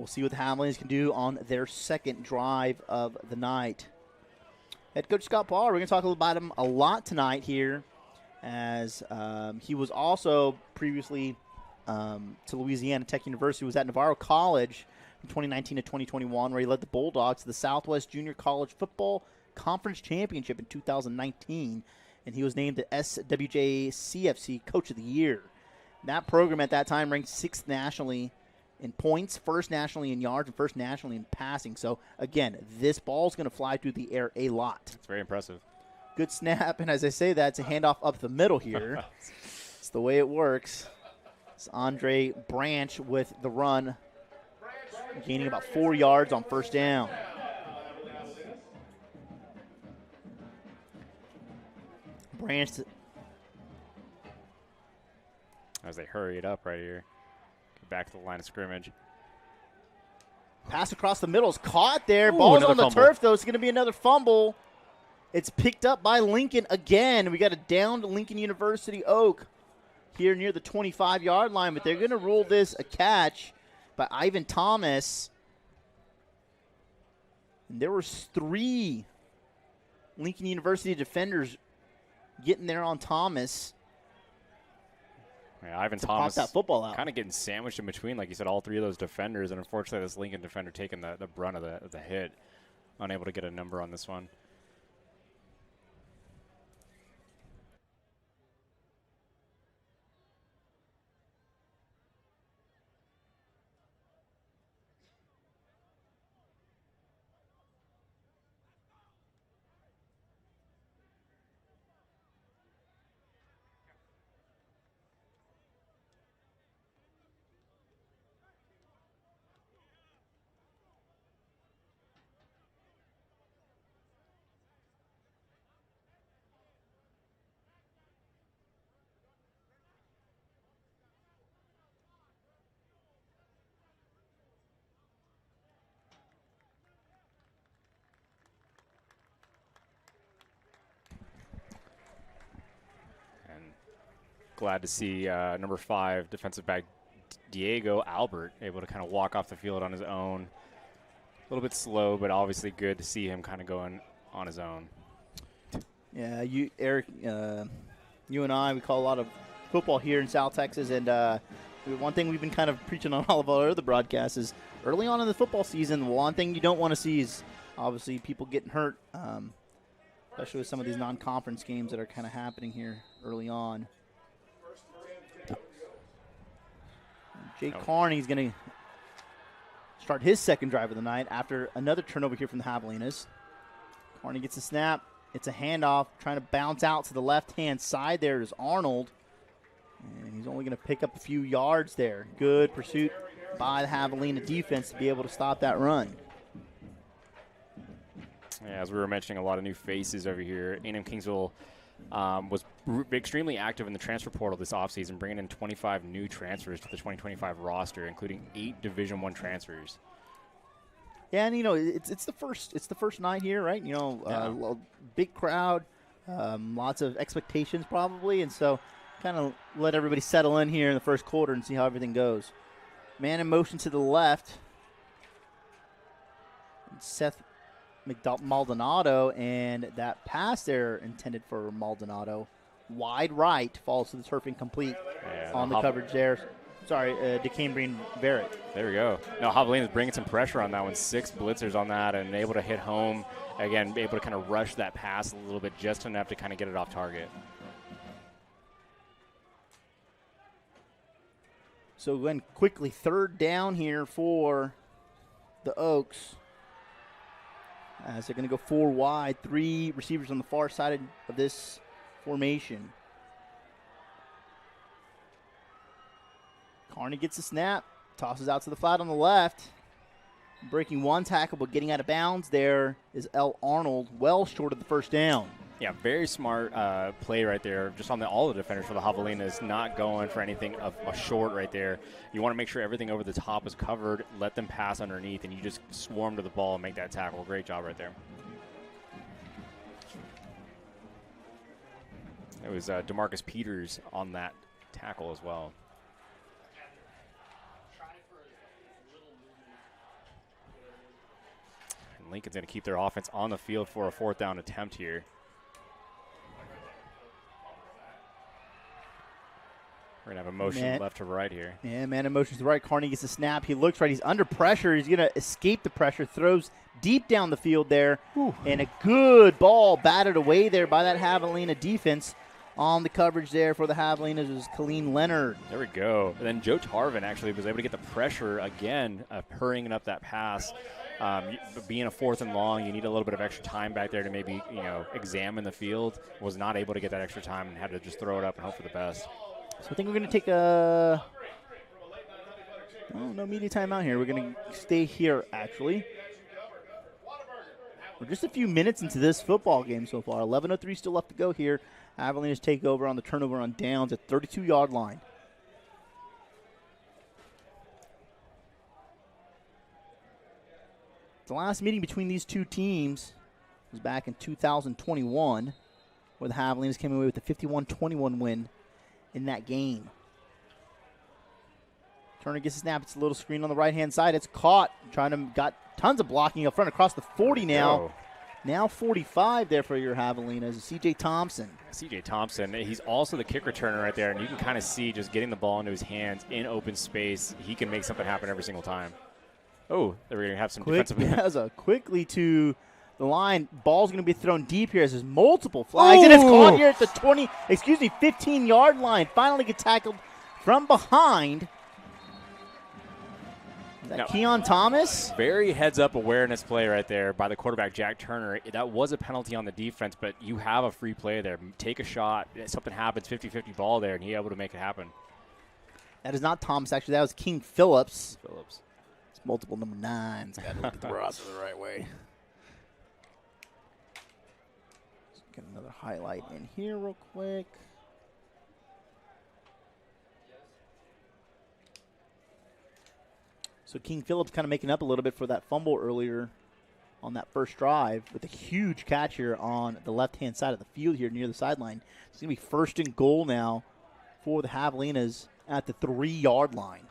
We'll see what the Hamliners can do on their second drive of the night. Head coach Scott Barr, we're going to talk about him a lot tonight here, as he was also previously to Louisiana Tech University, was at Navarro College from 2019 to 2021, where he led the Bulldogs to the Southwest Junior College Football Conference Championship in 2019, and he was named the SWJCFC Coach of the Year. That program at that time ranked 6th nationally in points, 1st nationally in yards, and 1st nationally in passing. So, again, this ball's going to fly through the air a lot. It's very impressive. Good snap, and as I say that, it's a handoff up the middle here. It's the way it works. It's Andre Branch with the run, gaining about 4 yards on 1st down. Branch, as they hurry it up right here. Get back to the line of scrimmage. Pass across the middle is caught there. Ball's on the turf, though. It's going to be another fumble. It's picked up by Lincoln again. We got a downed Lincoln University Oak here near the 25-yard line, but they're going to rule this a catch by Ivan Thomas. And there was 3 Lincoln University defenders getting there on Thomas. Yeah, Ivan Thomas pop that football out. Kind of getting sandwiched in between, like you said, all 3 of those defenders, and unfortunately this Lincoln defender taking the brunt of the hit, unable to get a number on this one. Glad to see number 5 defensive back Diego Albert able to kind of walk off the field on his own. A little bit slow, but obviously good to see him kind of going on his own. Yeah, Eric, you and I, we call a lot of football here in South Texas, and one thing we've been kind of preaching on all of our other broadcasts is early on in the football season, one thing you don't want to see is obviously people getting hurt, especially with some of these non-conference games that are kind of happening here early on. Jake Carney's going to start his second drive of the night after another turnover here from the Javelinas. Carney gets a snap. It's a handoff, trying to bounce out to the left-hand side. There is Arnold, and he's only going to pick up a few yards there. Good pursuit by the Javelina defense to be able to stop that run. Yeah, as we were mentioning, a lot of new faces over here. A&M-Kingsville was extremely active in the transfer portal this offseason, bringing in 25 new transfers to the 2025 roster, including 8 Division I transfers. Yeah, and it's the first night here, right? Big crowd, lots of expectations probably, and so kind of let everybody settle in here in the first quarter and see how everything goes. Man in motion to the left, Seth Maldonado, and that pass there intended for Maldonado, wide right, falls to the turf incomplete on the coverage there. Sorry, DeCambrian Barrett. There we go. No, Javelina's bringing some pressure on that one. 6 blitzers on that and able to hit home. Again, able to kind of rush that pass a little bit, just enough to kind of get it off target. So then quickly, 3rd down here for the Oaks. As they're going to go 4 wide, 3 receivers on the far side of this formation. Carney gets a snap, tosses out to the flat on the left. Breaking 1 tackle, but getting out of bounds there is L. Arnold, well short of the 1st down. Yeah, very smart play right there. Just on all the defenders for the Javelinas, not going for anything of a short right there. You want to make sure everything over the top is covered, let them pass underneath, and you just swarm to the ball and make that tackle. Great job right there. It was DeMarcus Peters on that tackle as well. and Lincoln's going to keep their offense on the field for a 4th down attempt here. We're going to have a motion left to right here. Yeah, man in motion to the right. Carney gets a snap. He looks right. He's under pressure. He's going to escape the pressure. Throws deep down the field there. Whew. And a good ball batted away there by that Javelina defense. On the coverage there for the Javelinas was Colleen Leonard. There we go. And then Joe Tarvin actually was able to get the pressure again, hurrying up that pass. Being a 4th and long, you need a little bit of extra time back there to maybe, examine the field. Was not able to get that extra time and had to just throw it up and hope for the best. So I think we're going to take no media timeout here. We're going to stay here, actually. We're just a few minutes into this football game so far. 11:03 still left to go here. Javelinas take over on the turnover on downs at 32-yard line. The last meeting between these two teams was back in 2021, where the Javelinas came away with a 51-21 win in that game. Turner gets a snap. It's a little screen on the right-hand side. It's caught. Got tons of blocking up front across the 40 now. Now 45 there for your Javelinas. C.J. Thompson. C.J. Thompson, he's also the kick returner right there, and you can kind of see just getting the ball into his hands in open space. He can make something happen every single time. Oh, they're going to have some defensive. Quickly to the line. Ball's going to be thrown deep here as there's multiple flags. And it's caught here at the 15-yard line. Finally gets tackled from behind. Now, Keon Thomas? Very heads-up awareness play right there by the quarterback, Jack Turner. That was a penalty on the defense, but you have a free play there. Take a shot. Something happens, 50-50 ball there, and he's able to make it happen. That is not Thomas, actually. That was King Phillips. It's multiple number 9s. Got to get the roster the right way. Let's get another highlight in here real quick. So King Phillips kind of making up a little bit for that fumble earlier on that first drive with a huge catch here on the left-hand side of the field here near the sideline. It's going to be 1st and goal now for the Javelinas at the 3-yard line.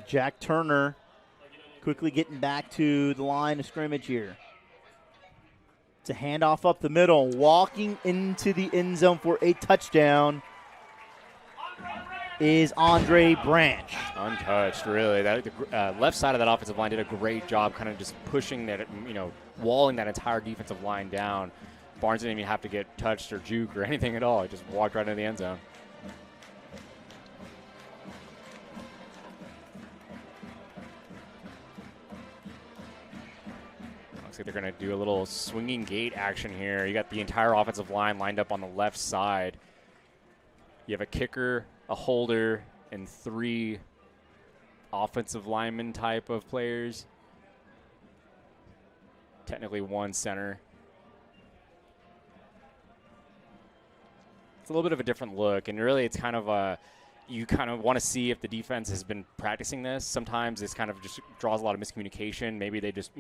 Jack Turner quickly getting back to the line of scrimmage here. It's a handoff up the middle, walking into the end zone for a touchdown is Andre Branch. Untouched, really. The left side of that offensive line did a great job kind of just pushing that, walling that entire defensive line down. Barnes didn't even have to get touched or juked or anything at all. He just walked right into the end zone. Looks like they're going to do a little swinging gate action here. You got the entire offensive line lined up on the left side. You have a kicker, a holder, and 3 offensive lineman type of players. Technically 1 center. It's a little bit of a different look, and really it's kind of you kind of want to see if the defense has been practicing this. Sometimes this kind of just draws a lot of miscommunication. Maybe they just,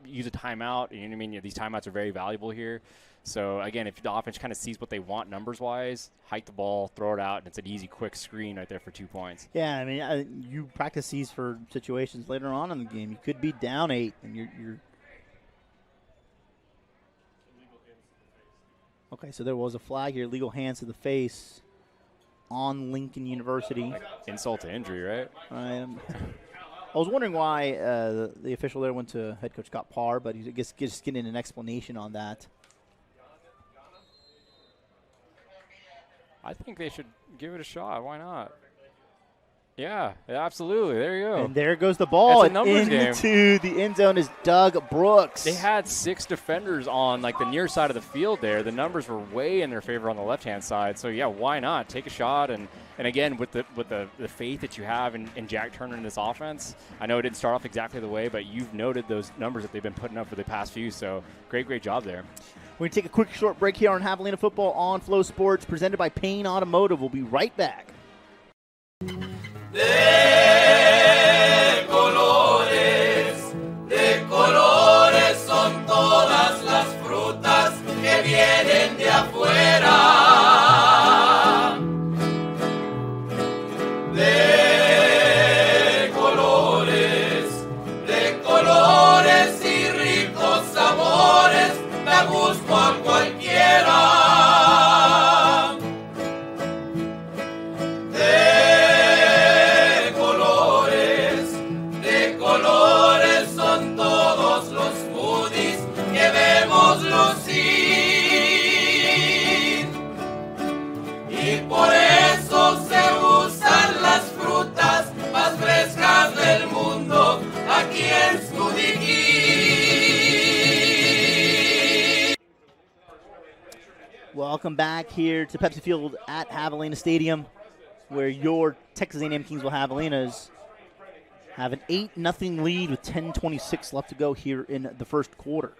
use a timeout. You know what I mean? These timeouts are very valuable here. So, again, if the offense kind of sees what they want numbers-wise, hike the ball, throw it out, and it's an easy, quick screen right there for 2 points. Yeah, I mean, you practice these for situations later on in the game. You could be down 8, and you're okay, so there was a flag here, legal hands to the face on Lincoln University. Like insult to injury, right? I was wondering why the official there went to head coach Scott Parr, but he's just getting an explanation on that. I think they should give it a shot. Why not? Yeah, absolutely. There you go. And there goes the ball. It's a numbers into the end zone is Doug Brooks. They had 6 defenders on the near side of the field there. The numbers were way in their favor on the left-hand side. So, yeah, why not? Take a shot. And again, with the faith that you have in Jack Turner in this offense, I know it didn't start off exactly the way, but you've noted those numbers that they've been putting up for the past few. So, great job there. We're going to take a quick short break here on Javelina Football on Flow Sports, presented by Payne Automotive. We'll be right back. De colores son todas las frutas que vienen de afuera. Welcome back here to Pepsi Field at Javelina Stadium, where your Texas A&M-Kingsville Javelinas have an 8-0 lead with 10:26 left to go here in the first quarter.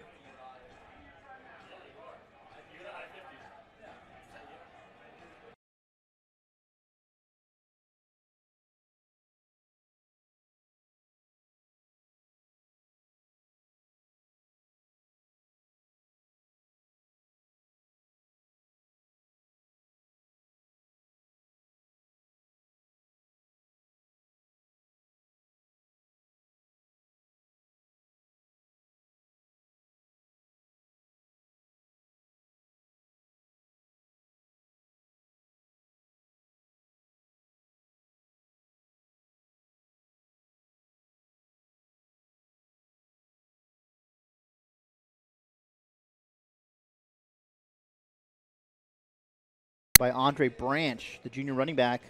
By Andre Branch, the junior running back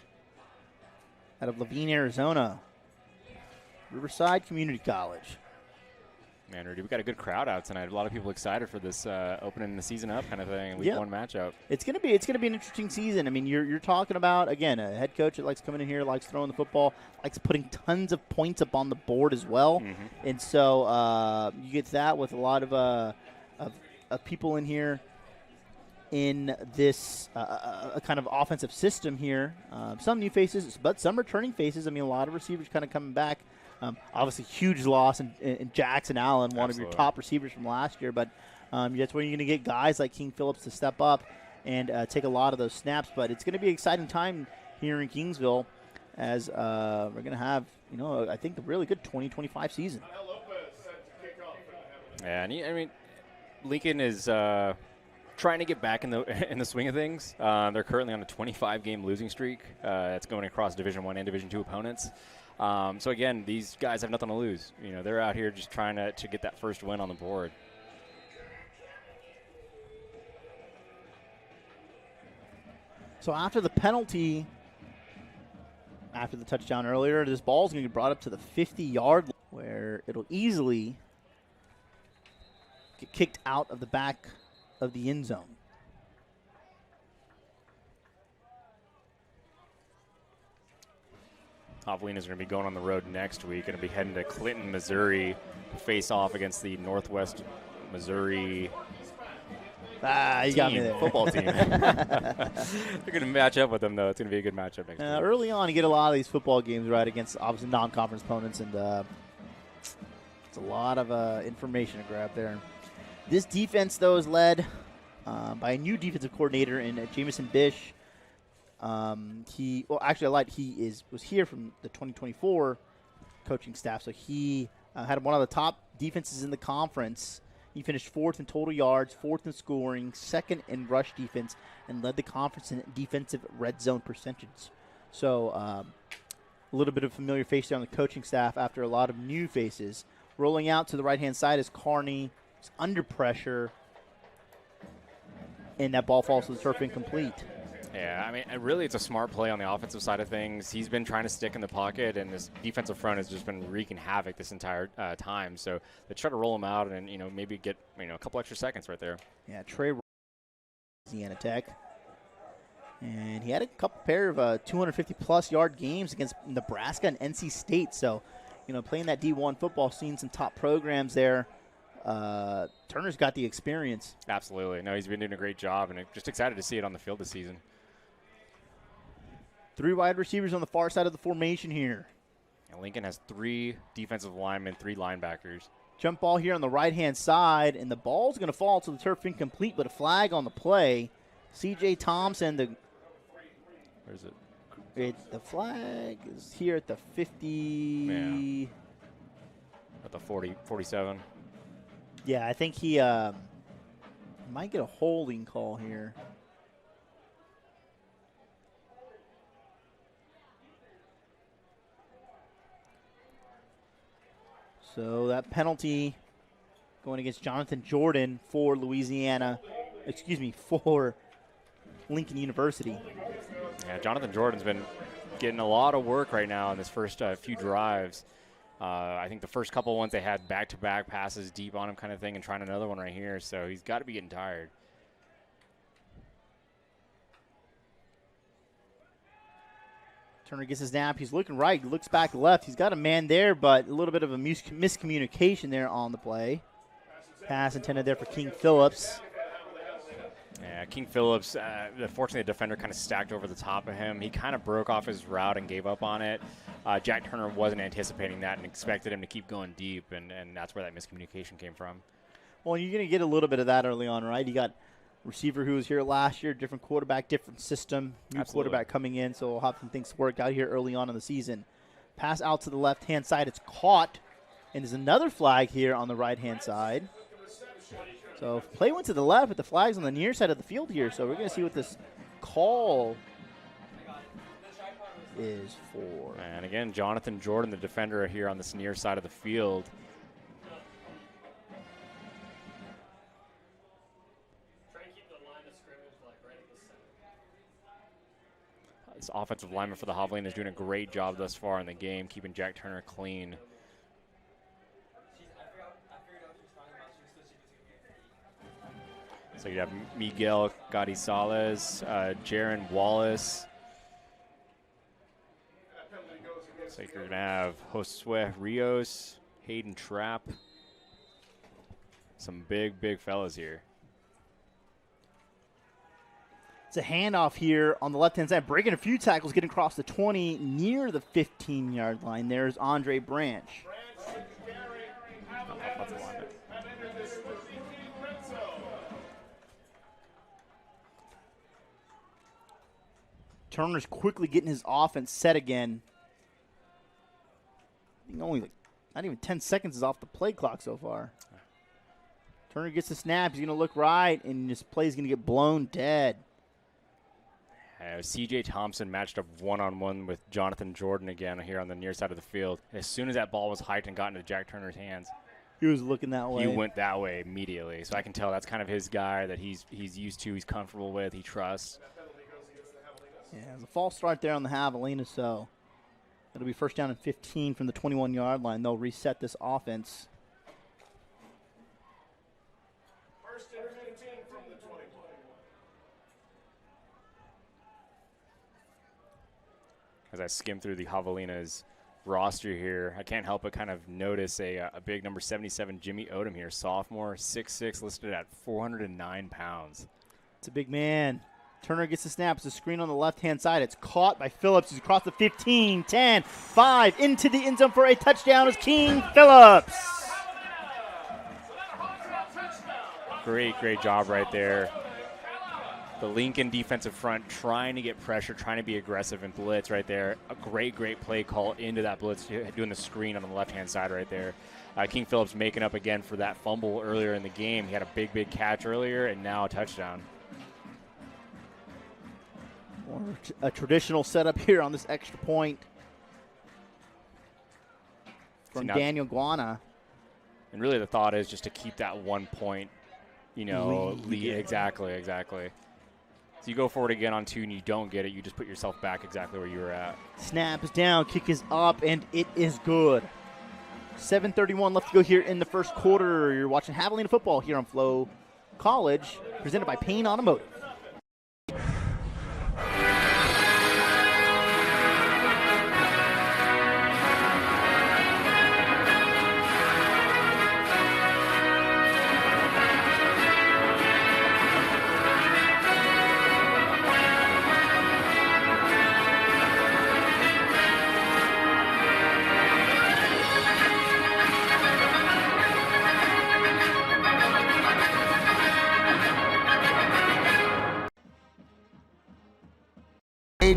out of Levine, Arizona. Riverside Community College. Man, Rudy, we got a good crowd out tonight. A lot of people excited for this opening the season up kind of thing, week one matchup. It's gonna be an interesting season. I mean, you're talking about, again, a head coach that likes coming in here, likes throwing the football, likes putting tons of points up on the board as well. And so you get that with a lot of people in here in this a kind of offensive system here. Some new faces, but some returning faces. I mean, a lot of receivers kind of coming back. Obviously, huge loss in Jackson Allen, one of your top receivers from last year. But that's where you're going to get guys like King Phillips to step up and take a lot of those snaps. But it's going to be an exciting time here in Kingsville as we're going to have, I think a really good 2025 season. Yeah, and I mean, Lincoln is trying to get back in the swing of things. They're currently on a 25-game losing streak. That's going across Division I and Division II opponents. So again, these guys have nothing to lose. They're out here just trying to get that first win on the board. So after the penalty, after the touchdown earlier, this ball is going to be brought up to the 50-yard line, where it'll easily get kicked out of the back of the end zone. Javelina is going to be going on the road next week. Going to be heading to Clinton, Missouri, to face off against the Northwest Missouri you got me there. Football team. They're going to match up with them, though. It's going to be a good matchup next week. Early on, you get a lot of these football games right against obviously non-conference opponents, and it's a lot of information to grab there. This defense, though, is led by a new defensive coordinator in Jamison Bish. He was here from the 2024 coaching staff, so he had one of the top defenses in the conference. He finished 4th in total yards, 4th in scoring, 2nd in rush defense, and led the conference in defensive red zone percentage. So a little bit of familiar face there on the coaching staff after a lot of new faces. Rolling out to the right-hand side is Carney. He's under pressure, and that ball falls to the turf incomplete. Yeah, I mean, really it's a smart play on the offensive side of things. He's been trying to stick in the pocket, and this defensive front has just been wreaking havoc this entire time. So they try to roll him out and, maybe get, a couple extra seconds right there. Yeah, Trey Louisiana Tech. And he had a couple pair of 250-plus yard games against Nebraska and NC State. So, playing that D1 football, seeing some top programs there. Turner's got the experience. Absolutely. No, he's been doing a great job, and just excited to see it on the field this season. 3 wide receivers on the far side of the formation here. And Lincoln has 3 defensive linemen, 3 linebackers. Jump ball here on the right-hand side, and the ball's going to fall to the turf incomplete, but a flag on the play. C.J. Thompson, where is it? The flag is here at the 50. Yeah. At the 47. Yeah, I think he might get a holding call here. So that penalty going against Jonathan Jordan for for Lincoln University. Yeah, Jonathan Jordan's been getting a lot of work right now in this first few drives. I think the first couple ones they had back-to-back passes deep on him kind of thing, and trying another one right here. So he's got to be getting tired. Turner gets his snap. He's looking right. Looks back left. He's got a man there, but a little bit of a miscommunication there on the play. Pass intended there for King Phillips. Yeah, King Phillips, fortunately the defender kind of stacked over the top of him. He kind of broke off his route and gave up on it. Jack Turner wasn't anticipating that and expected him to keep going deep, and that's where that miscommunication came from. Well, you're going to get a little bit of that early on, right? You got receiver who was here last year, different quarterback, different system, new Absolutely. quarterback coming in, so we'll have some things worked out here early on in the season. Pass out to the left-hand side. It's caught, and there's another flag here on the right-hand side. So play went to the left, but the flag's on the near side of the field here, so we're going to see what this call is for. And again, Jonathan Jordan, the defender here on this near side of the field. This offensive lineman for the Javelina is doing a great job thus far in the game, keeping Jack Turner clean. So you have Miguel Gadisales, Jaron Wallace. So you're going to have Josue Rios, Hayden Trapp. Some big, big fellas here. It's a handoff here on the left-hand side, breaking a few tackles, getting across the 20 near the 15-yard line. There's Andre Branch. Turner's quickly getting his offense set again. I think only not even 10 seconds is off the play clock so far. Turner gets the snap. He's going to look right, and this play's going to get blown dead. C.J. Thompson matched up one-on-one with Jonathan Jordan again here on the near side of the field. As soon as that ball was hiked and got into Jack Turner's hands, he was looking that way. He went that way immediately. So I can tell that's kind of his guy that he's used to, he's comfortable with, he trusts. Yeah, there's a false start there on the Javelina, so it'll be first down and 15 from the 21-yard line. They'll reset this offense. First and 15 from the 21. As I skim through the Javelina's roster here, I can't help but kind of notice a big number 77, Jimmy Odom here, sophomore, 6'6", listed at 409 pounds. It's a big man. Turner gets the snap. It's a screen on the left-hand side. It's caught by Phillips. He's across the 15, 10, 5, into the end zone for a touchdown is King Phillips. Great, great job right there. The Lincoln defensive front trying to get pressure, trying to be aggressive and blitz right there. A great, great play call into that blitz, doing the screen on the left-hand side right there. King Phillips making up again for that fumble earlier in the game. He had a big, big catch earlier, and now a touchdown. A traditional setup here on this extra point from Daniel Guana. And really the thought is just to keep that 1 point, lead. Exactly. So you go forward again on 2 and you don't get it, you just put yourself back exactly where you were at. Snap is down, kick is up, and it is good. 7:31 left to go here in the first quarter. You're watching Javelina football here on FloCollege, presented by Payne Automotive.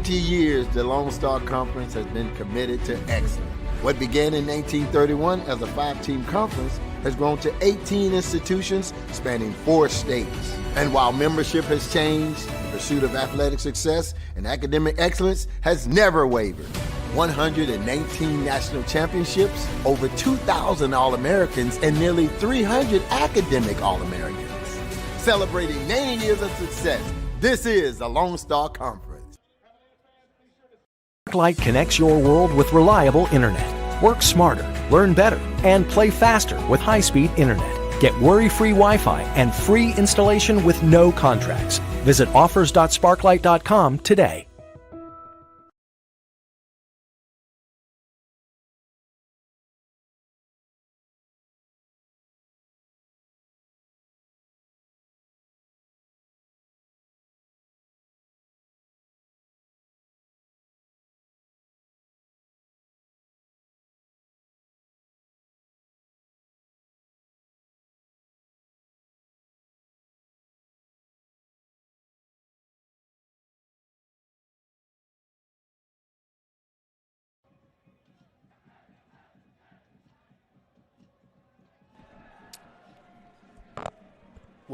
Years, the Lone Star Conference has been committed to excellence. What began in 1931 as a 5-team conference has grown to 18 institutions spanning 4 states. And while membership has changed, the pursuit of athletic success and academic excellence has never wavered. 119 national championships, over 2,000 All-Americans, and nearly 300 academic All-Americans. Celebrating 90 years of success, this is the Lone Star Conference. Sparklight connects your world with reliable internet. Work smarter, learn better, and play faster with high-speed internet. Get worry-free Wi-Fi and free installation with no contracts. Visit offers.sparklight.com today.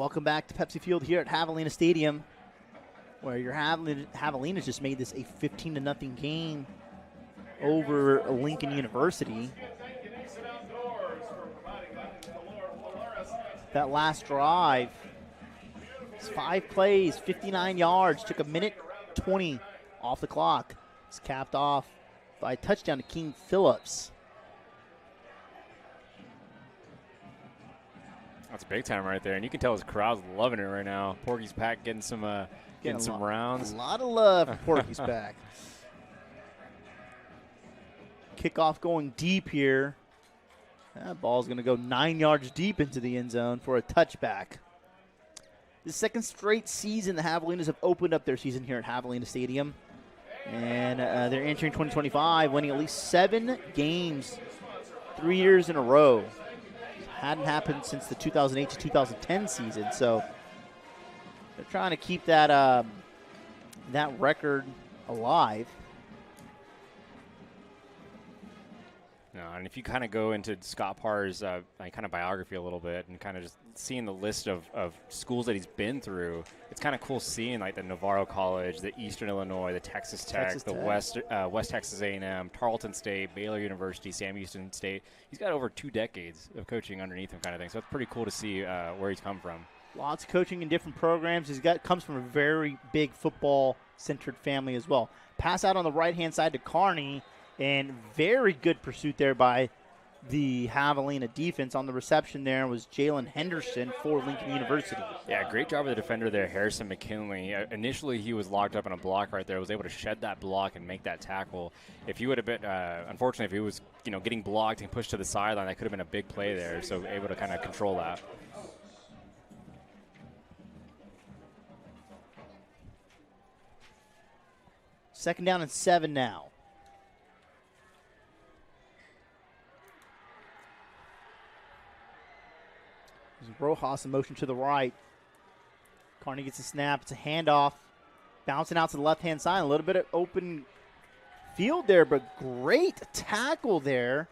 Welcome back to Pepsi Field here at Javelina Stadium, where your Javelinas just made this a 15-0 game over Lincoln University. That last drive, it's 5 plays, 59 yards, took a minute 20 off the clock. It's capped off by a touchdown to King Phillips. That's big time right there, and you can tell his crowd's loving it right now. Porky's Pack getting some rounds. A lot of love for Porky's Pack. Kickoff going deep here. That ball's going to go 9 yards deep into the end zone for a touchback. The second straight season the Javelinas have opened up their season here at Javelina Stadium. And they're entering 2025 winning at least 7 games 3 years in a row. Hadn't happened since the 2008 to 2010 season, so they're trying to keep that that record alive. No, and if you kind of go into Scott Parr's kind of biography a little bit and kind of just seeing the list of schools that he's been through, it's kind of cool seeing like the Navarro College, the Eastern Illinois, the Texas Tech, West Texas A&M, Tarleton State, Baylor University, Sam Houston State. He's got over 2 decades of coaching underneath him kind of thing, so it's pretty cool to see where he's come from. Lots of coaching in different programs. Comes from a very big football-centered family as well. Pass out on the right-hand side to Kearney. And very good pursuit there by the Javelina defense. On the reception there was Jalen Henderson for Lincoln University. Yeah, great job of the defender there, Harrison McKinley. Initially, he was locked up in a block right there. Was able to shed that block and make that tackle. If he would have been, unfortunately, if he was getting blocked and pushed to the sideline, that could have been a big play there. So able to kind of control that. Second down and 7 now. Rojas in motion to the right. Kearney gets a snap. It's a handoff. Bouncing out to the left-hand side. A little bit of open field there, but great tackle there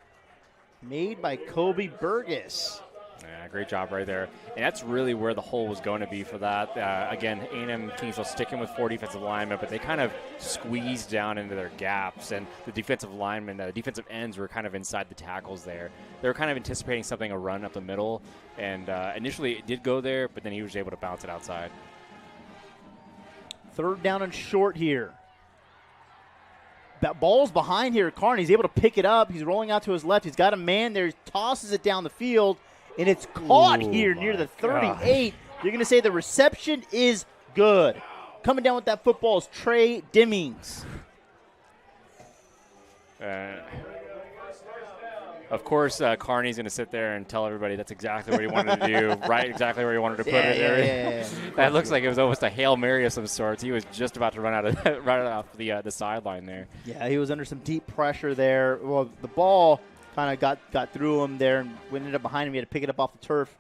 made by Kobe Burgess. Yeah, great job right there. And that's really where the hole was going to be for that. Again, A&M-Kingsville sticking with 4 defensive linemen, but they kind of squeezed down into their gaps, and the defensive linemen, the defensive ends were kind of inside the tackles there. They were kind of anticipating something, a run up the middle, and initially it did go there, but then he was able to bounce it outside. Third down and short here. That ball's behind here. Kearney, he's able to pick it up. He's rolling out to his left. He's got a man there. He tosses it down the field. And it's caught here near the 38. You're going to say the reception is good. Coming down with that football is Trey Dimmings. Of course, Kearney's going to sit there and tell everybody that's exactly what he wanted to do, right? Exactly where he wanted to put it. Yeah. That looks like it was almost a Hail Mary of some sorts. He was just about to run off the sideline there. Yeah, he was under some deep pressure there. Well, the ball kind of got through him there and ended up behind him. He had to pick it up off the turf.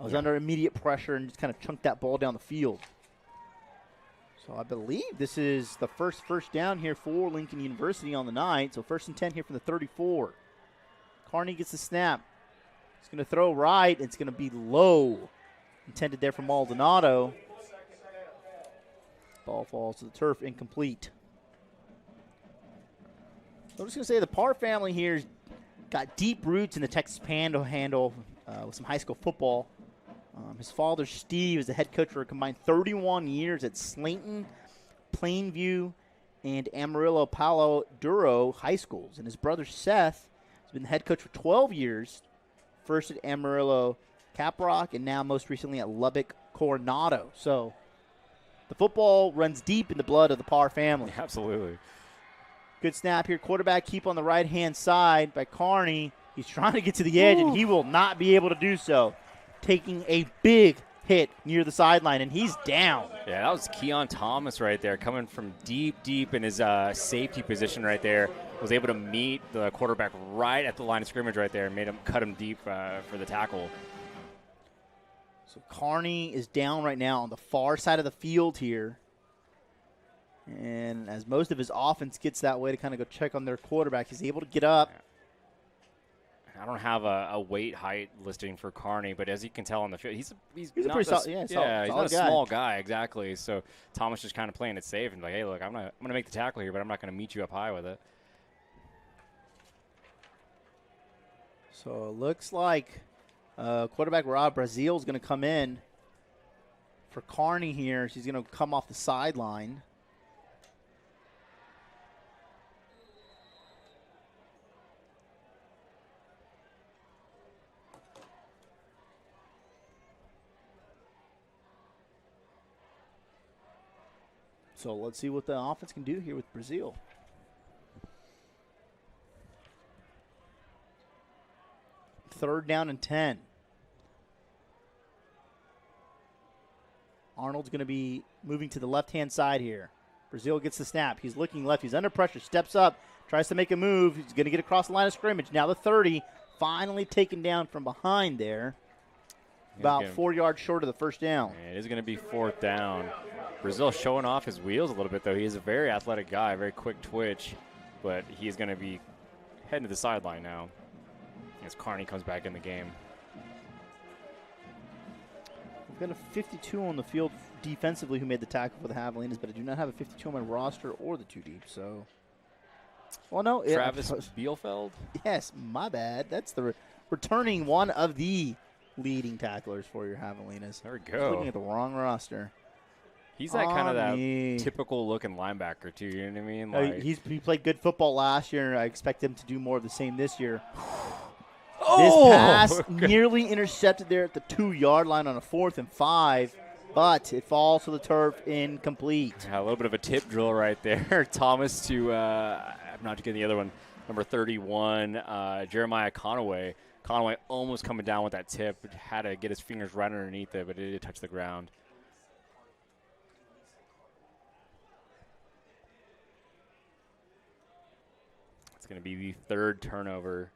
I was under immediate pressure and just kind of chunked that ball down the field. So I believe this is the first down here for Lincoln University on the night. So 1st and 10 here from the 34. Kearney gets the snap. He's going to throw right. It's going to be low. Intended there for Maldonado. Ball falls to the turf, incomplete. So I'm just going to say the Parr family here's got deep roots in the Texas Panhandle with some high school football. His father, Steve, is the head coach for a combined 31 years at Slayton, Plainview, and Amarillo Palo Duro high schools. And his brother, Seth, has been the head coach for 12 years, first at Amarillo Caprock and now most recently at Lubbock Coronado. So the football runs deep in the blood of the Parr family. Absolutely. Good snap here. Quarterback keep on the right-hand side by Kearney. He's trying to get to the edge, and he will not be able to do so. Taking a big hit near the sideline, and he's down. Yeah, that was Keon Thomas right there, coming from deep in his safety position right there. Was able to meet the quarterback right at the line of scrimmage right there and made him cut him deep for the tackle. So Kearney is down right now on the far side of the field here. And as most of his offense gets that way to kind of go check on their quarterback, he's able to get up. I don't have a weight height listing for Carney, but as you can tell on the field, he's a not pretty a, solid, he's solid not a guy. small guy, exactly. So Thomas just kind of playing it safe and like, hey, look, I'm gonna make the tackle here, but I'm not gonna meet you up high with it. So it looks like quarterback Rob Brazil is going to come in for Carney here. She's going to come off the sideline. So let's see what the offense can do here with Brazil. Third down and 10. Arnold's going to be moving to the left-hand side here. Brazil gets the snap. He's looking left. He's under pressure. Steps up. Tries to make a move. He's going to get across the line of scrimmage. Now the 30. Finally taken down from behind there. About 4 yards short of the first down. It is going to be fourth down. Brazil showing off his wheels a little bit, though. He is a very athletic guy, very quick twitch, but he's going to be heading to the sideline now as Carney comes back in the game. We've got a 52 on the field defensively who made the tackle for the Javelinas, but I do not have a 52 on my roster or the 2 deep, so. Well, no. Travis Bielfeld? Yes, my bad. That's the returning one of the leading tacklers for your Javelinas. There we go. Looking at the wrong roster. He's that kind of that typical looking linebacker, too. You know what I mean? Like, he played good football last year. I expect him to do more of the same this year. Oh! This pass nearly intercepted there at the 2-yard line on a 4th and 5, but it falls to the turf incomplete. Yeah, a little bit of a tip drill right there. Thomas to, I'm not getting the other one, number 31, Jeremiah Conaway. Conaway almost coming down with that tip. Had to get his fingers right underneath it, but it did touch the ground. It's going to be the 3rd turnover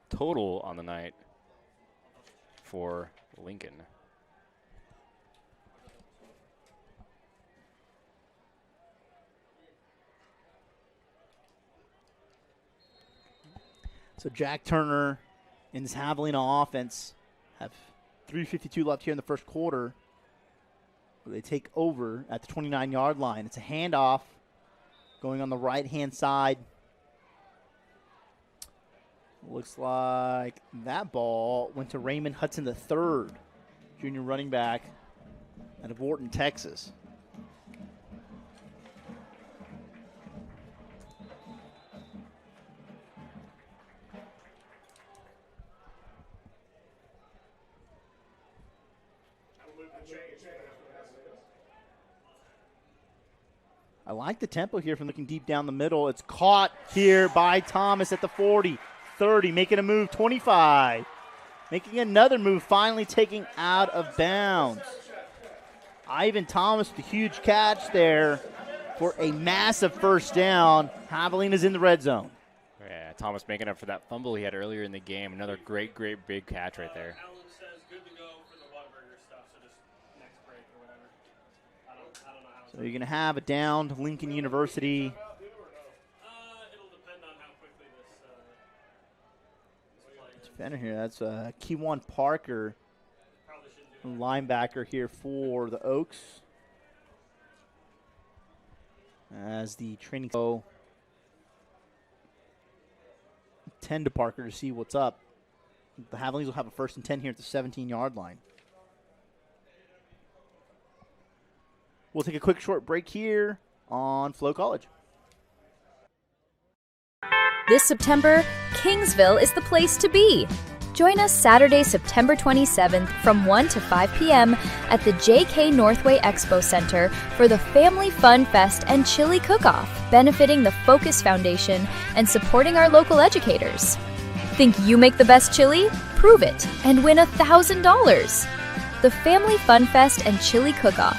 total on the night for Lincoln. So Jack Turner and this Javelina offense have 3:52 left here in the first quarter. They take over at the 29-yard line. It's a handoff going on the right-hand side. Looks like that ball went to Raymond Hudson III, junior running back out of Wharton, Texas. I like the tempo here from looking deep down the middle. It's caught here by Thomas at the 40. 30, making a move, 25. Making another move, finally taking out of bounds. Ivan Thomas with a huge catch there for a massive first down. Javelina's in the red zone. Yeah, Thomas making up for that fumble he had earlier in the game. Another great big catch right there. Alan says good to go for the Whataburger stuff, so just next break or whatever. I don't know how. So you're going to have a downed Lincoln University. It'll depend on how quickly this play. Defender here, that's Keywan Parker, linebacker here for the Oaks. As the training go 10 to Parker to see what's up. The Javelinas will have a 1st and 10 here at the 17-yard line. We'll take a quick short break here on FloCollege. This September, Kingsville is the place to be. Join us Saturday, September 27th from 1 to 5 p.m. at the JK Northway Expo Center for the Family Fun Fest and Chili Cook-Off, benefiting the Focus Foundation and supporting our local educators. Think you make the best chili? Prove it and win $1,000. The Family Fun Fest and Chili Cook-Off.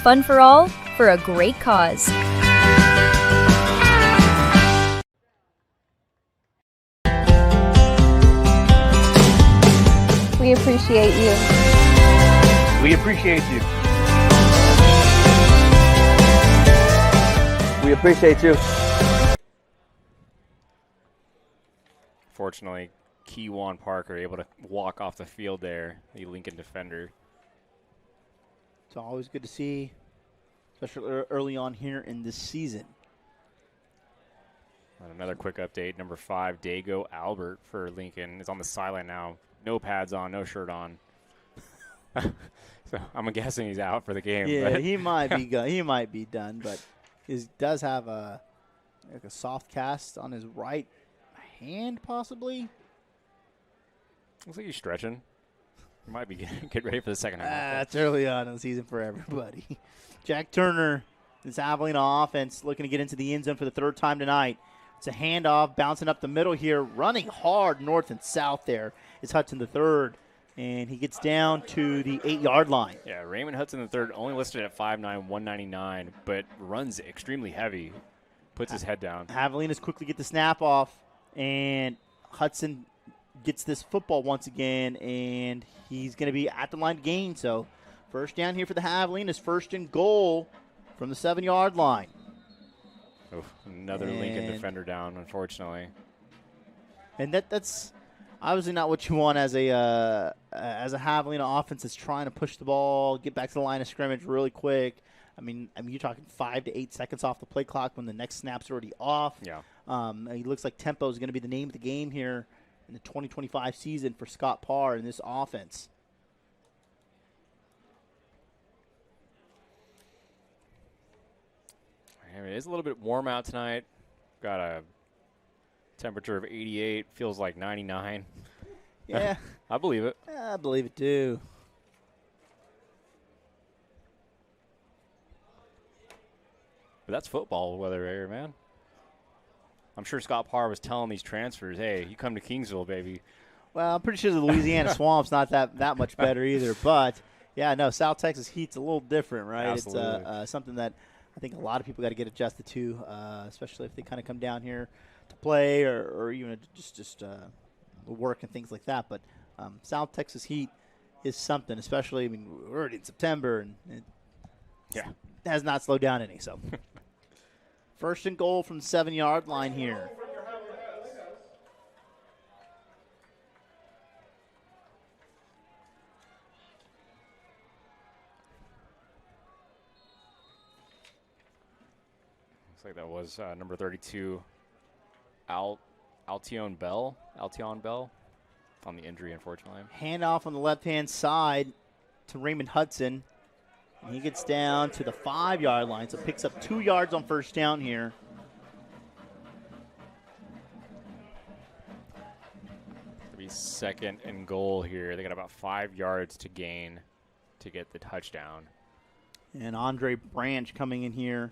Fun for all, for a great cause. We appreciate you. We appreciate you. We appreciate you. Fortunately, Keywan Parker able to walk off the field there, the Lincoln defender. It's always good to see, especially early on here in this season. And another quick update, number 5, Dago Albert for Lincoln is on the sideline now. No pads on, no shirt on. So I'm guessing he's out for the game. Yeah, but he might be he might be done, but he does have a soft cast on his right hand, possibly. Looks like he's stretching. He might be getting ready for the second half. It's early on in the season for everybody. Jack Turner, this Javelina offense, looking to get into the end zone for the third time tonight. It's a handoff, bouncing up the middle here, running hard north and south there is Hudson the third. And he gets down to the 8-yard line. Yeah, Raymond Hudson the third, only listed at 5'9", 199, but runs extremely heavy. Puts his head down. Javelinas quickly get the snap off, and Hudson gets this football once again, and he's going to be at the line to gain. So first down here for the Javelinas, first and goal from the 7-yard line. Oof, another Lincoln defender down, unfortunately. And that's obviously not what you want as a Javelina offense that's trying to push the ball, get back to the line of scrimmage really quick. I mean, you're talking 5 to 8 seconds off the play clock when the next snap's already off. Yeah. It looks like tempo is going to be the name of the game here in the 2025 season for Scott Parr and this offense. I mean, it is a little bit warm out tonight. Got a temperature of 88. Feels like 99. Yeah. I believe it. I believe it too. But that's football weather here, man. I'm sure Scott Parr was telling these transfers, hey, you come to Kingsville, baby. Well, I'm pretty sure the Louisiana Swamp's not that much better either. But, yeah, no, South Texas heat's a little different, right? Absolutely. It's something that I think a lot of people got to get adjusted to, especially if they kind of come down here to play or even just work and things like that. But South Texas heat is something, especially, I mean, we're already in September, and it has not slowed down any. So, first and goal from the 7-yard line here. Looks like that was number 32, Altion Bell on the injury, unfortunately. Handoff on the left-hand side to Raymond Hudson. And he gets down to the 5-yard line, so picks up 2 yards on first down here. It'll be second and goal here. They got about 5 yards to gain to get the touchdown. And Andre Branch coming in here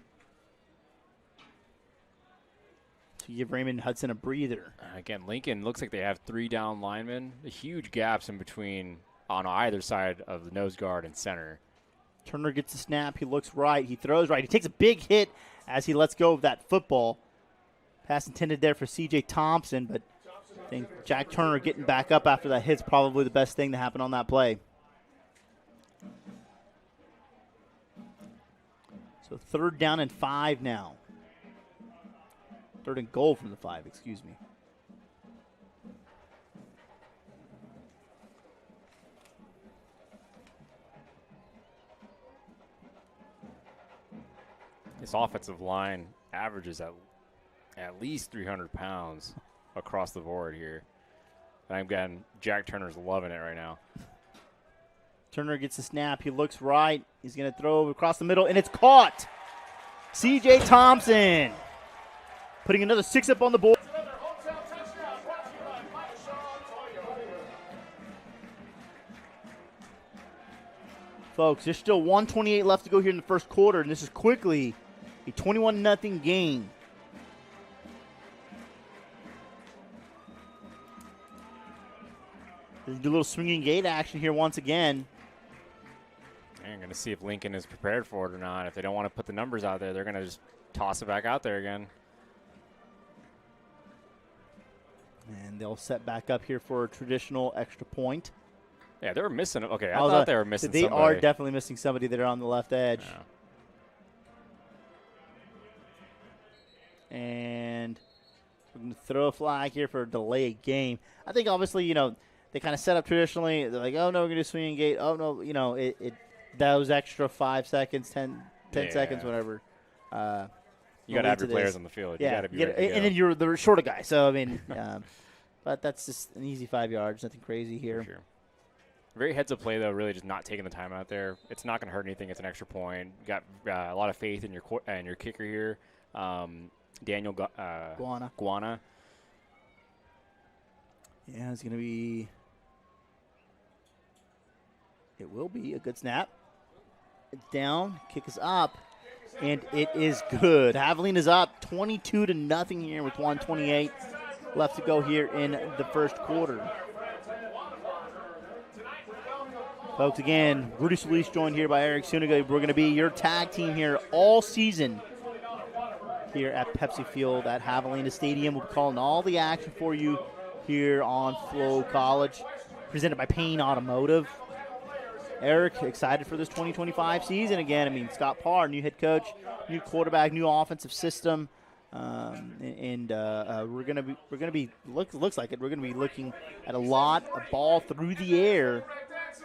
to give Raymond Hudson a breather. Again, Lincoln looks like they have 3 down linemen. The huge gaps in between on either side of the nose guard and center. Turner gets the snap. He looks right. He throws right. He takes a big hit as he lets go of that football. Pass intended there for C.J. Thompson, but I think Jack Turner getting back up after that hit's probably the best thing to happen on that play. So 3rd down and 5 now. 3rd and goal from the 5, excuse me. This offensive line averages at least 300 pounds across the board here. And again, Jack Turner's loving it right now. Turner gets the snap. He looks right. He's going to throw across the middle, and it's caught. C.J. Thompson putting another 6 up on the board. Folks, there's still 1:28 left to go here in the first quarter, and this is quickly a 21-0 game. There's a little swinging gate action here once again. I'm going to see if Lincoln is prepared for it or not. If they don't want to put the numbers out there, they're going to just toss it back out there again. And they'll set back up here for a traditional extra point. Yeah, they were missing. Okay, I thought they were missing somebody. They are definitely missing somebody that are on the left edge. Yeah. And We're going to throw a flag here for a delay of game. I think obviously, they kind of set up traditionally. They're like, oh, no, we're going to do swinging gate. Oh, no, those extra 5 seconds, 10 seconds, whatever. You got to have your players on the field. Yeah, you got to be ready to go. And then you're the shorter guy. So, I mean, but that's just an easy 5 yards. Nothing crazy here. For sure. Very heads up play, though, really just not taking the time out there. It's not going to hurt anything. It's an extra point. You got a lot of faith in your kicker here. Daniel Guana. Yeah, it's going to be – it will be a good snap. It's down. Kick is up. And it is good. Javelina is up 22-0 here with 1:28 left to go here in the first quarter. Folks, again, Rudy Solis joined here by Eric Suniga. We're going to be your tag team here all season here at Pepsi Field at Javelina Stadium. We'll be calling all the action for you here on FloCollege, presented by Payne Automotive. Eric, excited for this 2025 season again. I mean, Scott Parr, new head coach, new quarterback, new offensive system, and we're gonna be looks like it. We're gonna be looking at a lot of ball through the air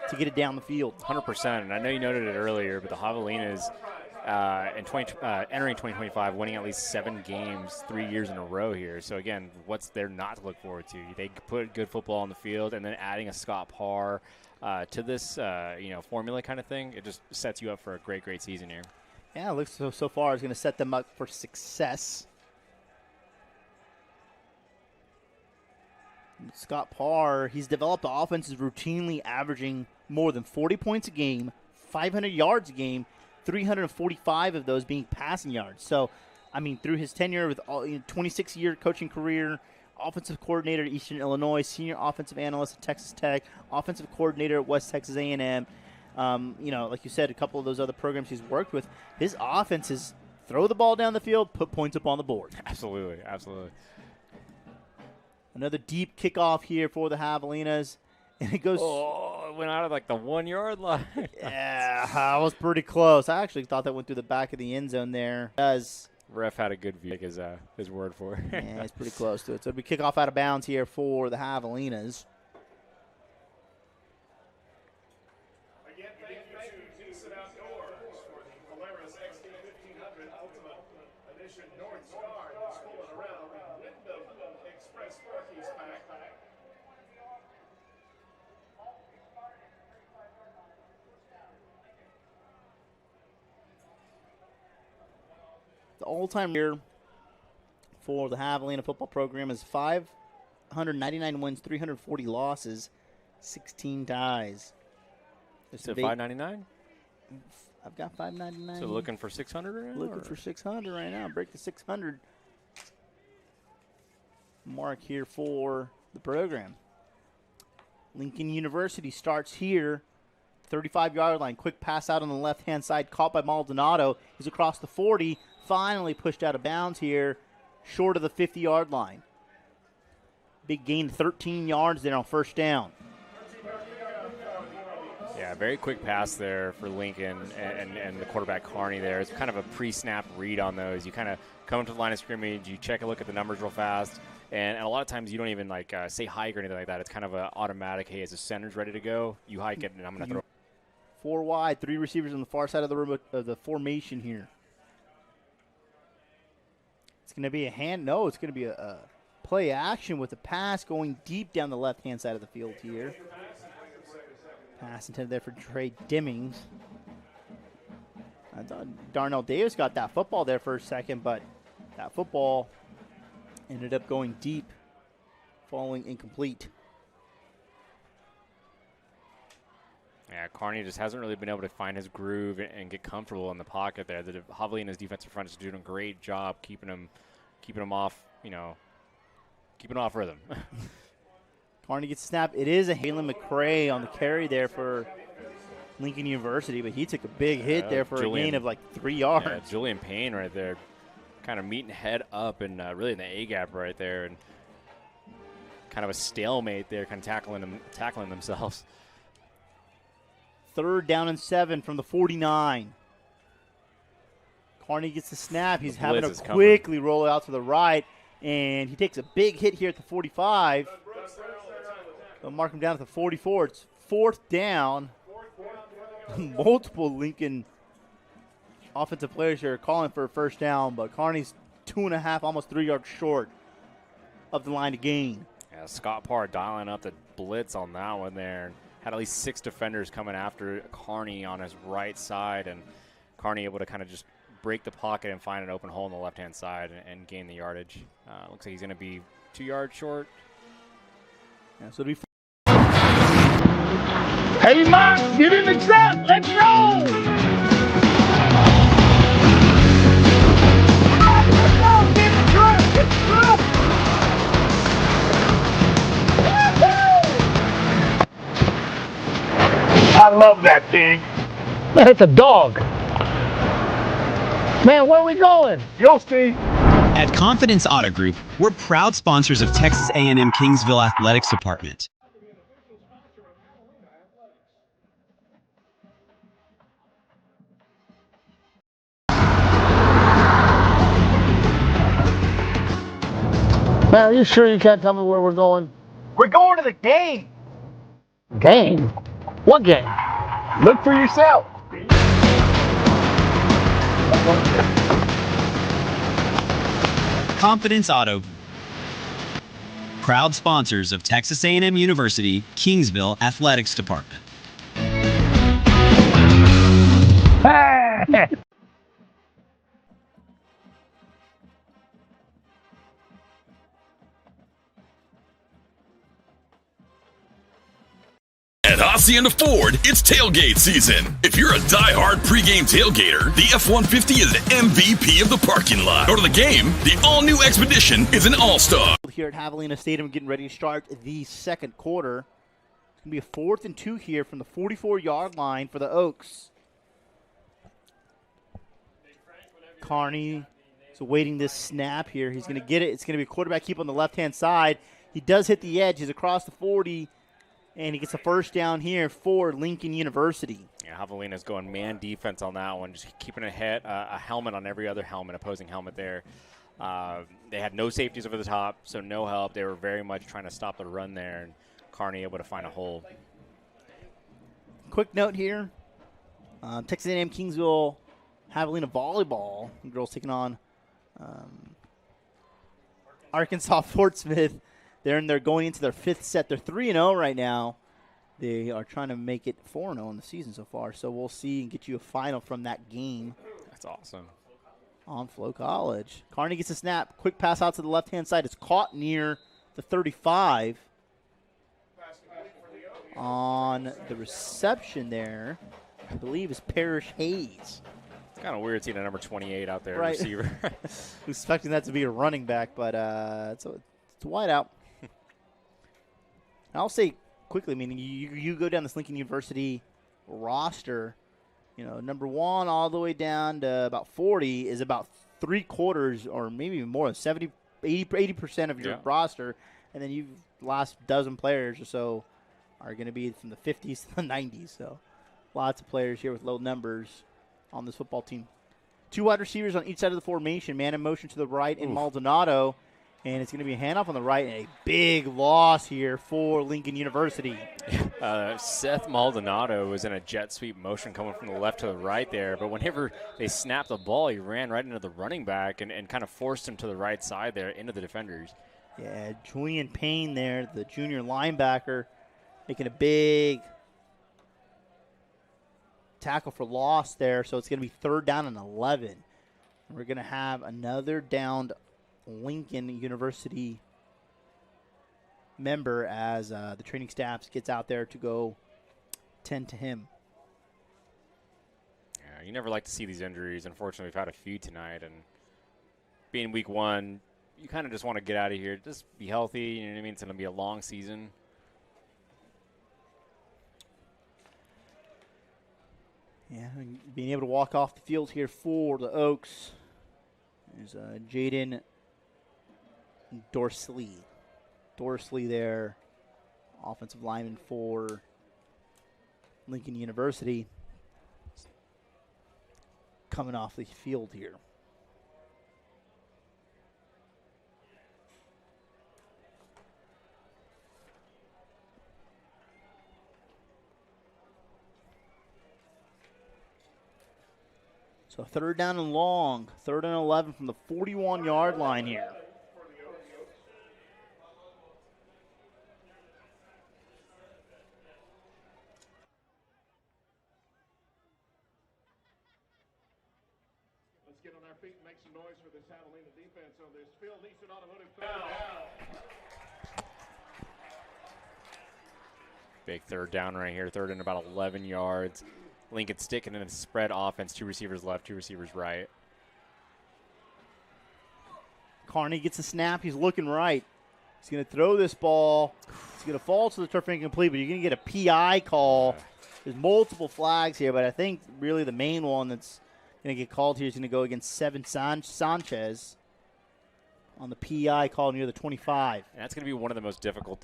to get it down the field. 100%. And I know you noted it earlier, but the Javelinas entering 2025, winning at least 7 games 3 years in a row here. So again, what's there not to look forward to? They put good football on the field, and then adding a Scott Parr to this formula kind of thing, it just sets you up for a great season here. Yeah, it looks so far it's going to set them up for success. Scott Parr, he's developed offenses routinely averaging more than 40 points a game, 500 yards a game, 345 of those being passing yards. So, I mean, through his tenure with 26-year coaching career, offensive coordinator at Eastern Illinois, senior offensive analyst at Texas Tech, offensive coordinator at West Texas A&M. Like you said, a couple of those other programs he's worked with. His offense is throw the ball down the field, put points up on the board. Absolutely. Another deep kickoff here for the Javelinas. And it goes. Oh, it went out of like the 1 yard line. Yeah, I was pretty close. I actually thought that went through the back of the end zone there. Ref had a good view, like his word for it. Yeah, it's pretty close to it. So it'll be kickoff out of bounds here for the Javelinas. Again, thank you to Decent Outdoors for the Polaris XT1500 Ultimate Edition North Star that's pulling around the Wyndham Express Sparkies pack. The all-time year for the Javelina football program is 599 wins, 340 losses, 16 ties. Is it 599? I've got 599. So looking for 600 right now? Looking for 600 right now. Break the 600 mark here for the program. Lincoln University starts here. 35-yard line. Quick pass out on the left-hand side. Caught by Maldonado. He's across the 40. Finally pushed out of bounds here. Short of the 50-yard line. Big gain, 13 yards there on first down. Yeah, very quick pass there for Lincoln and the quarterback Carney there. It's kind of a pre-snap read on those. You kind of come to the line of scrimmage, you check a look at the numbers real fast, and a lot of times you don't even say hike or anything like that. It's kind of an automatic, hey, as the center's ready to go, you hike it, and I'm going to throw. 4 wide, 3 receivers on the far side of the formation here. It's going to be a hand. No, it's going to be a play action with a pass going deep down the left-hand side of the field here. Pass intended there for Trey Dimmings. I thought Darnell Davis got that football there for a second, but that football ended up going deep, falling incomplete. Yeah, Carney just hasn't really been able to find his groove and get comfortable in the pocket there. The Javelinas defensive front is doing a great job keeping him off, keeping him off rhythm. Carney gets snapped. It is a Halen McCray on the carry there for Lincoln University, but he took a big hit there for a gain of 3 yards. Yeah, Julian Payne right there, kind of meeting head up and really in the A-gap right there, and kind of a stalemate there, kind of tackling themselves. 3rd down and 7 from the 49. Carney gets the snap. He's having to quickly roll it out to the right. And he takes a big hit here at the 45. They'll mark him down at the 44. It's 4th down. Multiple Lincoln offensive players here are calling for a first down, but Kearney's 2.5, almost 3 yards short of the line to gain. Yeah, Scott Parr dialing up the blitz on that one there. Had at least 6 defenders coming after Kearney on his right side, and Kearney able to kind of just break the pocket and find an open hole on the left-hand side and gain the yardage. Looks like he's going to be 2 yards short. Yeah, so it'll be Hey, Mark, get in the truck. Let's roll. Let's go. Get the truck. Get the truck. I love that thing. Man, it's a dog. Man, where are we going? You'll see. At Confidence Auto Group, we're proud sponsors of Texas A&M-Kingsville Athletics Department. Man, are you sure you can't tell me where we're going? We're going to the game. Game? What game? Look for yourself. Confidence Auto, proud sponsors of Texas A&M University Kingsville Athletics Department. At Hacienda Ford, it's tailgate season. If you're a die-hard pregame tailgater, the F-150 is the MVP of the parking lot. Go to the game, the all-new Expedition is an all-star. here at Javelina Stadium getting ready to start the second quarter. It's going to be a 4th and 2 here from the 44-yard line for the Oaks. Kearney is awaiting this snap here. He's going to get it. It's going to be a quarterback keep on the left-hand side. He does hit the edge. He's across the 40. And he gets a first down here for Lincoln University. Yeah, Javelina's going man defense on that one, just keeping a helmet on every other helmet, opposing helmet there. They had no safeties over the top, so no help. They were very much trying to stop the run there, and Kearney able to find a hole. Quick note here. Texas A&M-Kingsville Javelina volleyball. The girls taking on Arkansas Fort Smith. They're going into their 5th set. They're 3-0 right now. They are trying to make it 4-0 in the season so far. So we'll see and get you a final from that game. That's awesome. On FloCollege. Kearney gets a snap. Quick pass out to the left-hand side. It's caught near the 35. On the reception there, I believe, is Parrish Hayes. It's kind of weird seeing a number 28 out there, right. Receiver. Expecting that to be a running back, but it's a wide out. I'll say quickly, I mean, you go down this Lincoln University roster, you know, number 1 all the way down to about 40 is about 3/4 or maybe even more, 70, 80% of your roster. And then last dozen players or so are going to be from the 50s to the 90s. So lots of players here with low numbers on this football team. 2 wide receivers on each side of the formation, man in motion to the right in Maldonado. And it's going to be a handoff on the right and a big loss here for Lincoln University. Seth Maldonado was in a jet sweep motion coming from the left to the right there. But whenever they snapped the ball, he ran right into the running back and kind of forced him to the right side there into the defenders. Yeah, Julian Payne there, the junior linebacker, making a big tackle for loss there. So it's going to be 3rd down and 11. We're going to have another downed Lincoln University member as the training staff gets out there to go tend to him. Yeah, you never like to see these injuries. Unfortunately, we've had a few tonight, and being week 1, you kind of just want to get out of here. Just be healthy. You know what I mean? It's going to be a long season. Yeah, being able to walk off the field here for the Oaks is Jaden Dorsley. Dorsley there, offensive lineman for Lincoln University, coming off the field here. So 3rd down and long, 3rd and 11 from the 41-yard line here. Let's get on our feet and make some noise for this Catalina defense on this Phil Neeson Automotive foul. Big 3rd down right here, 3rd and about 11 yards. Lincoln sticking in a spread offense, 2 receivers left, 2 receivers right. Carney gets a snap. He's looking right. He's going to throw this ball. It's going to fall to the turf incomplete, but you're going to get a PI call. There's multiple flags here, but I think really the main one that's going to get called here is going to go against Seven Sanchez on the PI call near the 25. And that's going to be one of the most difficult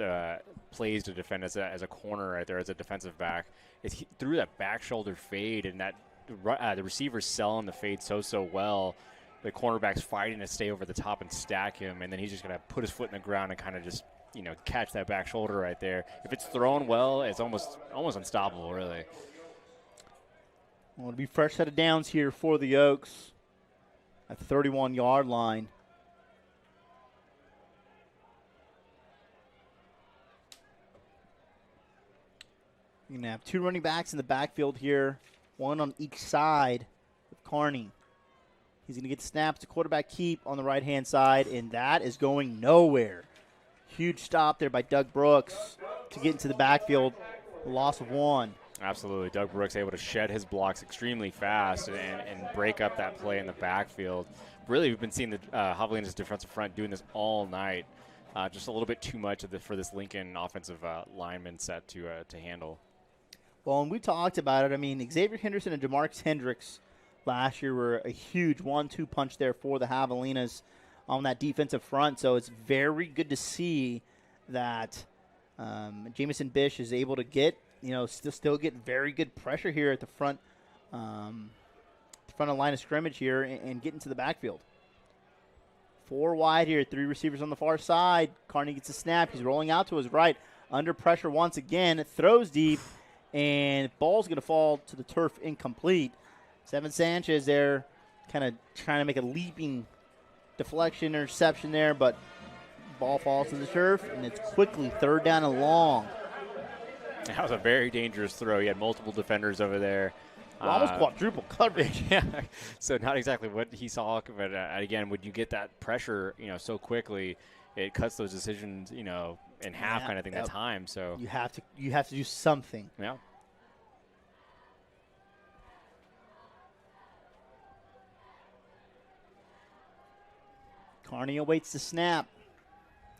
plays to defend as a corner right there, as a defensive back. It's through that back shoulder fade, and that the receiver's selling the fade so well. The cornerback's fighting to stay over the top and stack him, and then he's just going to put his foot in the ground and kind of just, catch that back shoulder right there. If it's thrown well, it's almost unstoppable, really. Well, it'll be fresh set of downs here for the Oaks at the 31-yard line. You're going to have 2 running backs in the backfield here, 1 on each side of Carney. He's going to get the snaps to quarterback keep on the right-hand side, and that is going nowhere. Huge stop there by Doug Brooks to get into the backfield, a loss of 1. Absolutely. Doug Brooks able to shed his blocks extremely fast and break up that play in the backfield. Really, we've been seeing the Javelinas defensive front doing this all night. Just a little bit too much for this Lincoln offensive lineman set to handle. Well, and we talked about it. I mean, Xavier Henderson and DeMarcus Hendricks last year were a huge 1-2 punch there for the Javelinas on that defensive front. So it's very good to see that Jamison Bish is able to get, still get very good pressure here at the front of line of scrimmage here and get into the backfield. 4 wide here, 3 receivers on the far side. Carney gets a snap. He's rolling out to his right. Under pressure once again. Throws deep, and ball's going to fall to the turf incomplete. Seven Sanchez there kind of trying to make a leaping deflection interception there, but ball falls to the turf, and it's quickly 3rd down and long. That was a very dangerous throw. He had multiple defenders over there. Well, almost quadruple coverage. Yeah, so not exactly what he saw, but again, when you get that pressure, so quickly, it cuts those decisions, in half, kind of thing. That time. So you have to do something. Yeah. Carney awaits the snap.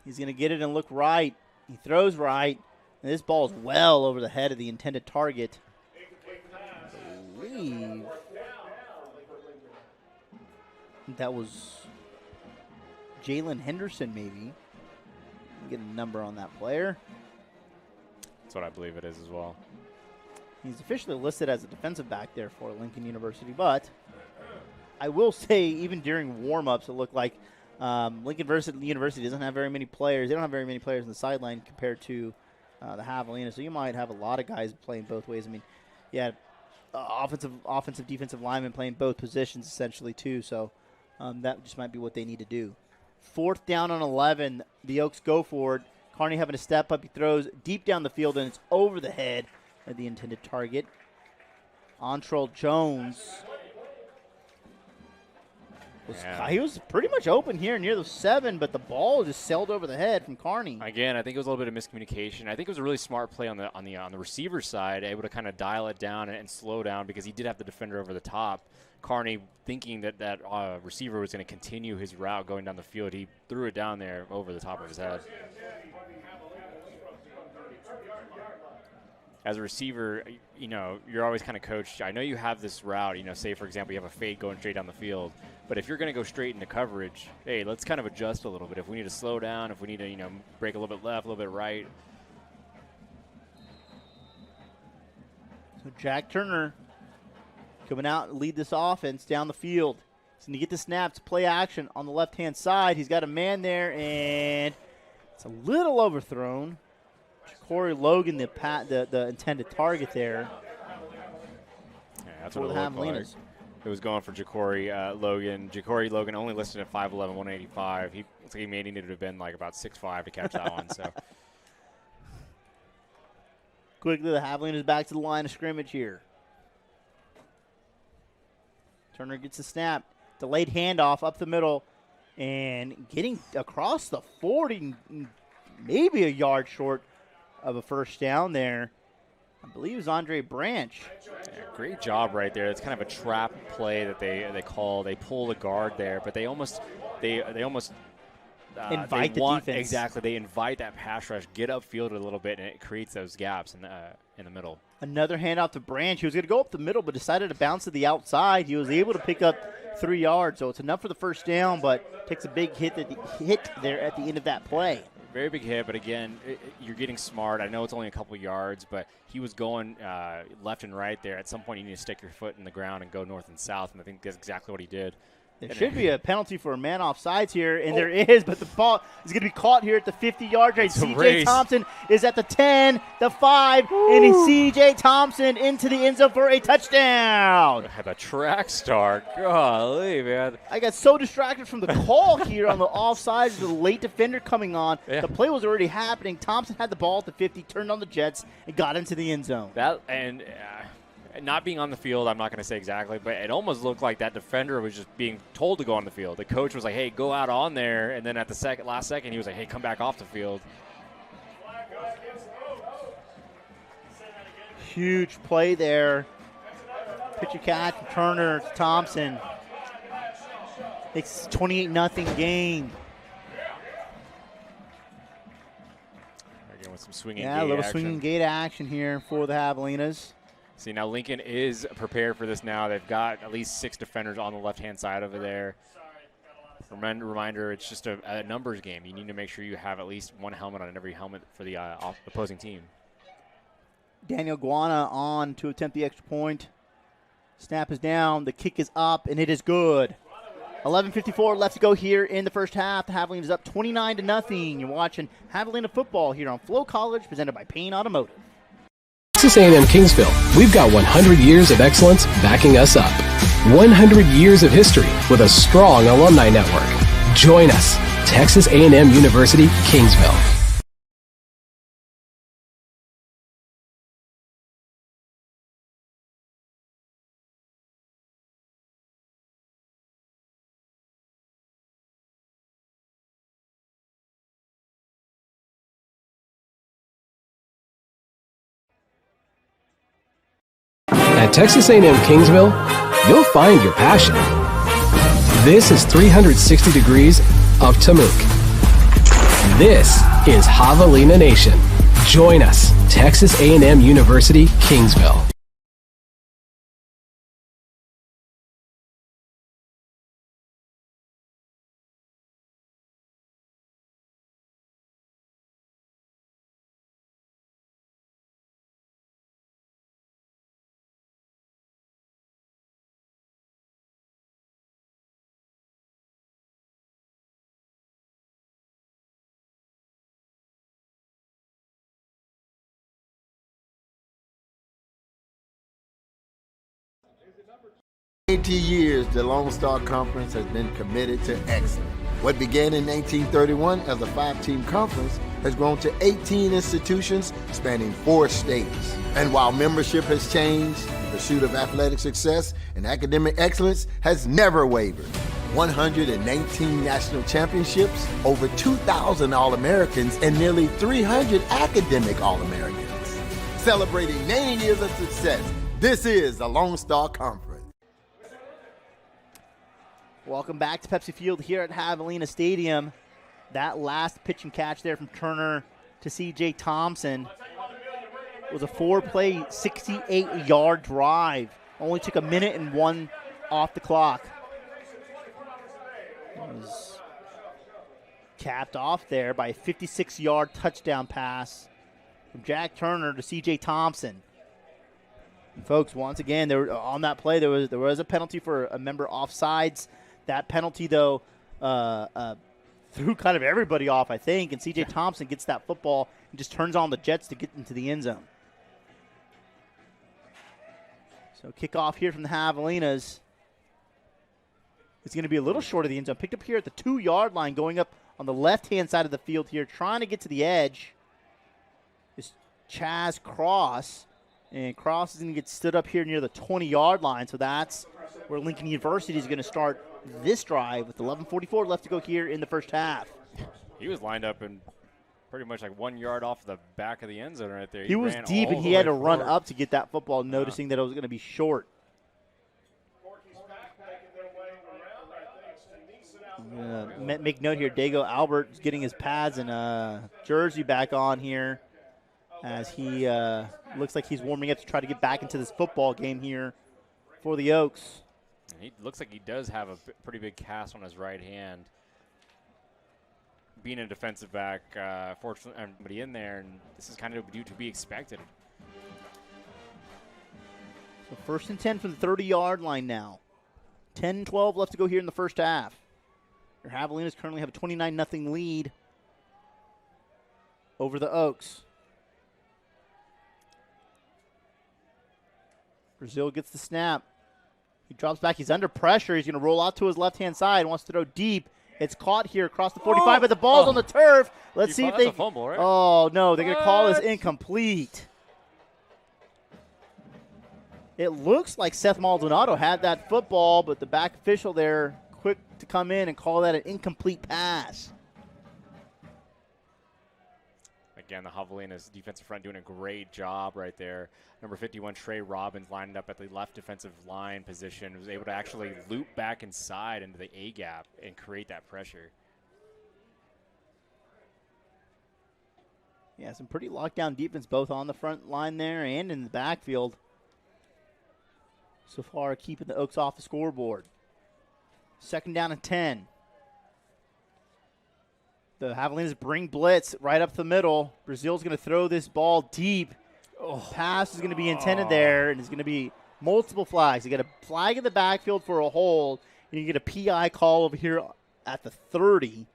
He's going to get it and look right. He throws right. And this ball is well over the head of the intended target. I believe that was Jalen Henderson, maybe. Get a number on that player. That's what I believe it is as well. He's officially listed as a defensive back there for Lincoln University, but I will say even during warm-ups it looked like Lincoln University doesn't have very many players. They don't have very many players on the sideline compared to the Javelina, so you might have a lot of guys playing both ways. I mean, yeah, offensive, defensive linemen playing both positions essentially too, so that just might be what they need to do. 4th down on 11. The Oaks go for it. Carney having to step up. He throws deep down the field, and it's over the head of the intended target. Antrell Jones. He was pretty much open here near the 7, but the ball just sailed over the head from Carney. Again, I think it was a little bit of miscommunication. I think it was a really smart play on the receiver side, able to kind of dial it down and slow down because he did have the defender over the top. Carney, thinking that receiver was going to continue his route going down the field, he threw it down there over the top of his head. As a receiver, you're always kind of coached. I know you have this route, say, for example, you have a fade going straight down the field. But if you're going to go straight into coverage, hey, let's kind of adjust a little bit. If we need to slow down, if we need to, break a little bit left, a little bit right. So Jack Turner coming out and lead this offense down the field. He's going to get the snaps, play action on the left-hand side. He's got a man there, and it's a little overthrown. Corey Logan, the intended target there. Yeah, that's for what the Javelinas. It was going for Ja'Cory Logan. Ja'Cory Logan only listed at 5'11", 185. He may need to have been like about 6'5" to catch that one. So quickly, the Javelinas back to the line of scrimmage here. Turner gets the snap. Delayed handoff up the middle. And getting across the 40, maybe a yard short of a first down there. I believe it was Andre Branch. Yeah, great job right there. It's kind of a trap play that they call. They pull the guard there, but they almost invite the defense. Exactly. They invite that pass rush, get upfield a little bit, and it creates those gaps in the middle. Another handoff to Branch. He was going to go up the middle, but decided to bounce to the outside. He was able to pick up 3 yards, so it's enough for the first down, but takes a big hit there at the end of that play. Very big hit, but again, you're getting smart. I know it's only a couple yards, but he was going left and right there. At some point, you need to stick your foot in the ground and go north and south, and I think that's exactly what he did. There should be a penalty for a man offsides here, and there is, but the ball is going to be caught here at the 50-yard line. C.J. Thompson is at the 10, the 5, and C.J. Thompson into the end zone for a touchdown. Have a track star. Golly, man. I got so distracted from the call here on the offsides, the late defender coming on. Yeah. The play was already happening. Thompson had the ball at the 50, turned on the Jets, and got into the end zone. Not being on the field, I'm not going to say exactly, but it almost looked like that defender was just being told to go on the field. The coach was like, hey, go out on there, and then at the last second, he was like, hey, come back off the field. Huge play there. Pitch and catch from Turner to Thompson. It's 28-0 game. Again with some swinging gate action. Yeah, a little swinging gate action here for the Javelinas. See, now Lincoln is prepared for this now. They've got at least 6 defenders on the left-hand side over there. Reminder, it's just a numbers game. You need to make sure you have at least one helmet on every helmet for the opposing team. Daniel Guana on to attempt the extra point. Snap is down. The kick is up, and it is good. 11:54 left to go here in the first half. The Javelinas up 29-0. You're watching Javelina football here on FloCollege, presented by Payne Automotive. Texas A&M-Kingsville, we've got 100 years of excellence backing us up. 100 years of history with a strong alumni network. Join us, Texas A&M University, Kingsville. At Texas A&M Kingsville, you'll find your passion. This is 360 degrees of Tamook. This is Javelina Nation. Join us, Texas A&M University, Kingsville. Years, the Lone Star Conference has been committed to excellence. What began in 1931 as a 5-team conference has grown to 18 institutions spanning 4 states. And while membership has changed, the pursuit of athletic success and academic excellence has never wavered. 119 national championships, over 2,000 All-Americans, and nearly 300 academic All-Americans. Celebrating 90 years of success, this is the Lone Star Conference. Welcome back to Pepsi Field here at Javelina Stadium. That last pitch and catch there from Turner to C.J. Thompson was a 4-play, 68-yard drive. Only took a minute and 1 off the clock. It was capped off there by a 56-yard touchdown pass from Jack Turner to C.J. Thompson. And folks, once again, on that play, there was a penalty for a member offsides. That penalty, though, threw kind of everybody off, I think, and C.J. Thompson gets that football and just turns on the Jets to get into the end zone. So kickoff here from the Javelinas. It's going to be a little short of the end zone. Picked up here at the 2-yard line, going up on the left-hand side of the field here, trying to get to the edge. Is Chaz Cross. And Cross is going to get stood up here near the 20-yard line. So that's where Lincoln University is going to start this drive with 11:44 left to go here in the first half. He was lined up in pretty much like 1 yard off the back of the end zone right there. He was deep, and he had to run up to get that football, noticing that it was going to be short. Make note here, Dago Albert is getting his pads and jersey back on here as he looks like he's warming up to try to get back into this football game here for the Oaks. And he looks like he does have a pretty big cast on his right hand. Being a defensive back, fortunately, everybody in there, and this is kind of due to be expected. So 1st and 10 from the 30-yard line now. 10-12 left to go here in the first half. Your Javelinas currently have a 29-0 lead over the Oaks. Brazil gets the snap. He drops back. He's under pressure. He's going to roll out to his left-hand side. Wants to throw deep. It's caught here across the 45, but the ball's on the turf. Let's see if they. A fumble, right? Oh, no. They're going to call this incomplete. It looks like Seth Maldonado had that football, but the back official there quick to come in and call that an incomplete pass. Again, the Javelinas defensive front doing a great job right there. Number 51, Trey Robbins, lined up at the left defensive line position, was able to actually loop back inside into the A-gap and create that pressure. Yeah, some pretty lockdown defense both on the front line there and in the backfield. So far, keeping the Oaks off the scoreboard. 2nd down and 10. The Javelinas bring blitz right up the middle. Brazil's going to throw this ball deep. Pass is going to be intended there, and it's going to be multiple flags. You get a flag in the backfield for a hold, and you get a PI call over here at the 30.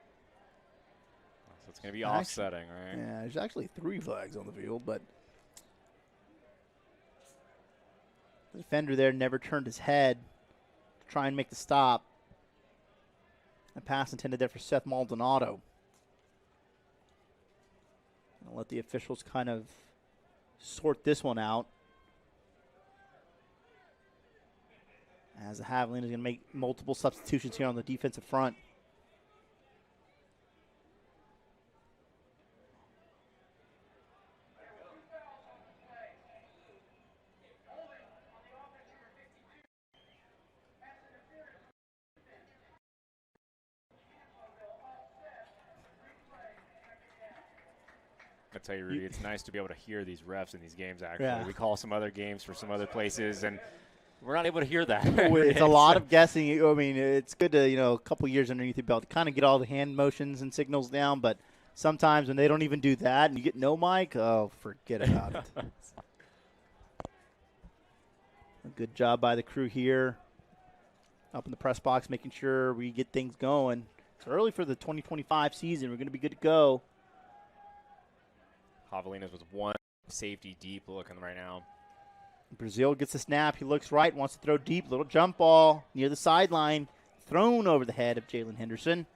So it's going to be offsetting, right? Yeah, there's actually 3 flags on the field, but the defender there never turned his head to try and make the stop. A pass intended there for Seth Maldonado. I'll let the officials kind of sort this one out. As the Javelinas is going to make multiple substitutions here on the defensive front. I tell you, Rudy, it's nice to be able to hear these refs in these games, actually. Yeah. We call some other games for some other places, and we're not able to hear that. It's a lot of guessing. I mean, it's good to, a couple years underneath your belt to kind of get all the hand motions and signals down, but sometimes when they don't even do that and you get no mic, oh, forget about it. A good job by the crew here up in the press box, making sure we get things going. It's early for the 2025 season. We're going to be good to go. Javelinas was one safety deep looking right now. Brazil gets the snap. He looks right, wants to throw deep. Little jump ball near the sideline. Thrown over the head of Jalen Henderson.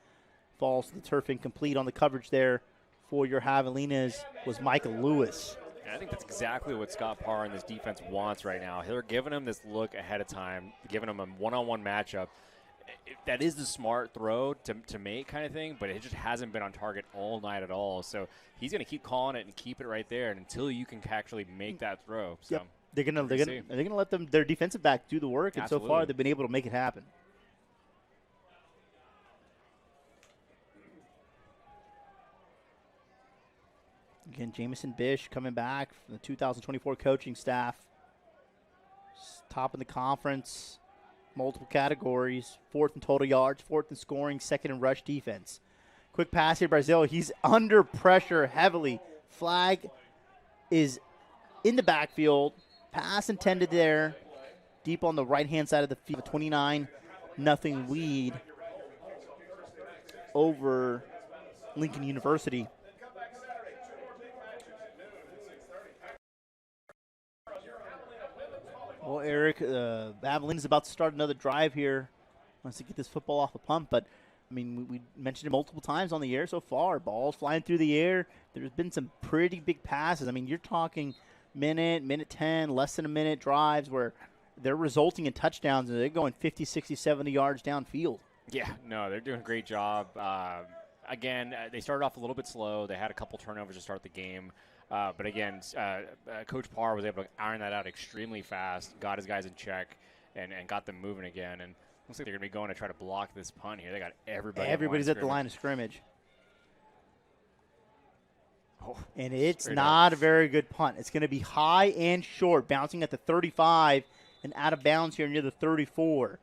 Falls to the turf incomplete on the coverage there for your Javelinas was Michael Lewis. And I think that's exactly what Scott Parr and this defense wants right now. They're giving him this look ahead of time, giving him a one-on-one matchup. That is the smart throw to make kind of thing, but it just hasn't been on target all night at all. So he's going to keep calling it and keep it right there until you can actually make that throw. So yep. They're gonna let their defensive back do the work, and Absolutely. so far they've been able to make it happen. Again, Jamison Bish coming back from the 2024 coaching staff. Top of the conference, multiple categories, 4th in total yards, 4th in scoring, 2nd in rush defense. Quick pass here, Brazil. He's under pressure heavily. Flag is in the backfield. Pass intended there, deep on the right-hand side of the field. 29-0 lead over Lincoln University. Well, Eric, Abilene is about to start another drive here wants to get this football off the pump. But, I mean, we mentioned it multiple times on the air so far. Balls flying through the air. There's been some pretty big passes. I mean, you're talking minute 10, less than a minute drives where they're resulting in touchdowns, and they're going 50, 60, 70 yards downfield. Yeah, no, they're doing a great job. Again, they started off a little bit slow. They had a couple turnovers to start the game. But again, Coach Parr was able to iron that out extremely fast, got his guys in check, and got them moving again. And looks like they're going to be going to try to block this punt here. They got everybody. Everybody's at the line of scrimmage. Oh, and it's not a very good punt. It's going to be high and short, bouncing at the 35 and out of bounds here near the 34.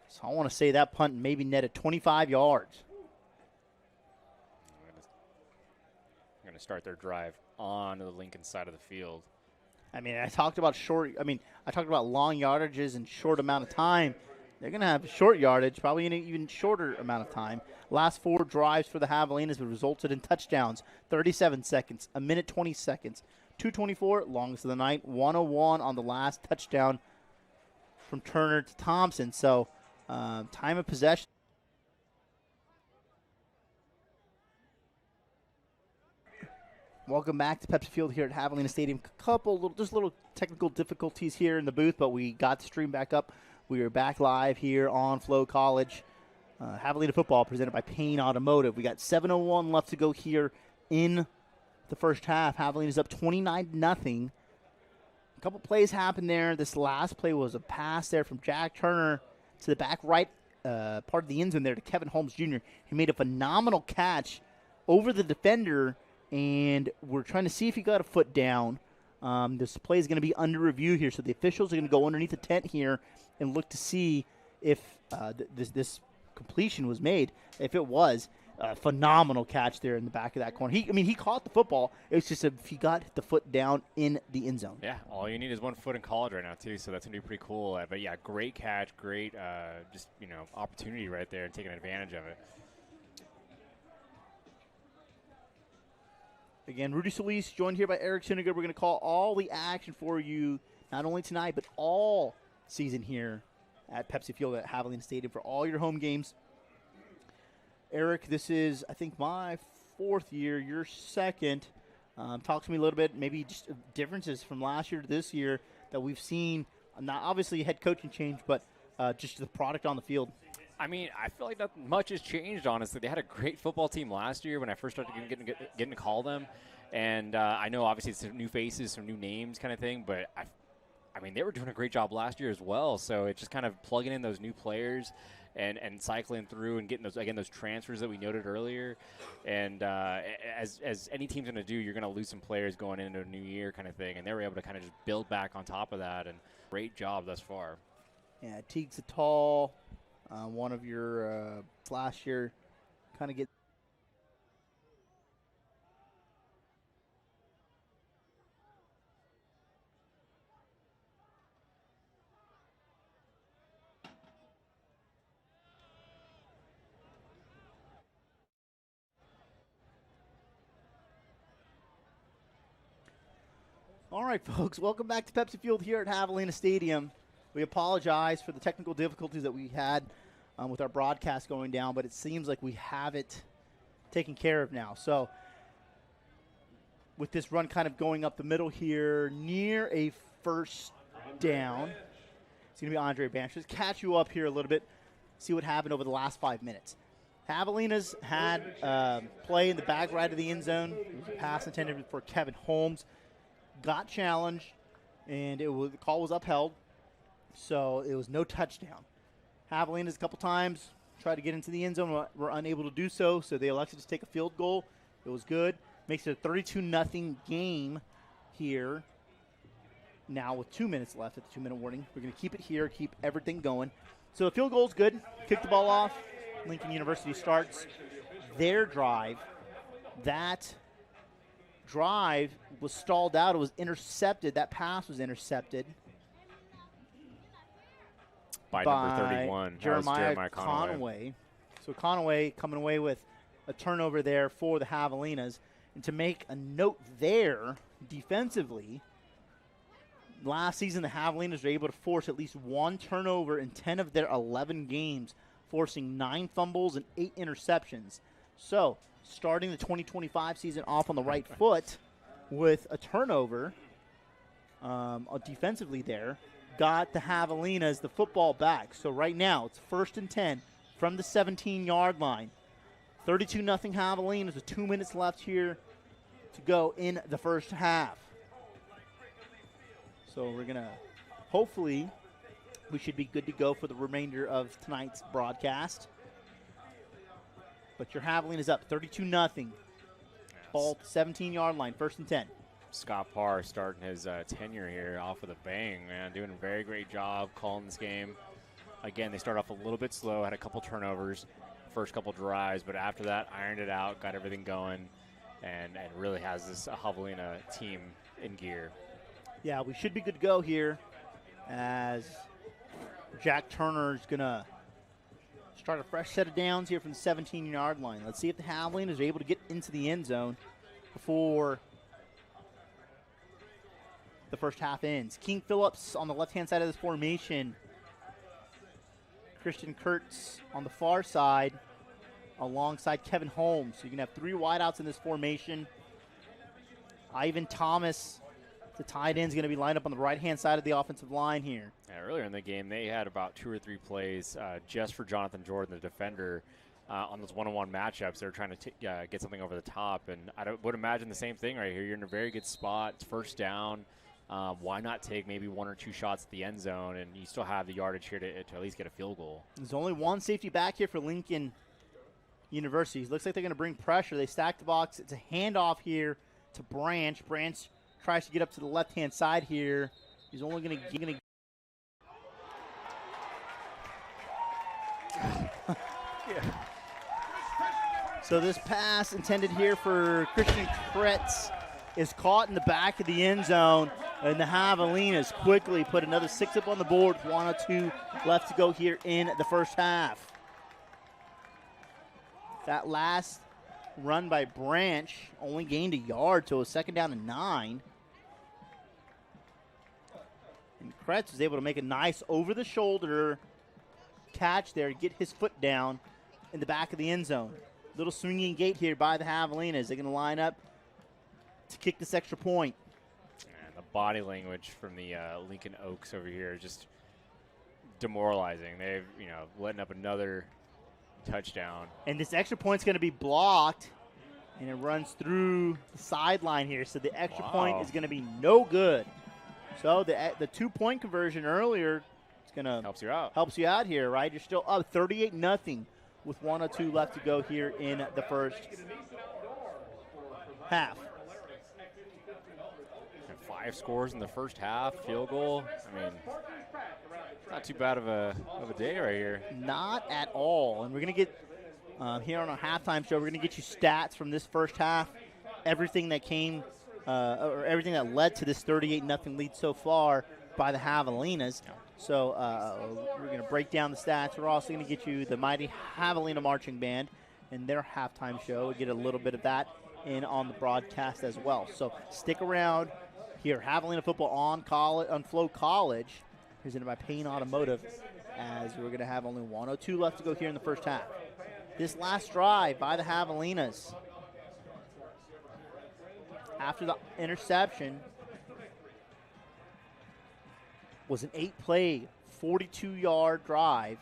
So I want to say that punt maybe netted 25 yards. They're going to start their drive on the Lincoln side of the field. I mean, I talked about long yardages and short amount of time. They're going to have short yardage, probably in an even shorter amount of time. Last 4 drives for the Javelinas have resulted in touchdowns. 37 seconds, a minute 20 seconds, 2:24, longest of the night, 1:01 on the last touchdown from Turner to Thompson. So time of possession. Welcome back to Pepsi Field here at Javelina Stadium. Just little technical difficulties here in the booth, but we got the stream back up. We are back live here on FloCollege. Javelina football presented by Payne Automotive. We got 7:01 left to go here in the first half. Javelina's up 29-0. A couple plays happened there. This last play was a pass there from Jack Turner to the back right part of the end zone there to Kevin Holmes Jr. He made a phenomenal catch over the defender, and we're trying to see if he got a foot down. This play is going to be under review here, so the officials are going to go underneath the tent here and look to see if this completion was made. If it was, a phenomenal catch there in the back of that corner. He caught the football. It was just if he got the foot down in the end zone. Yeah, all you need is 1 foot in college right now too, so that's going to be pretty cool. But yeah, great catch, great opportunity right there and taking advantage of it. Again, Rudy Solis joined here by Eric Suniger. We're going to call all the action for you, not only tonight, but all season here at Pepsi Field at Javelina Stadium for all your home games. Eric, this is, I think, my 4th year, your 2nd. Talk to me a little bit, maybe just differences from last year to this year that we've seen. Not obviously head coaching change, but just the product on the field. I mean, I feel like not much has changed, honestly. They had a great football team last year when I first started getting to call them. And I know, obviously, it's some new faces, some new names kind of thing, but I mean, they were doing a great job last year as well. So it's just kind of plugging in those new players and cycling through and getting those transfers that we noted earlier. And as any team's going to do, you're going to lose some players going into a new year kind of thing. And they were able to kind of just build back on top of that. And great job thus far. Yeah, Teague's a tall. One of your last year kind of get. All right, folks, welcome back to Pepsi Field here at Javelina Stadium. We apologize for the technical difficulties that we had with our broadcast going down, but it seems like we have it taken care of now. So with this run kind of going up the middle here, near a first down, it's going to be Andre Banch. Just catch you up here a little bit, see what happened over the last 5 minutes. Javelina's had play in the back right of the end zone. It was a pass intended for Kevin Holmes. Got challenged, and the call was upheld, so it was no touchdown. Javelina's a couple times tried to get into the end zone, were unable to do so, so they elected to take a field goal. It was good. Makes it a 32-0 game here. Now with 2 minutes left at the 2-minute warning, we're going to keep it here, keep everything going. So the field goal's good. Kick the ball off. Lincoln University starts their drive. That drive was stalled out. It was intercepted. That pass was intercepted by number 31, Jeremiah Conway. So Conway coming away with a turnover there for the Javelinas. And to make a note there, defensively, last season, the Javelinas were able to force at least one turnover in 10 of their 11 games, forcing 9 fumbles and 8 interceptions. So, starting the 2025 season off on the right foot with a turnover defensively there, got the Javelinas the football back. So right now, it's 1st and 10 from the 17-yard line. 32-0 Javelinas with 2 minutes left here to go in the first half. So we're going to, hopefully, we should be good to go for the remainder of tonight's broadcast. But your Javelinas up 32-0. Ball at the 17-yard line, 1st and 10. Scott Parr starting his tenure here off with a bang, man. Doing a very great job calling this game. Again, they started off a little bit slow, had a couple turnovers, first couple drives, but after that, ironed it out, got everything going, and really has this Javelina team in gear. Yeah, we should be good to go here as Jack Turner is going to start a fresh set of downs here from the 17-yard line. Let's see if the Javelinas are able to get into the end zone before the first half ends. King Phillips on the left-hand side of this formation. Christian Kurtz on the far side alongside Kevin Holmes. So you can have 3 wideouts in this formation. Ivan Thomas, the tight end, is going to be lined up on the right-hand side of the offensive line here. Yeah, earlier in the game, they had about 2 or 3 plays just for Jonathan Jordan, the defender, on those one-on-one matchups. They're trying to get something over the top, and would imagine the same thing right here. You're in a very good spot. It's first down. Why not take maybe 1 or 2 shots at the end zone, and you still have the yardage here to at least get a field goal. There's only 1 safety back here for Lincoln University. Looks like they're going to bring pressure. They stack the box. It's a handoff here to Branch. Branch tries to get up to the left-hand side here. He's only going to So this pass intended here for Christian Kretz is caught in the back of the end zone, and the Javelinas quickly put another 6 up on the board. 1:02 left to go here in the first half. That last run by Branch only gained a yard, so a 2nd down and 9. And Kretz was able to make a nice over-the-shoulder catch there, get his foot down in the back of the end zone. Little swinging gate here by the Javelinas. They're going to line up to kick this extra point. And the body language from the Lincoln Oaks over here is just demoralizing. They've, letting up another touchdown. And this extra point's going to be blocked, and it runs through the sideline here. So the extra point is going to be no good. So the 2-point conversion earlier is going to helps you out here, right? You're still up 38-0 with 1:02 left to go here in the first half. And 5 scores in the first half, field goal. I mean, not too bad of a day right here. Not at all. And we're going to get, here on our halftime show, we're going to get you stats from this first half, everything that came, or everything that led to this 38-0 lead so far by the Javelinas. So we're going to break down the stats. We're also going to get you the mighty Javelina Marching Band and their halftime show. We'll get a little bit of that in on the broadcast as well. So stick around here. Javelina football on FloCollege, presented by Payne Automotive, as we're going to have only 1:02 left to go here in the first half. This last drive by the Javelinas, after the interception, was an 8-play, 42-yard drive.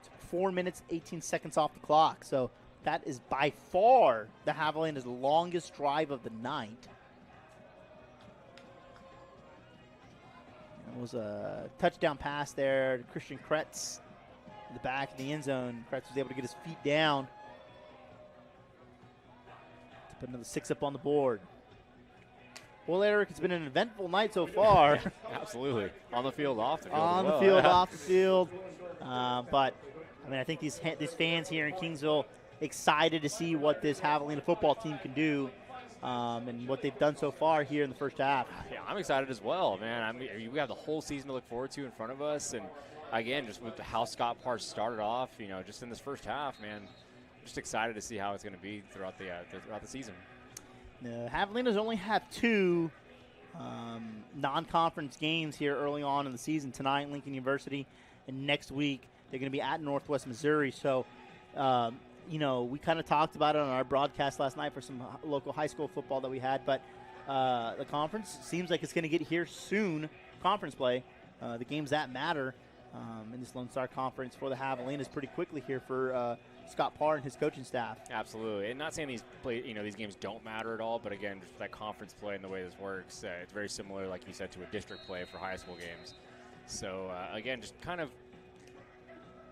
Took 4 minutes, 18 seconds off the clock. So that is by far the Javelinas' longest drive of the night. It was a touchdown pass there to Christian Kretz in the back of the end zone. Kretz was able to get his feet down to put another 6 up on the board. Well, Eric, it's been an eventful night so far. Absolutely. On the field, off the field. On the field, off the field. But, I mean, I think these fans here in Kingsville excited to see what this Javelina football team can do and what they've done so far here in the first half. Yeah, I'm excited as well, man. I mean, we have the whole season to look forward to in front of us. And, again, just with how Scott Parr started off, just in this first half, man, just excited to see how it's going to be throughout the season. The Javelinas only have 2 non-conference games here early on in the season. Tonight, Lincoln University, and next week they're going to be at Northwest Missouri. So, we kind of talked about it on our broadcast last night for some local high school football that we had, but the conference seems like it's going to get here soon, conference play. The games that matter in this Lone Star Conference for the Javelinas pretty quickly here for Scott Parr and his coaching staff. Absolutely. And not saying these games don't matter at all, but again, just that conference play and the way this works, it's very similar, like you said, to a district play for high school games. So, again, just kind of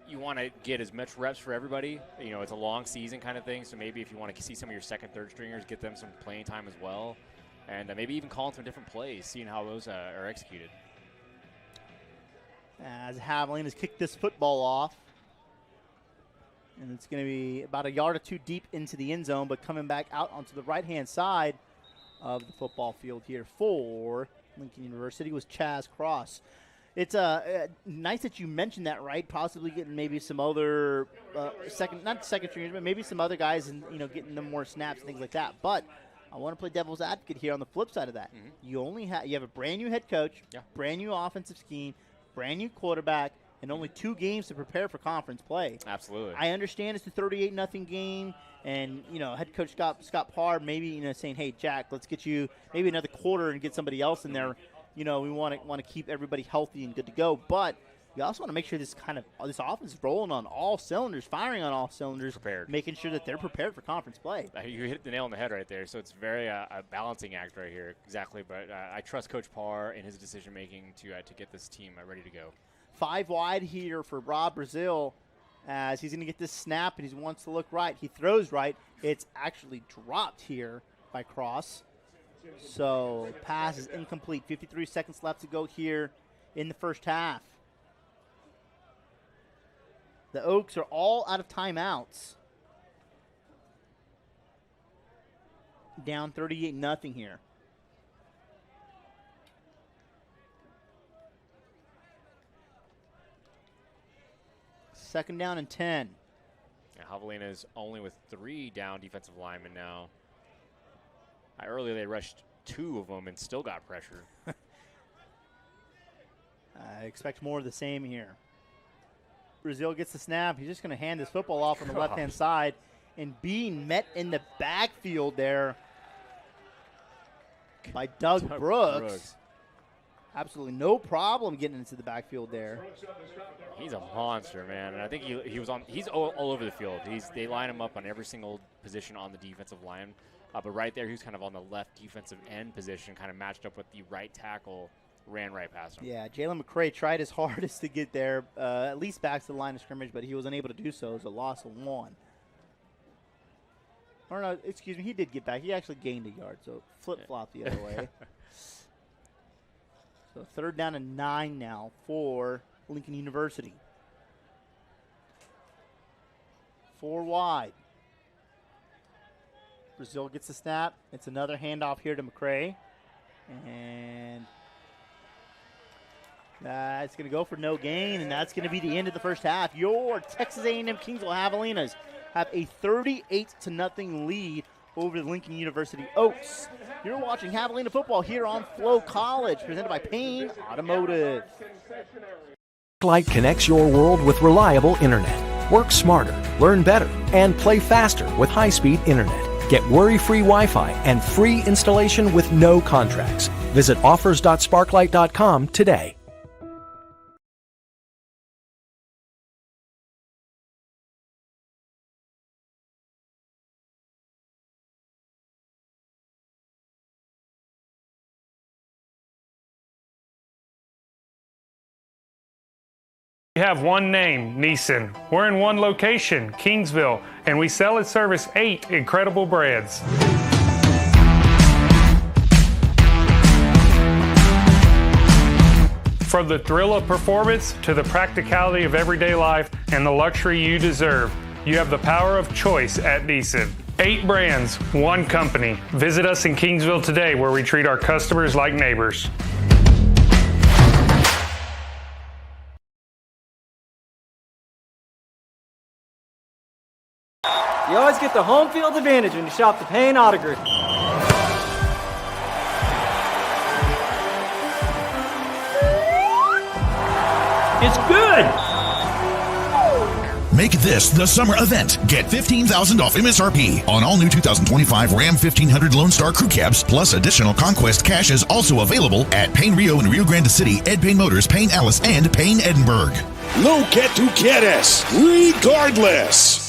you want to get as much reps for everybody. It's a long season kind of thing, so maybe if you want to see some of your second, third stringers, get them some playing time as well, and maybe even calling some different plays, seeing how those are executed. As Javelinas kick this football off, and it's going to be about a yard or two deep into the end zone, but coming back out onto the right-hand side of the football field here for Lincoln University was Chaz Cross. It's nice that you mentioned that, right? Possibly getting maybe some other not second stringers, but maybe some other guys and getting them more snaps and things like that. But I want to play devil's advocate here on the flip side of that. Mm-hmm. You have a brand new head coach, brand new offensive scheme, brand new quarterback, and only 2 games to prepare for conference play. Absolutely. I understand it's a 38-0 game, and head coach Scott Parr maybe saying, "Hey Jack, let's get you maybe another quarter and get somebody else in there." We want to keep everybody healthy and good to go, but you also want to make sure this offense is rolling on all cylinders, firing on all cylinders, prepared, making sure that they're prepared for conference play. You hit the nail on the head right there. So it's very a balancing act right here, exactly. But I trust Coach Parr in his decision making to get this team ready to go. 5 wide here for Rob Brazil, as he's going to get this snap and he wants to look right. He throws right. It's actually dropped here by Cross. So pass is incomplete. 53 seconds left to go here in the first half. The Oaks are all out of timeouts. Down 38-0 here. Second down and 10. Javelina is only with 3 down defensive linemen now. Earlier they rushed 2 of them and still got pressure. I expect more of the same here. Brazil gets the snap. He's just going to hand this football off on the left-hand side and being met in the backfield there by Doug Brooks. Absolutely no problem getting into the backfield there. He's a monster, man. And I think he's all over the field. They line him up on every single position on the defensive line. But right there, he's kind of on the left defensive end position, kind of matched up with the right tackle, ran right past him. Yeah, Jalen McCray tried his hardest to get there, at least back to the line of scrimmage, but he was unable to do so. It was a loss of 1. Or no, excuse me, he did get back. He actually gained a yard, so flip-flop the other way. So 3rd down and 9 now for Lincoln University. 4 wide. Brazil gets the snap. It's another handoff here to McCray. And that's going to go for no gain, and that's going to be the end of the first half. Your Texas A&M-Kingsville Javelinas have a 38-0 lead over the Lincoln University Oaks. You're watching Javelina football here on FloCollege, presented by Payne Automotive. Sparklight connects your world with reliable internet. Work smarter, learn better, and play faster with high-speed internet. Get worry-free Wi-Fi and free installation with no contracts. Visit offers.sparklight.com today. We have one name, Neeson. We're in one location, Kingsville, and we sell and service 8 incredible breads. From the thrill of performance to the practicality of everyday life and the luxury you deserve, you have the power of choice at Neeson. 8 brands, 1 company. Visit us in Kingsville today, where we treat our customers like neighbors. You always get the home field advantage when you shop the Payne Auto Group. It's good! Make this the summer event. Get $15,000 off MSRP on all new 2025 Ram 1500 Lone Star Crew Cabs, plus additional Conquest cash is also available at Payne Rio in Rio Grande City, Ed Payne Motors, Payne Alice, and Payne Edinburgh. Lo que tú quieres, regardless.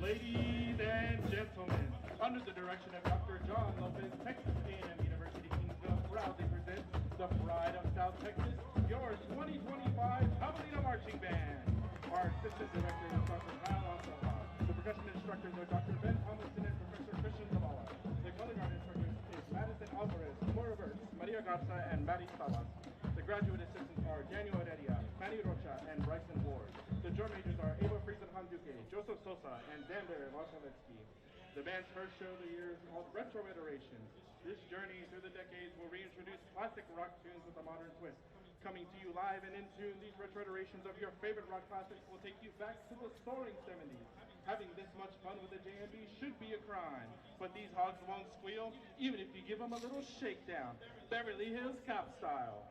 Ladies and gentlemen, under the direction of Dr. John Lopez, Texas A&M University Kingsville proudly presents the Pride of South Texas, your 2025 Javelina Marching Band. Our assistant director is Dr. Kyle Osama. The percussion instructors are Dr. Ben Thomason and Professor Christian Zavala. The color guard instructors is Madison Alvarez, Cora Burks, Maria Garza, and Maddie Salas. The graduate assistants are Daniel Heredia, Manny Rocha, and Bryson Ward. The drum majors are Ava Friesen-Han Duque, Joseph Sosa, and Xander Vasilevsky. The band's first show of the year is called Retro Iterations. This journey through the decades will reintroduce classic rock tunes with a modern twist. Coming to you live and in tune, these retro iterations of your favorite rock classics will take you back to the soaring 70s. Having this much fun with the JMB should be a crime, but these hogs won't squeal, even if you give them a little shakedown. Beverly Hills Cop style.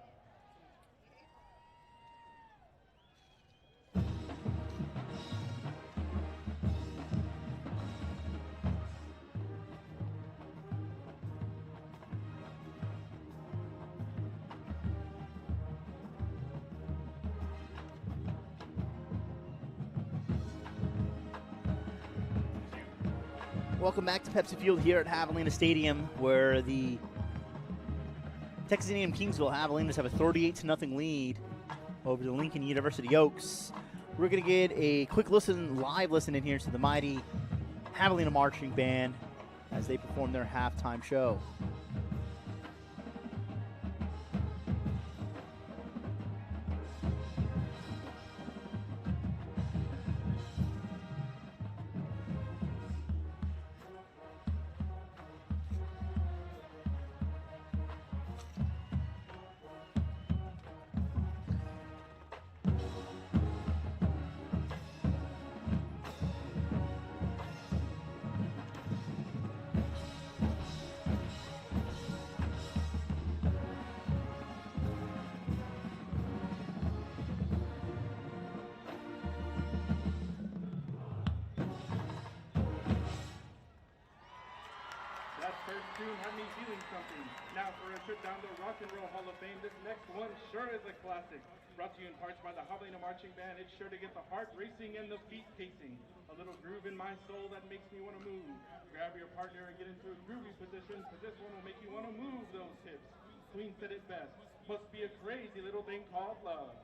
Welcome back to Pepsi Field here at Javelina Stadium, where the Texas A&M-Kingsville Javelinas have a 38-0 lead over the Lincoln University Oaks. We're going to get a quick live listen in here to the mighty Javelina Marching Band as they perform their halftime show. That first tune had me feeling something. Now for a trip down the Rock and Roll Hall of Fame, this next one sure is a classic. Brought to you in part by the Javelina Marching Band, it's sure to get the heart racing and the feet pacing. A little groove in my soul that makes me want to move. Grab your partner and get into a groovy position, because this one will make you want to move those hips. Queen said it best, must be a crazy little thing called love.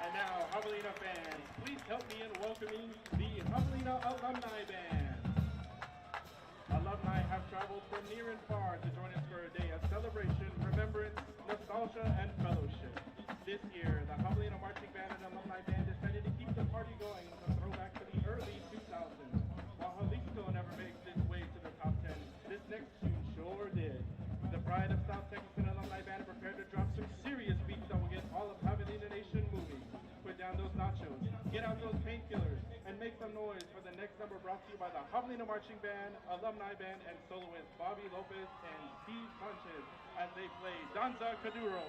And now, Javelina fans, please help me in welcoming the Javelina Alumni Band. Alumni have traveled from near and far to join us for a day of celebration, remembrance, nostalgia, and fellowship. This year, the Javelina Marching Band and Alumni Band decided to keep the party going with a throwback to the early 2000s. While Jalisco never makes its way to the top 10, this next tune sure did. The pride of South Texas and Alumni Band are prepared to drop some serious beats that will get all of Javelina Nation moving. Put down those nachos, get out those painkillers, and make some noise for the next number brought to you by the Javelina Marching Band, Alumni Band, and soloists Bobby Lopez and Steve Sanchez as they play Danza Kuduro.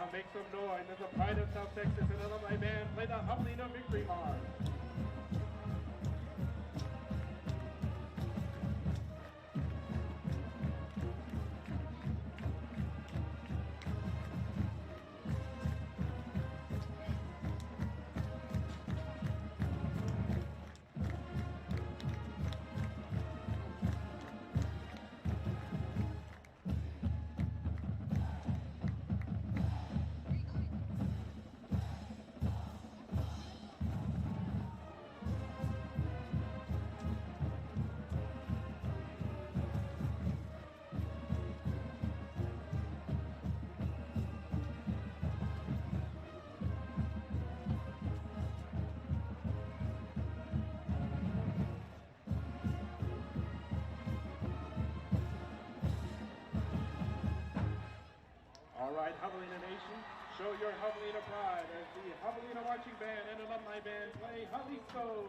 now make some noise as the pride of South Texas and alumni band play the Javelina Victory March. All right, Javelina Nation, show your Javelina pride as the Javelina Marching Band and Alumni Band play Jalisco.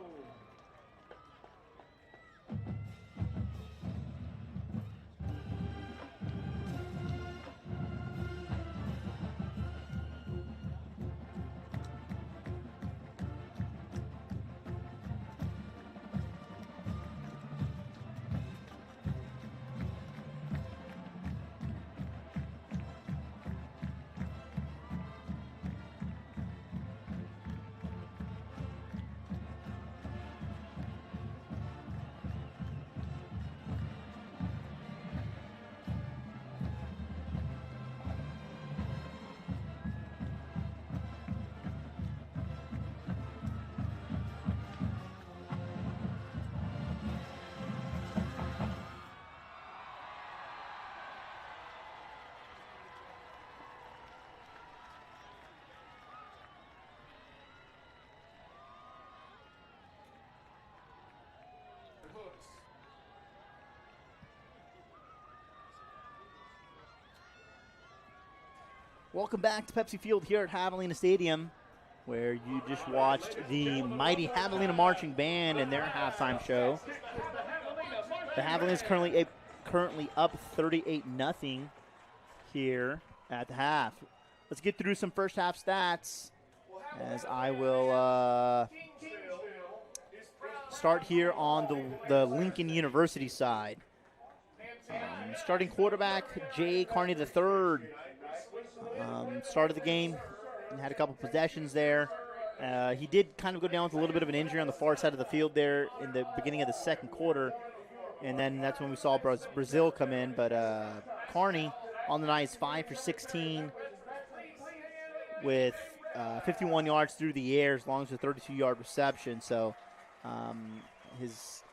Welcome back to Pepsi Field here at Javelina Stadium, where you just watched the mighty Javelina Marching Band and their halftime show. The Javelina is currently up 38-0 here at the half. Let's get through some first half stats, as I will start here on the Lincoln University side. Starting quarterback, Jay Carney III. Started the game and had a couple possessions there. He did kind of go down with a little bit of an injury on the far side of the field there in the beginning of the second quarter, and then that's when we saw Brazil come in. But Carney on the night is 5 for 16 with 51 yards through the air as long as a 32-yard reception. So his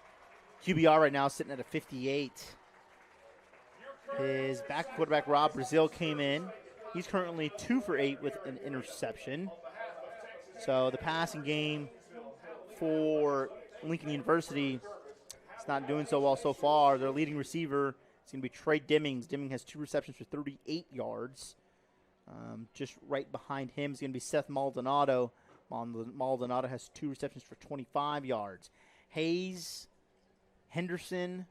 QBR right now is sitting at a 58. His back quarterback, Rob Brazil, came in. He's currently 2 for 8 with an interception. So the passing game for Lincoln University is not doing so well so far. Their leading receiver is going to be Trey Dimmings. Dimmings has 2 receptions for 38 yards. Just right behind him is going to be Seth Maldonado. Maldonado has 2 receptions for 25 yards. Hayes, Henderson,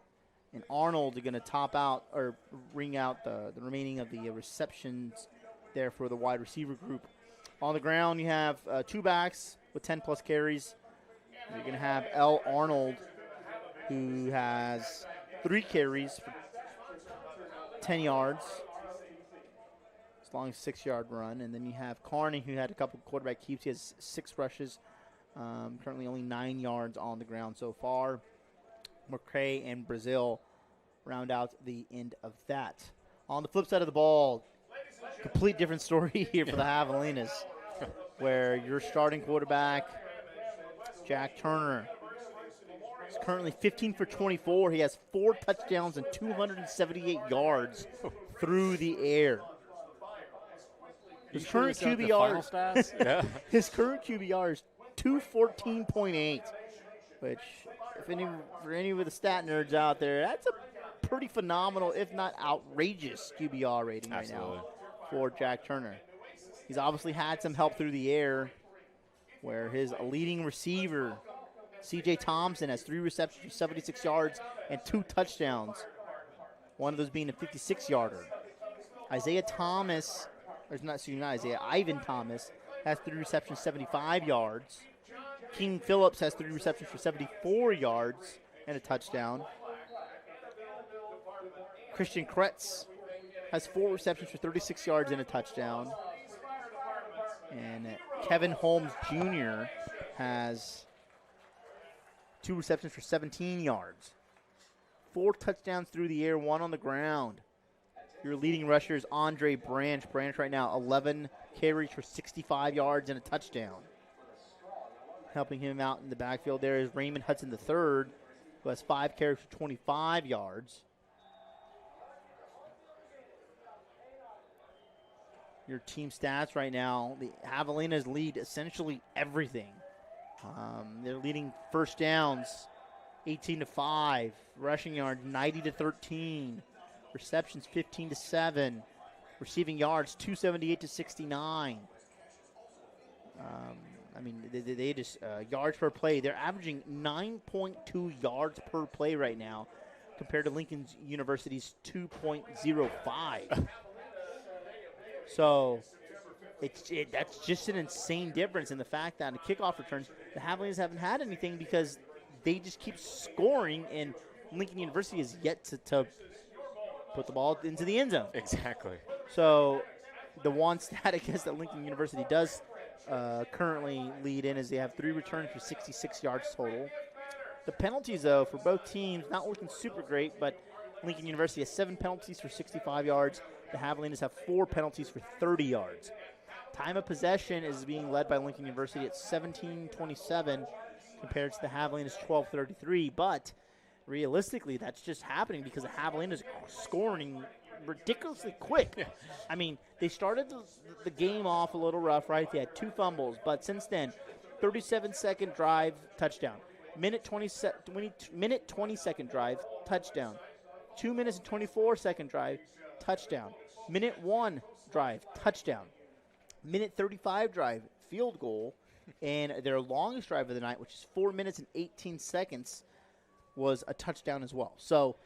and Arnold are going to top out or ring out the remaining of the receptions there for the wide receiver group. On the ground, you have 2 backs with 10-plus carries. You're going to have L. Arnold, who has 3 carries for 10 yards, as long as a 6-yard run. And then you have Carney, who had a couple quarterback keeps. He has 6 rushes, currently only 9 yards on the ground so far. McCray and Brazil round out the end of that. On the flip side of the ball, complete different story here for the Javelinas, where your starting quarterback, Jack Turner, is currently 15 for 24. He has 4 touchdowns and 278 yards through the air. His current QBR, his current QBR is 214.8, which, for any of the stat nerds out there, that's a pretty phenomenal, if not outrageous, QBR rating right now for Jack Turner. He's obviously had some help through the air, where his leading receiver, C.J. Thompson, has 3 receptions for 76 yards and 2 touchdowns, one of those being a 56-yarder. Isaiah Thomas Or not, excuse me, not Isaiah. Ivan Thomas has 3 receptions, 75 yards. King Phillips has 3 receptions for 74 yards and a touchdown. Christian Kretz has 4 receptions for 36 yards and a touchdown. And Kevin Holmes Jr. has 2 receptions for 17 yards. 4 touchdowns through the air, 1 on the ground. Your leading rusher is Andre Branch. Branch right now 11 carries for 65 yards and a touchdown. Helping him out in the backfield there is Raymond Hudson III, who has 5 carries for 25 yards. Your team stats right now, the Javelinas lead essentially everything. They're leading first downs 18-5, rushing yards 90-13, receptions 15-7, receiving yards 278-69. I mean, they just yards per play. They're averaging 9.2 yards per play right now, compared to Lincoln University's 2.05. So that's just an insane difference in the fact that in the kickoff returns, the Javelinas haven't had anything because they just keep scoring, and Lincoln University is yet to put the ball into the end zone. Exactly. So the one stat, I guess, that Lincoln University does currently lead in is they have 3 returns for 66 yards total. The penalties, though, for both teams, not looking super great, but Lincoln University has 7 penalties for 65 yards. The Javelinas have 4 penalties for 30 yards. Time of possession is being led by Lincoln University at 17:27 compared to the Javelinas 12:33. But realistically, that's just happening because the Javelinas are scoring ridiculously quick. I mean, they started the game off a little rough, right? They had 2 fumbles, but since then, 37-second drive, touchdown. Minute 20-second drive, touchdown. 2 minutes and 24-second drive, touchdown. Minute 1 drive, touchdown. Minute 35 drive, field goal. And their longest drive of the night, which is 4 minutes and 18 seconds, was a touchdown as well. So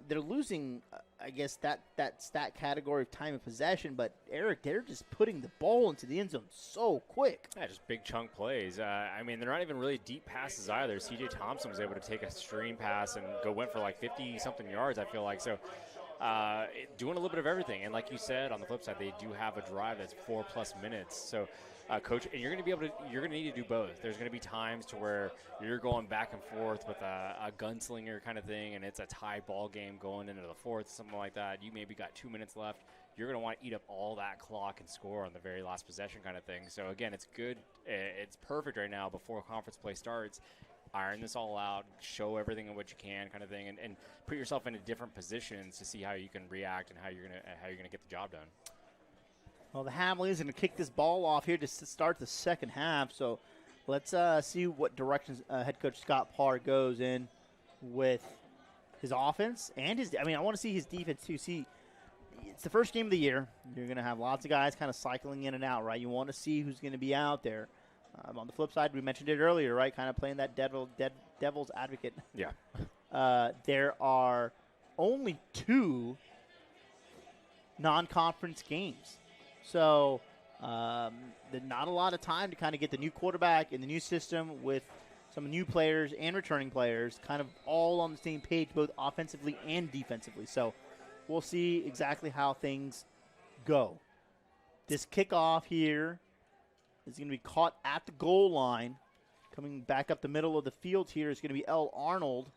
they're losing, I guess, that stat category of time of possession. But, Eric, they're just putting the ball into the end zone so quick. Yeah, just big chunk plays. I mean, they're not even really deep passes either. C.J. Thompson was able to take a screen pass and went for like 50-something yards, I feel like. So doing a little bit of everything. And like you said, on the flip side, they do have a drive that's 4+ minutes. So, Coach, and you're going to need to do both. There's going to be times to where you're going back and forth with a gunslinger kind of thing, and it's a tie ball game going into the 4th, something like that. You maybe got 2 minutes left. You're going to want to eat up all that clock and score on the very last possession kind of thing. So, again, it's good. It's perfect right now before conference play starts. Iron this all out, show everything in what you can kind of thing, and put yourself into different positions to see how you can react and how you're gonna get the job done. Well, the Javelinas are going to kick this ball off here to start the second half. So let's see what directions head coach Scott Parr goes in with his offense and his – I mean, I want to see his defense too. See, it's the first game of the year. You're going to have lots of guys kind of cycling in and out, right? You want to see who's going to be out there. On the flip side, we mentioned it earlier, right? Kind of playing that devil's advocate. Yeah. There are only 2 non-conference games. So there's not a lot of time to kind of get the new quarterback in the new system with some new players and returning players kind of all on the same page, both offensively and defensively. So we'll see exactly how things go. This kickoff here is going to be caught at the goal line. Coming back up the middle of the field here is going to be L. Arnold.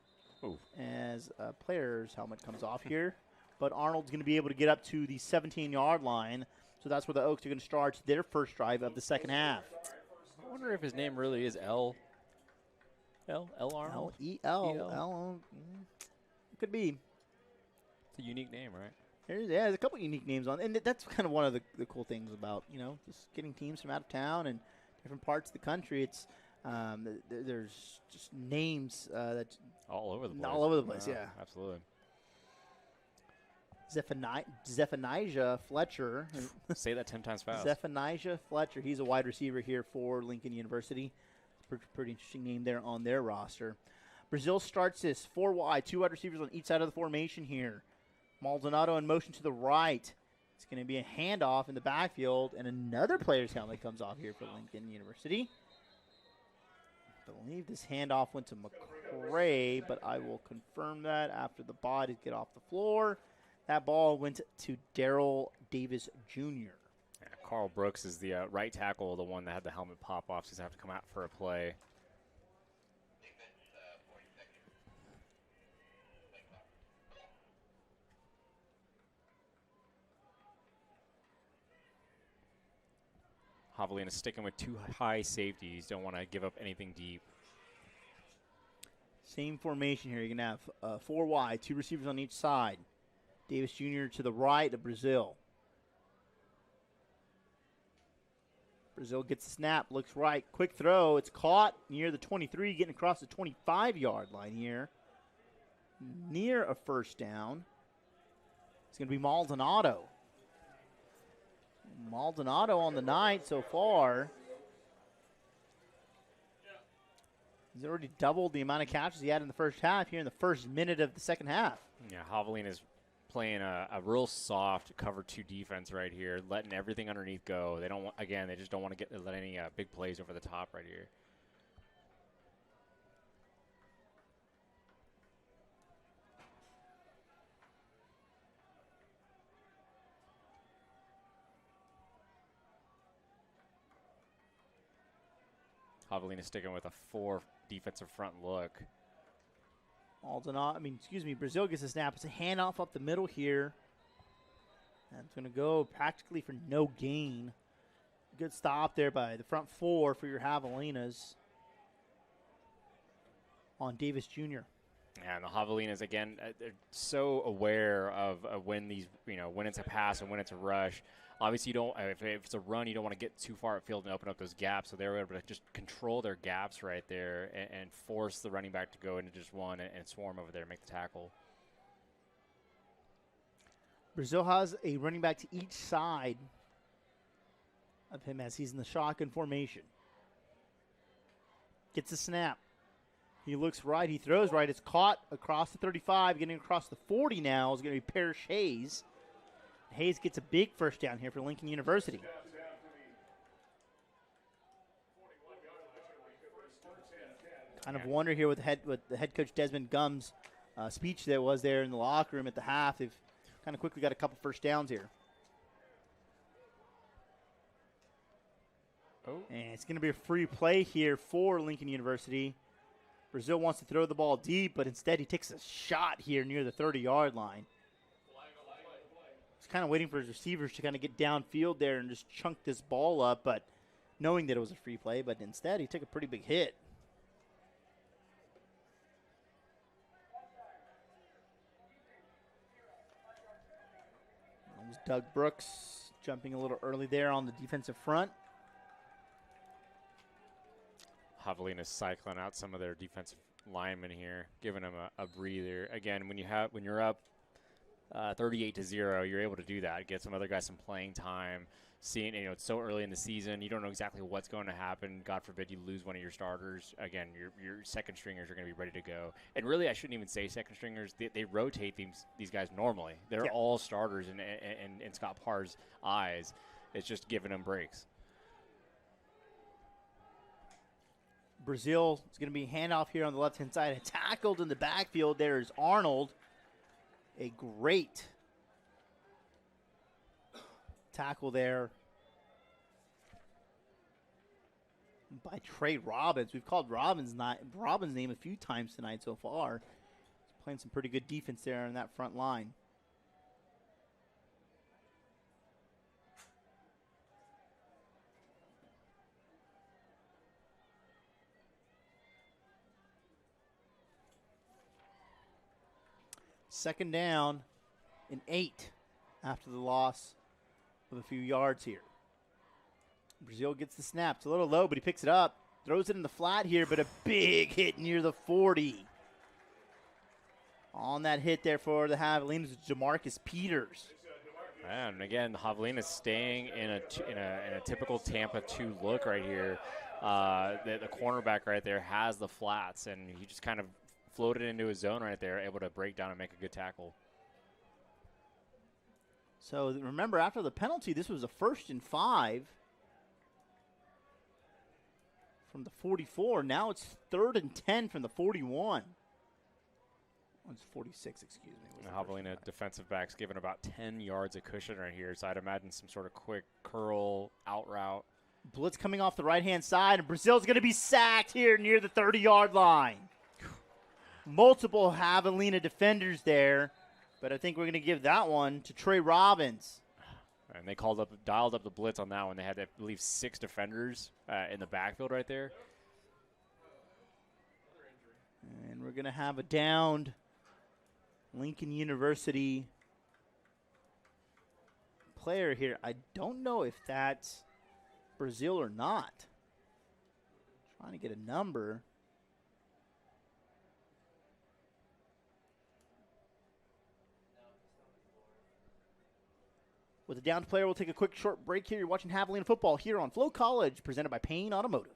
Ooh. As a player's helmet comes off here. But Arnold's going to be able to get up to the 17-yard line. So that's where the Oaks are going to start their first drive of the second half. I wonder if his name really is L. Arnold? L-E-L. It could be. It's a unique name, right? There's a couple unique names on, and that's kind of one of the cool things about, just getting teams from out of town and different parts of the country. It's there's just names that all over the place. All over the place, yeah. Absolutely. Zephaniah Fletcher. Say that 10 times fast. Zephaniah Fletcher. He's a wide receiver here for Lincoln University. Pretty interesting name there on their roster. Brazil starts this 4 wide, 2 wide receivers on each side of the formation here. Maldonado in motion to the right. It's going to be a handoff in the backfield, and another player's helmet comes off here for Lincoln University. I believe this handoff went to McCray, but I will confirm that after the bodies get off the floor. That ball went to Daryl Davis Jr. Yeah, Carl Brooks is the right tackle, the one that had the helmet pop off, so he's going to have to come out for a play. Javelina sticking with 2 high safeties. Don't want to give up anything deep. Same formation here. You're going to have 4 wide, 2 receivers on each side. Davis Jr. to the right of Brazil. Brazil gets the snap, looks right, quick throw. It's caught near the 23, getting across the 25-yard line here. Near a first down. It's going to be Maldonado. Maldonado on the night so far. He's already doubled the amount of catches he had in the first half here in the first minute of the second half. Yeah, Javelina is playing a real soft cover 2 defense right here, letting everything underneath go. They don't want, again, they just don't want to let any big plays over the top right here. Javelina sticking with a 4 defensive front look. Brazil gets a snap. It's a handoff up the middle here. And it's going to go practically for no gain. Good stop there by the front 4 for your Javelinas on Davis Jr. Yeah, and the Javelinas, again, they're so aware of when these, when it's a pass and when it's a rush. Obviously, you don't. If it's a run, you don't want to get too far upfield and open up those gaps. So they were able to just control their gaps right there and force the running back to go into just one and swarm over there and make the tackle. Brazil has a running back to each side of him as he's in the shotgun formation. Gets a snap. He looks right. He throws right. It's caught across the 35. Getting across the 40 now is going to be Parrish Hayes. Hayes gets a big first down here for Lincoln University. Kind of wonder here with the head coach Desmond Gumm's speech that was there in the locker room at the half. They've kind of quickly got a couple first downs here. And it's going to be a free play here for Lincoln University. Brazil wants to throw the ball deep, but instead he takes a shot here near the 30-yard line. He's kind of waiting for his receivers to kind of get downfield there and just chunk this ball up, but knowing that it was a free play, but instead he took a pretty big hit. That was Doug Brooks jumping a little early there on the defensive front. Javelina's cycling out some of their defensive linemen here, giving them a breather. Again, when you're up 38-0, you're able to do that. Get some other guys some playing time. Seeing, it's so early in the season, you don't know exactly what's going to happen. God forbid you lose one of your starters. Again, your second stringers are going to be ready to go. And really, I shouldn't even say second stringers. They rotate these guys normally. They're all starters in Scott Parr's eyes. It's just giving them breaks. Brazil is going to be a handoff here on the left-hand side. And tackled in the backfield there is Arnold. A great tackle there by Trey Robbins. We've called Robbins' name a few times tonight so far. He's playing some pretty good defense there on that front line. Second down and 8 after the loss of a few yards here. Brazil gets the snap. It's a little low, but he picks it up. Throws it in the flat here, but a big hit near the 40. On that hit there for the Javelinas, Jamarcus Peters. And again, the Javelinas staying in a typical Tampa 2 look right here. The cornerback right there has the flats, and he just kind of floated into his zone right there, able to break down and make a good tackle. So remember, after the penalty, this was a 1st and 5 from the 44. Now it's 3rd and 10 from the 41. It's 46, excuse me. Javelina defensive backs given about 10 yards of cushion right here, so I'd imagine some sort of quick curl out route. Blitz coming off the right-hand side, and Brazil's going to be sacked here near the 30-yard line. Multiple Javelina defenders there, but I think we're going to give that one to Trey Robbins. And they dialed up the blitz on that one. They had, I believe, 6 defenders in the backfield right there. And we're going to have a downed Lincoln University player here. I don't know if that's Brazil or not. Trying to get a number. With a downed player, we'll take a quick short break here. You're watching Javelina football here on FloCollege, presented by Payne Automotive.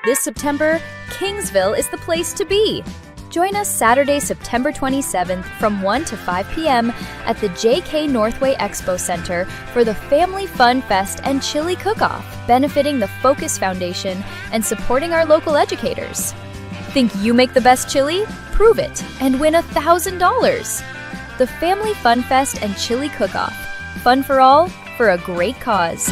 This September, Kingsville is the place to be. Join us Saturday, September 27th from 1 to 5 p.m. at the JK Northway Expo Center for the Family Fun Fest and Chili Cook-Off, benefiting the Focus Foundation and supporting our local educators. Think you make the best chili? Prove it and win $1,000. The Family Fun Fest and Chili Cook-Off. Fun for all, for a great cause.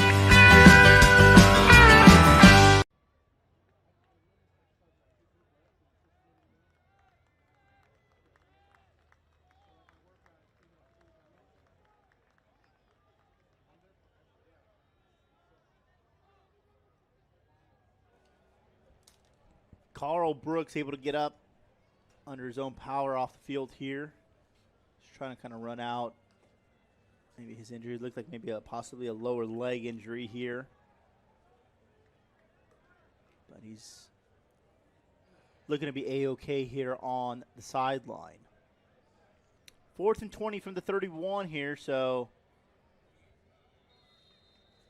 Carl Brooks able to get up under his own power off the field here. Just trying to kind of run out. Maybe his injury looked like maybe possibly a lower leg injury here. But he's looking to be A-okay here on the sideline. 4th and 20 from the 31 here, so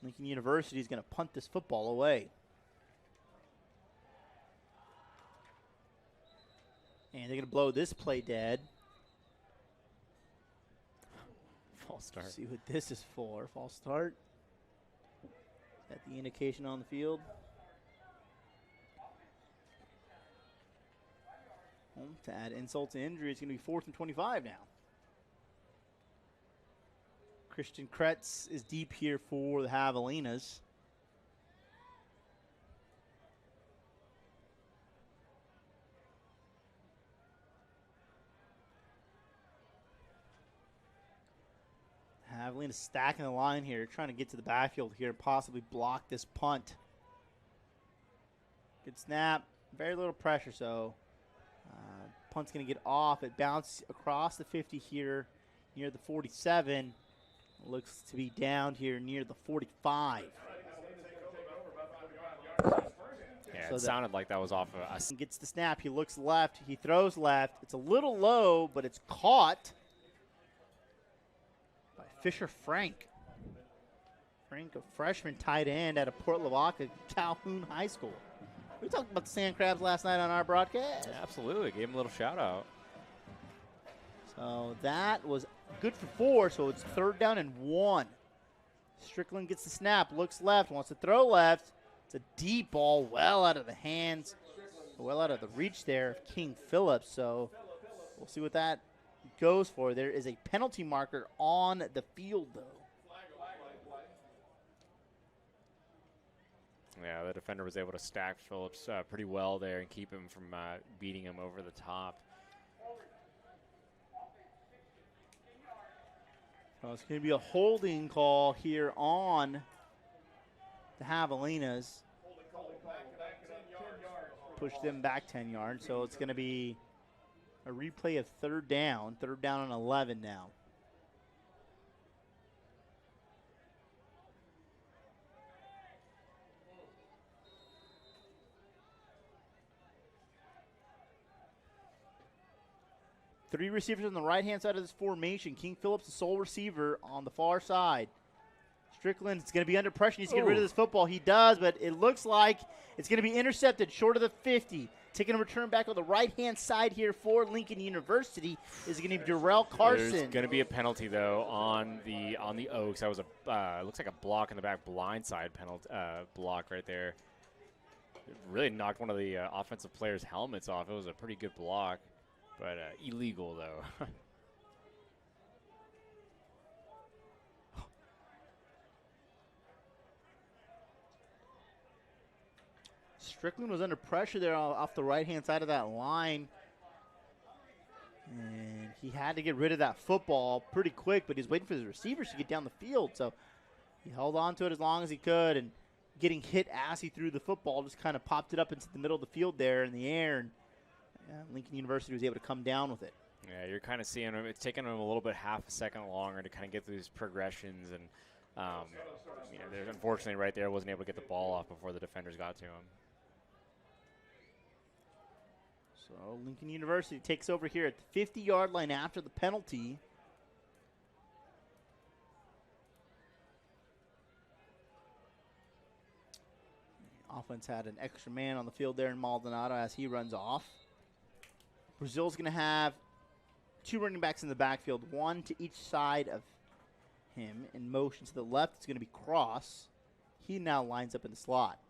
Lincoln University is going to punt this football away. And they're going to blow this play dead. False start. See what this is for. False start. Is that the indication on the field? Well, to add insult to injury, it's going to be 4th and 25 now. Christian Kretz is deep here for the Javelinas. Javelina stacking the line here, trying to get to the backfield here and possibly block this punt. Good snap, very little pressure, so punt's going to get off. It bounced across the 50 here near the 47. Looks to be down here near the 45. Yeah, so it sounded like that was off of us. Gets the snap, he looks left, he throws left. It's a little low, but it's caught by Fisher Frank. Frank, a freshman tight end out of Port Lavaca Calhoun High School. We talked about the Sand Crabs last night on our broadcast. Yeah, absolutely. Gave him a little shout out. So that was good for 4, so it's 3rd down and 1. Strickland gets the snap, looks left, wants to throw left. It's a deep ball, well out of the hands, well out of the reach there of King Phillips. So we'll see what that goes for. There is a penalty marker on the field, though. Yeah, the defender was able to stack Phillips pretty well there and keep him from beating him over the top. So it's going to be a holding call here on the Javelinas. Push them back 10 yards. So it's going to be a replay of 3rd down. 3rd down and 11 now. Three receivers on the right-hand side of this formation. King Phillips, the sole receiver on the far side. Strickland is going to be under pressure. He needs to get rid of this football. He does, but it looks like it's going to be intercepted short of the 50. Taking a return back on the right-hand side here for Lincoln University is going to be Darrell Carson. There's going to be a penalty, though, on the Oaks. That was looks like a block in the back, blindside penalty block right there. It really knocked one of the offensive players' helmets off. It was a pretty good block, but illegal, though. Strickland was under pressure there off the right-hand side of that line. And he had to get rid of that football pretty quick, but he's waiting for his receivers to get down the field. So he held on to it as long as he could, and getting hit as he threw the football just kind of popped it up into the middle of the field there in the air, and Lincoln University was able to come down with it. Yeah, you're kind of seeing him. It's taking him a little bit half a second longer to kind of get through these progressions, and there's unfortunately right there wasn't able to get the ball off before the defenders got to him. So Lincoln University takes over here at the 50-yard line after the penalty. The offense had an extra man on the field there in Maldonado as he runs off. Brazil's going to have two running backs in the backfield, one to each side of him. In motion to the left, it's going to be Cross. He now lines up in the slot.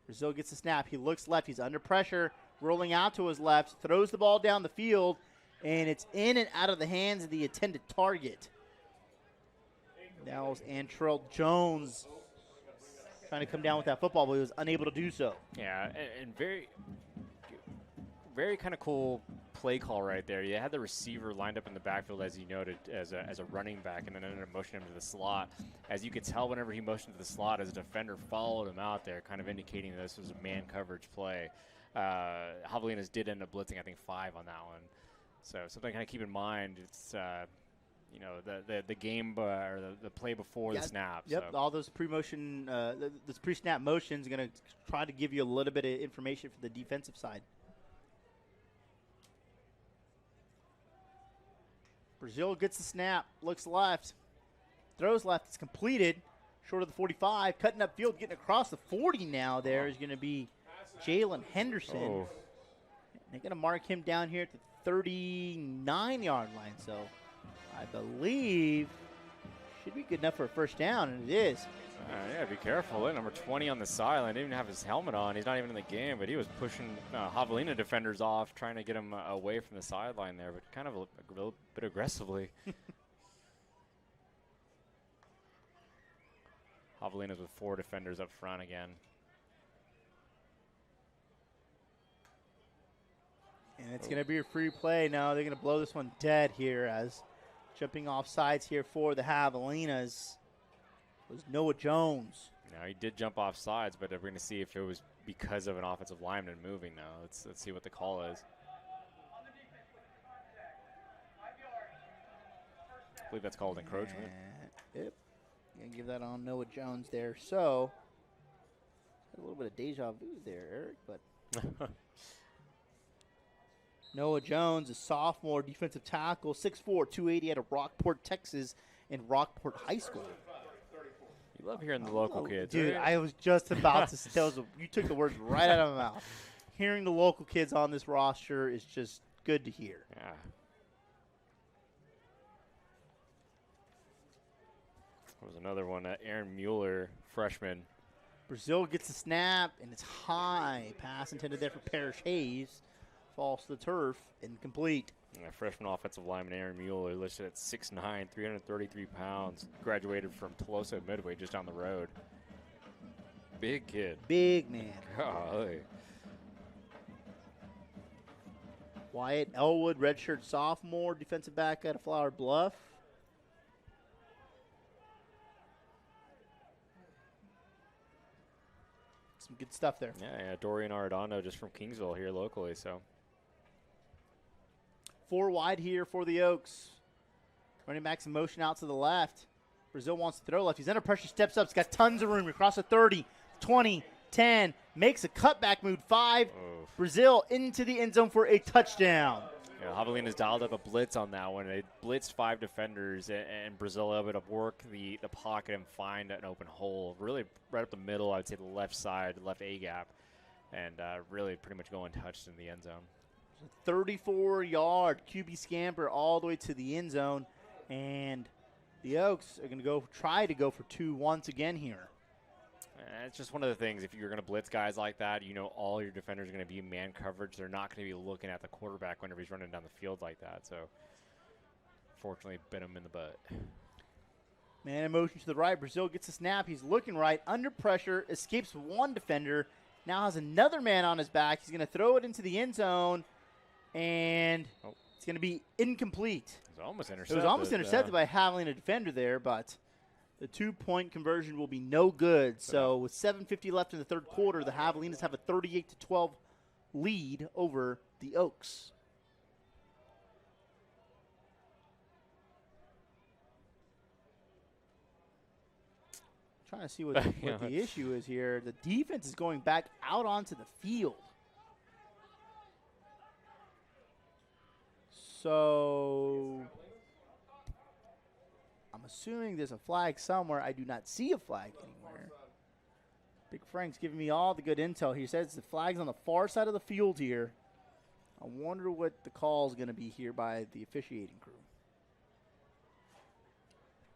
Brazil gets the snap. He looks left. He's under pressure, rolling out to his left, throws the ball down the field, and it's in and out of the hands of the intended target. That was Antrell Jones trying to come down with that football, but he was unable to do so. Yeah, and very, very kind of cool play call right there. You had the receiver lined up in the backfield, as you noted, as a running back, and then ended up motioning him to the slot. As you could tell, whenever he motioned to the slot, as a defender followed him out there, kind of indicating that this was a man coverage play. Javelinas did end up blitzing, I think, 5 on that one. So something to kind of keep in mind. It's the game or the play before the snap. Yep, so. All those pre-motion, those pre-snap motions are going to try to give you a little bit of information for the defensive side. Brazil gets the snap, looks left, throws left, it's completed, short of the 45, cutting up field, getting across the 40 now. There is going to be Jalen Henderson. Oh. They're going to mark him down here at the 39-yard line, so I believe should be good enough for a first down, and it is. Yeah, be careful. Number 20 on the sideline didn't even have his helmet on. He's not even in the game, but he was pushing Javelina defenders off, trying to get him away from the sideline there, but kind of a little bit aggressively. Javelina's with 4 defenders up front again. And it's going to be a free play. No, they're going to blow this one dead here as jumping off sides here for the Javelinas was Noah Jones. Now, he did jump off sides, but we're going to see if it was because of an offensive lineman moving now. Let's see what the call is. I believe that's called encroachment. Yep. Going to give that on Noah Jones there. So, a little bit of deja vu there, Eric, but Noah Jones, a sophomore defensive tackle, 6'4", 280 out of Rockport, Texas, in Rockport High School. You love hearing the local kids. Dude, right? I was just about to tell you. You took the words right out of my mouth. Hearing the local kids on this roster is just good to hear. Yeah. There was another one, Aaron Mueller, freshman. Brazil gets the snap, and it's high. Pass intended there for Parrish Hayes. Falls to the turf, incomplete. Freshman offensive lineman Aaron Mueller, listed at 6'9", 333 pounds, graduated from Tolosa Midway just down the road. Big kid. Big man. Golly. Wyatt Elwood, redshirt sophomore, defensive back out of Flower Bluff. Some good stuff there. Yeah, Dorian Arredondo just from Kingsville here locally, so. 4 wide here for the Oaks. Running backs in motion out to the left. Brazil wants to throw left. He's under pressure, steps up. He's got tons of room. Across the 30, 20, 10. Makes a cutback move, 5. Oof. Brazil into the end zone for a touchdown. Yeah, Javelinas dialed up a blitz on that one. They blitzed 5 defenders, and Brazil able to work the pocket and find an open hole. Really right up the middle, I would say the left side, left A-gap. and really pretty much go untouched in the end zone. 34-yard QB scamper all the way to the end zone, and the Oaks are going to try to go for 2 once again here. It's just one of the things, if you're going to blitz guys like that, you know all your defenders are going to be man coverage. They're not going to be looking at the quarterback whenever he's running down the field like that. So, fortunately, bit him in the butt. Man in motion to the right. Brazil gets a snap. He's looking right, under pressure, escapes one defender, now has another man on his back. He's going to throw it into the end zone, and it's going to be incomplete. It was almost intercepted. It was almost intercepted by Javelina defender there, but the 2-point conversion will be no good. So with 7:50 left in the third quarter, the Javelinas have a 38-12 lead over the Oaks. Trying to see what the issue is here. The defense is going back out onto the field. So I'm assuming there's a flag somewhere. I do not see a flag anywhere. Big Frank's giving me all the good intel. He says the flag's on the far side of the field here. I wonder what the call is going to be here by the officiating crew.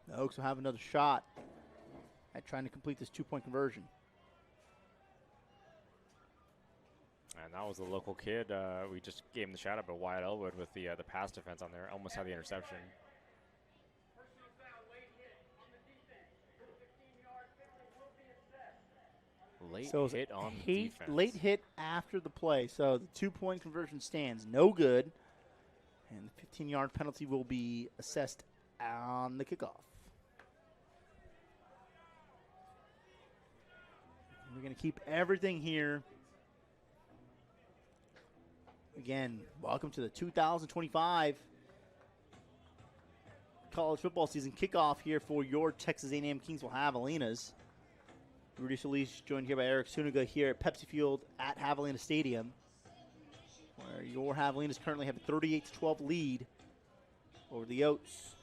The Oaks will have another shot at trying to complete this 2-point conversion. And that was the local kid. We just gave him the shout out, but Wyatt Elwood with the pass defense on there almost had the interception. Late hit after the play. So the 2-point conversion stands no good. And the 15-yard penalty will be assessed on the kickoff. We're going to keep everything here. Again, welcome to the 2025 college football season kickoff here for your Texas A&M-Kingsville Javelinas. Rudy Solis joined here by Eric Suniga here at Pepsi Field at Javelina Stadium, where your Javelinas currently have a 38-12 lead over the Oaks.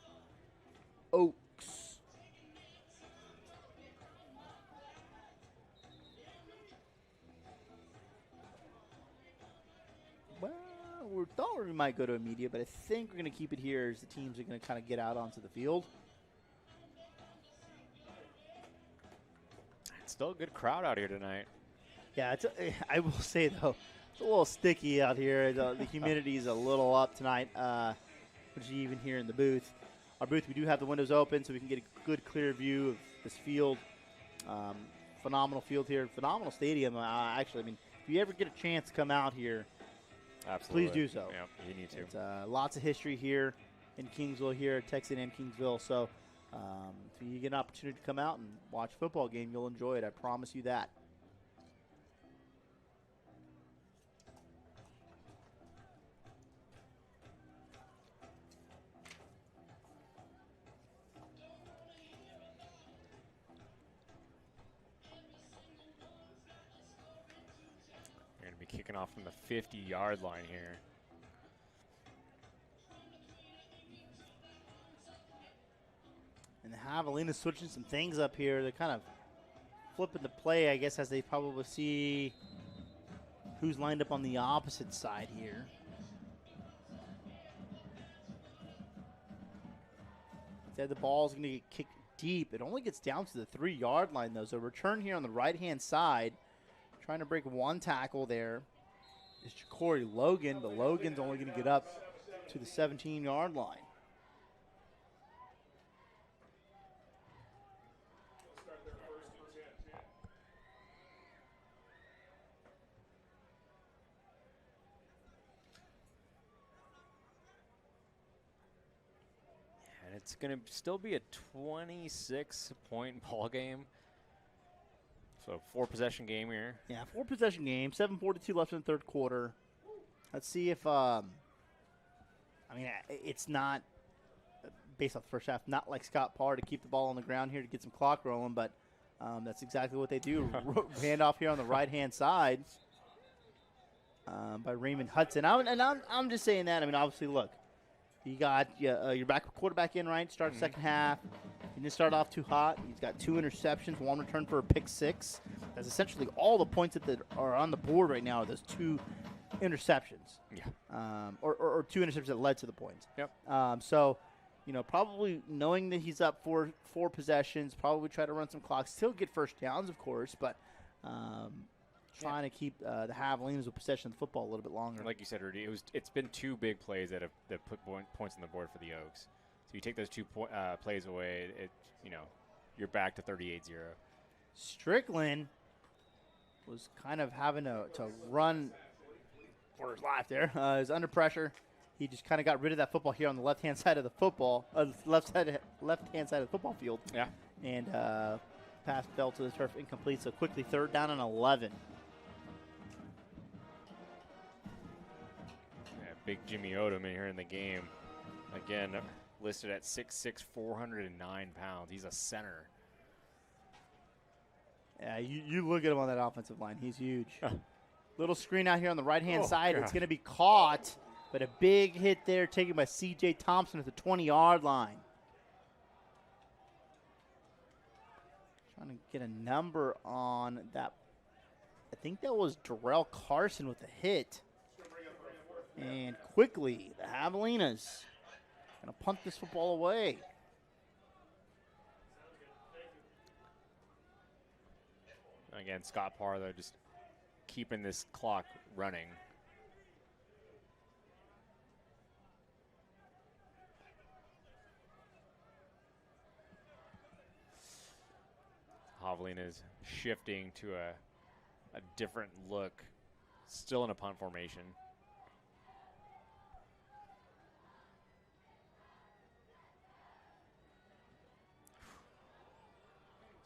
We thought we might go to immediate, but I think we're going to keep it here as the teams are going to kind of get out onto the field. It's still a good crowd out here tonight. Yeah, I will say, though, it's a little sticky out here. The humidity is a little up tonight, which you even hear in the booth. Our booth, we do have the windows open so we can get a good, clear view of this field. Phenomenal field here. Phenomenal stadium. Actually, I mean, if you ever get a chance to come out here, absolutely, please do so. Yeah, you need to. It's, lots of history here in Kingsville, here at Texas A&M-Kingsville. So if you get an opportunity to come out and watch a football game, you'll enjoy it. I promise you that. Kicking off from the 50-yard line here. And the Javelinas switching some things up here. They're kind of flipping the play, I guess, as they probably see who's lined up on the opposite side here. Instead, the ball's going to get kicked deep. It only gets down to the 3-yard line, though. So return here on the right-hand side. Trying to break one tackle there is Corey Logan, but Logan's only going to get up to the 17-yard line. And it's going to still be a 26-point ball game. So 4-possession game here. Yeah, 4-possession game. 7:42 left in the third quarter. Let's see if I mean, it's not, based off the first half, not like Scott Parr to keep the ball on the ground here to get some clock rolling, but that's exactly what they do. Handoff here on the right-hand side by Raymond Hudson. I'm just saying that. I mean, obviously, look, you got your quarterback in, right? Start the second half. He didn't start off too hot. He's got 2 interceptions, 1 return for a pick 6. That's essentially all the points that are on the board right now are those 2 interceptions. Yeah. Or 2 interceptions that led to the points. Yep. So, probably knowing that he's up for 4 possessions, probably try to run some clock. Still get first downs, of course, but trying to keep the Javelinas with possession of the football a little bit longer. Like you said, Rudy, it's been 2 big plays that put points on the board for the Oaks. So you take those 2 plays away, you're back to 38-0. Strickland was kind of having to run for his life there. He's under pressure. He just kind of got rid of that football here on the left-hand side of the football, left-hand side of the football field. Yeah. And pass fell to the turf, incomplete. So quickly 3rd down and 11. Yeah, big Jimmy Odom in here in the game. Again, listed at 6'6", 409 pounds. He's a center. Yeah, you look at him on that offensive line. He's huge. Little screen out here on the right-hand side. God. It's going to be caught, but a big hit there taken by C.J. Thompson at the 20-yard line. Trying to get a number on that. I think that was Darrell Carson with the hit. And quickly, the Javelinas going to punt this football away. Again, Scott Parr, though, just keeping this clock running. Javelinas shifting to a different look, still in a punt formation.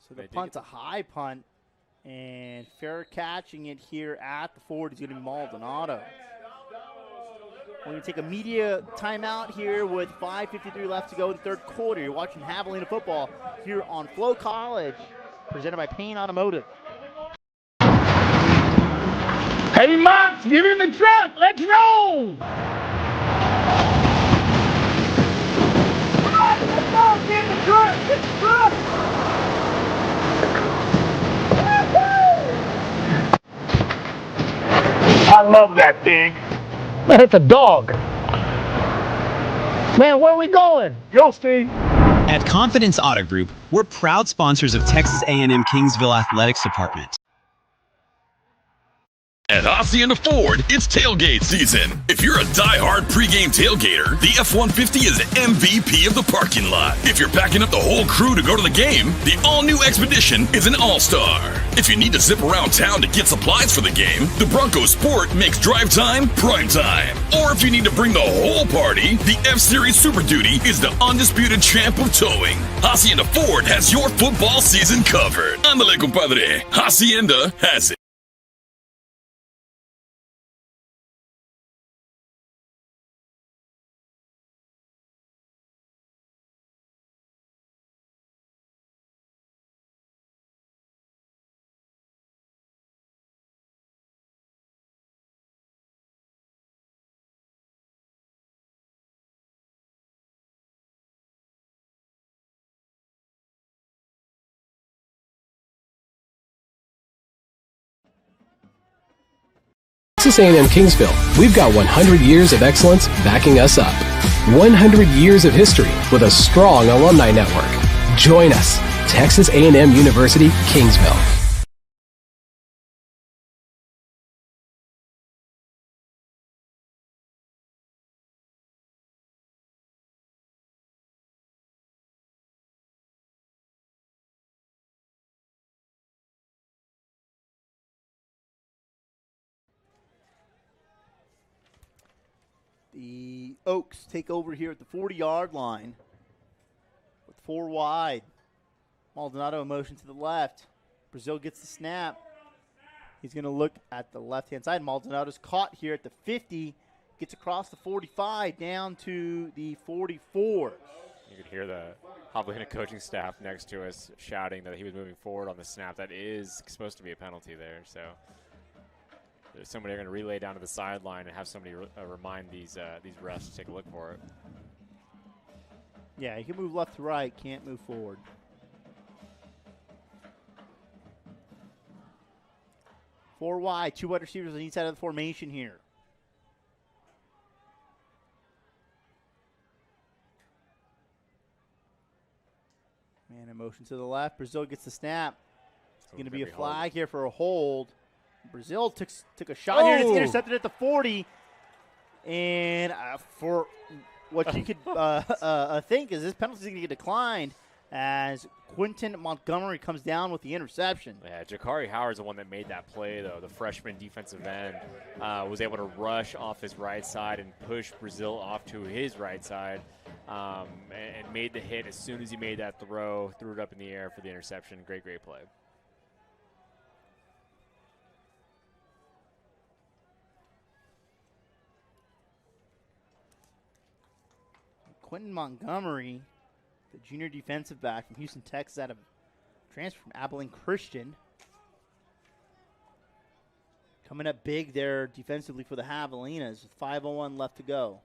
So the punt's a high punt, and fair catching it here at the 40 is going to be Maldonado. We're going to take a media timeout here with 5:53 left to go in the 3rd quarter. You're watching Javelina football here on FloCollege, presented by Payne Automotive. Hey, Mox, get in the truck. Let's roll. Let's go. Get in the truck. Get the truck. I love that thing. Man, it's a dog. Man, where are we going? You'll see. At Confidence Auto Group, we're proud sponsors of Texas A&M-Kingsville Athletics Department. At Hacienda Ford, it's tailgate season. If you're a die-hard pregame tailgater, the F-150 is the MVP of the parking lot. If you're packing up the whole crew to go to the game, the all-new Expedition is an all-star. If you need to zip around town to get supplies for the game, the Bronco Sport makes drive time prime time. Or if you need to bring the whole party, the F-Series Super Duty is the undisputed champ of towing. Hacienda Ford has your football season covered. Ándale, compadre. Hacienda has it. Texas A&M-Kingsville, we've got 100 years of excellence backing us up. 100 years of history with a strong alumni network. Join us, Texas A&M University, Kingsville. The Oaks take over here at the 40-yard line with 4 wide. Maldonado in motion to the left. Brazil gets the snap. He's going to look at the left-hand side. Maldonado's caught here at the 50. Gets across the 45 down to the 44. You could hear the Javelina coaching staff next to us shouting that he was moving forward on the snap. That is supposed to be a penalty there. So there's somebody going to relay down to the sideline and have somebody remind these refs to take a look for it. Yeah, he can move left to right, can't move forward. Four wide, 2 wide receivers on each side of the formation here. Man in motion to the left. Brazil gets the snap. It's going to be a flag here for a hold. Brazil took a shot here. And it's intercepted at the 40. And for what you could think is this penalty is going to get declined as Quinton Montgomery comes down with the interception. Yeah, Jakari Howard's the one that made that play, though. The freshman defensive end was able to rush off his right side and push Brazil off to his right side and made the hit as soon as he made that throw, threw it up in the air for the interception. Great play. Quentin Montgomery, the junior defensive back from Houston, Texas, out of transfer from Abilene Christian. Coming up big there defensively for the Javelinas with 5:01 left to go.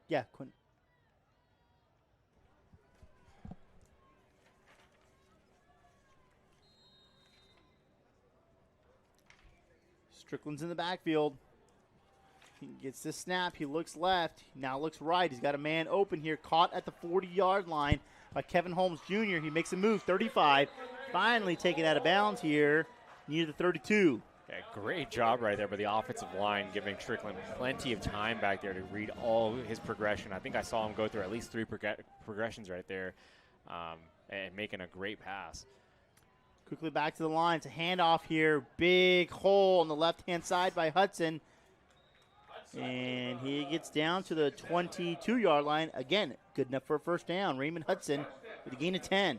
Yeah, Quentin. Strickland's in the backfield. He gets this snap. He looks left. Now looks right. He's got a man open here. Caught at the 40-yard line by Kevin Holmes Jr. He makes a move. 35. Finally taken out of bounds here near the 32. Yeah, great job right there by the offensive line, giving Strickland plenty of time back there to read all his progression. I think I saw him go through at least 3 progressions right there and making a great pass. Quickly back to the line. It's a handoff here. Big hole on the left-hand side by Hudson. And he gets down to the 22-yard line. Again, good enough for a first down. Raymond Hudson with a gain of 10.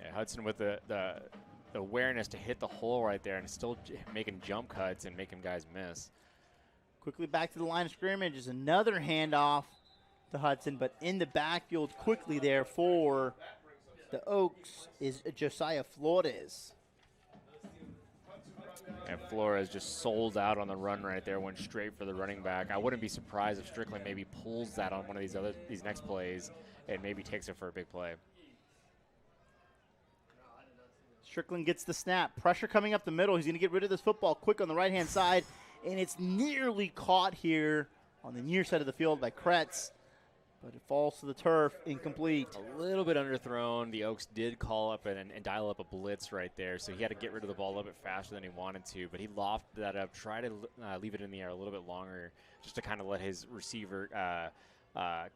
Yeah, Hudson with the awareness to hit the hole right there and still making jump cuts and making guys miss. Quickly back to the line of scrimmage is another handoff to Hudson, but in the backfield quickly there for the Oaks is Josiah Flores. And Flores just sold out on the run right there, went straight for the running back. I wouldn't be surprised if Strickland maybe pulls that on one of these next plays and maybe takes it for a big play. Strickland gets the snap. Pressure coming up the middle. He's going to get rid of this football quick on the right-hand side, and it's nearly caught here on the near side of the field by Kretz. But it falls to the turf, incomplete. A little bit underthrown. The Oaks did call up and dial up a blitz right there, so he had to get rid of the ball a little bit faster than he wanted to. But he lofted that up, tried to leave it in the air a little bit longer just to kind of let his receiver,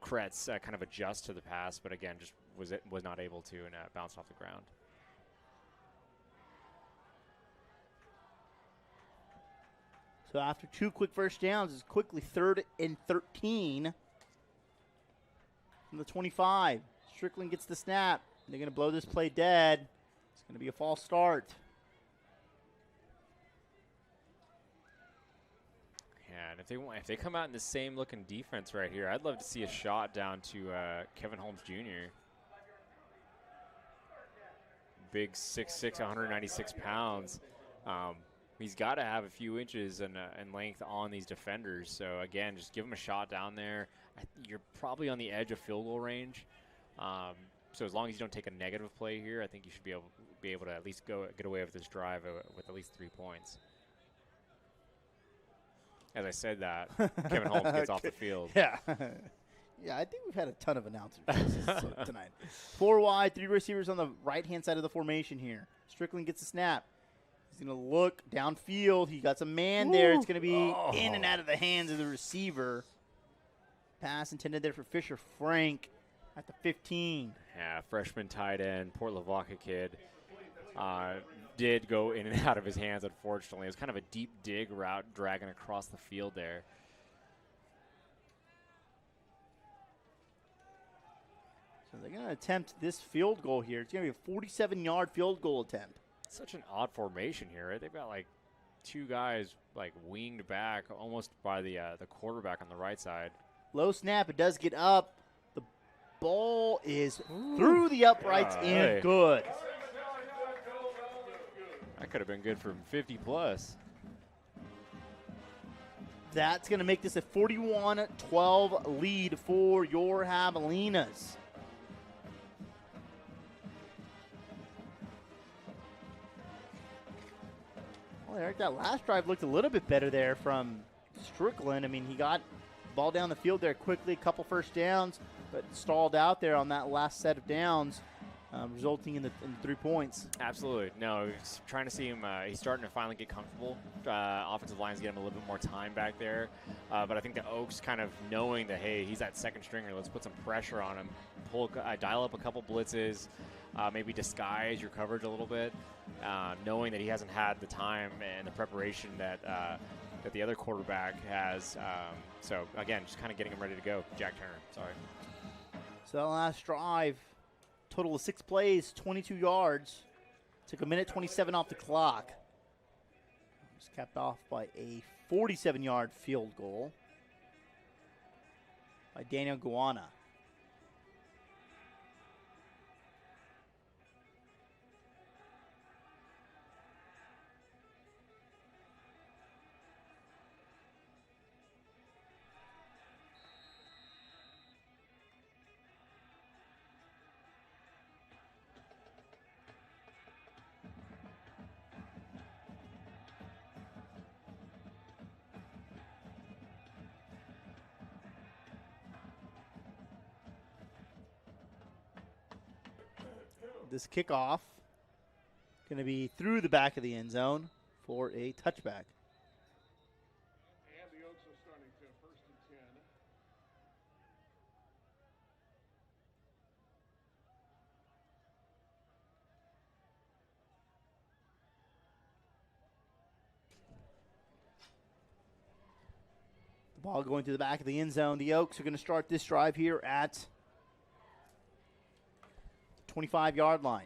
Kretz, kind of adjust to the pass. But again, just was not able to and bounced off the ground. So after 2 quick first downs, it's quickly 3rd and 13. From the 25, Strickland gets the snap. They're going to blow this play dead. It's going to be a false start. Yeah, and if they come out in the same looking defense right here, I'd love to see a shot down to Kevin Holmes Jr. Big 6'6", 196 pounds. He's got to have a few inches in length on these defenders. So, again, just give him a shot down there. You're probably on the edge of field goal range. So as long as you don't take a negative play here, I think you should be able to at least get away with this drive with at least 3 points. As I said that, Kevin Holmes gets off the field. Yeah. Yeah, I think we've had a ton of announcers tonight. 4 wide, 3 receivers on the right-hand side of the formation here. Strickland gets a snap. He's going to look downfield. He got some man there. It's going to be in and out of the hands of the receiver. Pass intended there for Fisher Frank at the 15. Yeah, freshman tight end, Port Lavaca kid. Did go in and out of his hands, unfortunately. It was kind of a deep dig route dragging across the field there. So they're going to attempt this field goal here. It's going to be a 47-yard field goal attempt. Such an odd formation here, right? They've got like 2 guys like winged back almost by the quarterback on the right side. Low snap. It does get up. The ball is through the uprights and good. That could have been good from 50 plus. That's going to make this a 41-12 lead for your Javelinas. Well, Eric, that last drive looked a little bit better there from Strickland. I mean, he got the ball down the field there quickly, a couple first downs, but stalled out there on that last set of downs, resulting in the 3 points. Absolutely. No, he's trying to see him. He's starting to finally get comfortable. Offensive line's getting him a little bit more time back there. But I think the Oaks kind of knowing that, hey, he's that second stringer. Let's put some pressure on him. Dial up a couple blitzes. Maybe disguise your coverage a little bit. Knowing that he hasn't had the time and the preparation that the other quarterback has. So, again, just kind of getting him ready to go. Jack Turner, sorry. So that last drive, total of 6 plays, 22 yards. Took a minute 27 off the clock. Was capped off by a 47-yard field goal by Daniel Guana. This kickoff going to be through the back of the end zone for a touchback. And the Oaks are starting to 1st and 10. The ball going to the back of the end zone. The Oaks are going to start this drive here at 25-yard line.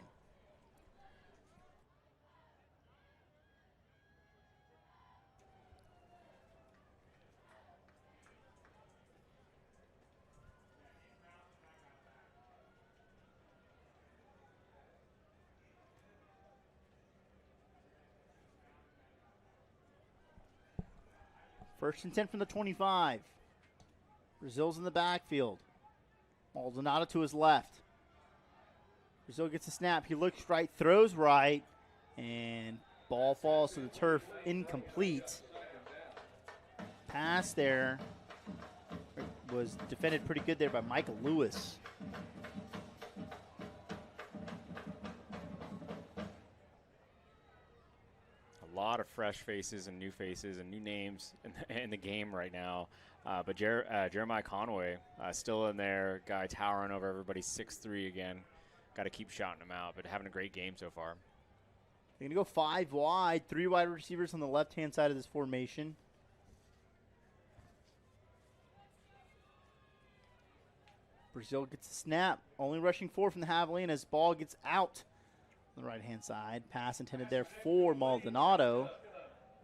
First and 10 from the 25. Brazil's in the backfield. Maldonado to his left. Brazil gets a snap. He looks right, throws right, and ball falls to the turf, incomplete. Pass there was defended pretty good there by Michael Lewis. A lot of fresh faces and new names in the game right now. But Jeremiah Conway still in there, guy towering over everybody, 6'3" again. Got to keep shouting him out, but having a great game so far. They're going to go 5 wide, 3 wide receivers on the left-hand side of this formation. Brazil gets a snap, only rushing 4 from the Javelinas. Ball gets out on the right-hand side. Pass intended there for Maldonado.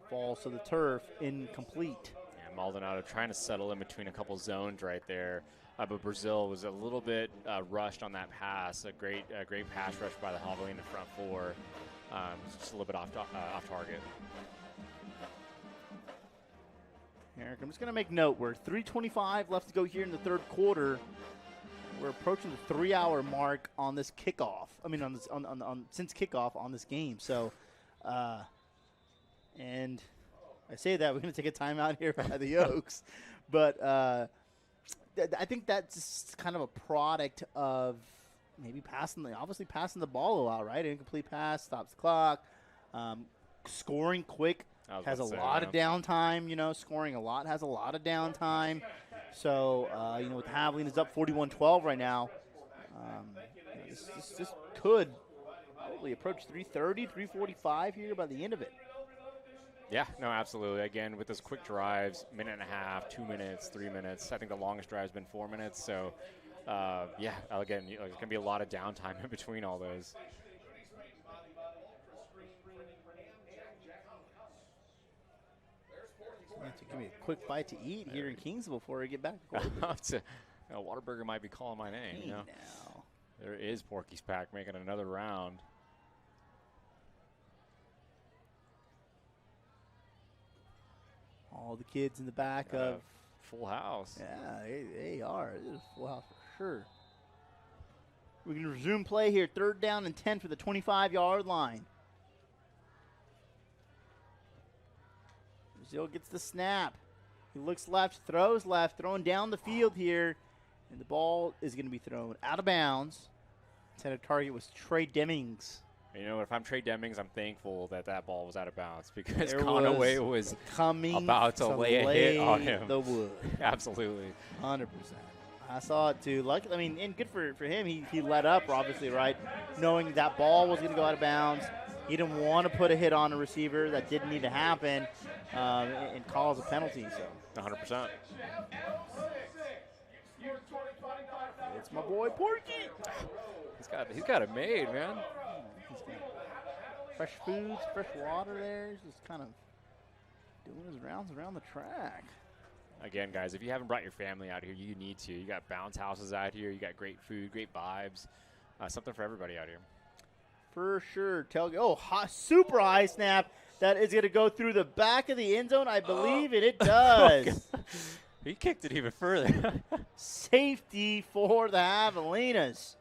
Falls to the turf, incomplete. Yeah, Maldonado trying to settle in between a couple zones right there. But Brazil was a little bit rushed on that pass. A great pass rush by the Javelina front 4. Just a little bit off target. Eric, I'm just going to make note. We're 3:25 left to go here in the third quarter. We're approaching the 3-hour mark on this kickoff. I mean, since kickoff on this game. So, and I say that we're going to take a timeout here by the Oaks, but I think that's kind of a product of maybe passing the ball a lot, right? Incomplete pass stops the clock. Scoring quick has a lot of downtime. Scoring a lot has a lot of downtime. So, with the Javelinas up 41-12 right now, this could probably approach 3:30, 3:45 here by the end of it. Yeah, no, absolutely. Again, with those quick drives, minute and a half, 2 minutes, 3 minutes. I think the longest drive has been 4 minutes. So, yeah, again, there's going to be a lot of downtime in between all those. Give me a quick bite to eat here in Kingsville before we get back. Waterburger might be calling my name. Hey, you know? now. There is Porky's Pack making another round. All All the kids in the back of Full House. Yeah, they are. It is a full house for sure. We can resume play here. 3rd down and 10 for the 25-yard line. Brazil gets the snap. He looks left, throws left, throwing down the field here. And the ball is going to be thrown out of bounds. Intended target was Trey Demings. You know, if I'm Trey Demings, I'm thankful that ball was out of bounds because Conaway was coming about to lay a hit on him. The wood. Absolutely. 100%. I saw it too. I mean, and good for him. He let up, obviously, right? Knowing that ball was going to go out of bounds. He didn't want to put a hit on a receiver. That didn't need to happen and cause a penalty. So 100%. It's my boy Porky. He's got it made, man. Fresh foods, fresh water there. He's just kind of doing his rounds around the track. Again, guys, if you haven't brought your family out here, you need to. You got bounce houses out here. You got great food, great vibes. Something for everybody out here. For sure. Super high snap. That is going to go through the back of the end zone, I believe, and it does. He kicked it even further. Safety for the Javelinas.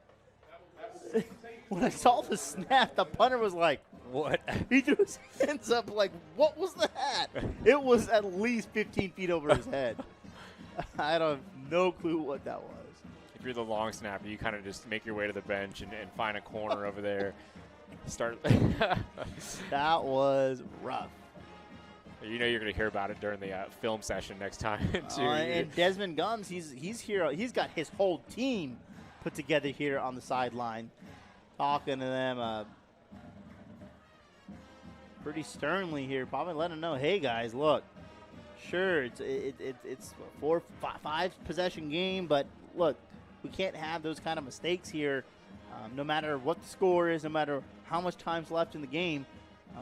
When I saw the snap, the punter was like, what? He threw his hands up like, what was that? It was at least 15 feet over his head. I have no clue what that was. If you're the long snapper, you kind of just make your way to the bench and find a corner over there. Start. That was rough. You know you're going to hear about it during the film session next time, too. And Desmond Guns, he's here. He's got his whole team put together here on the sideline, talking to them pretty sternly here, probably letting them know, hey guys, look, sure it's a 4-5 possession game, but look, we can't have those kind of mistakes here. No matter what the score is, no matter how much time's left in the game,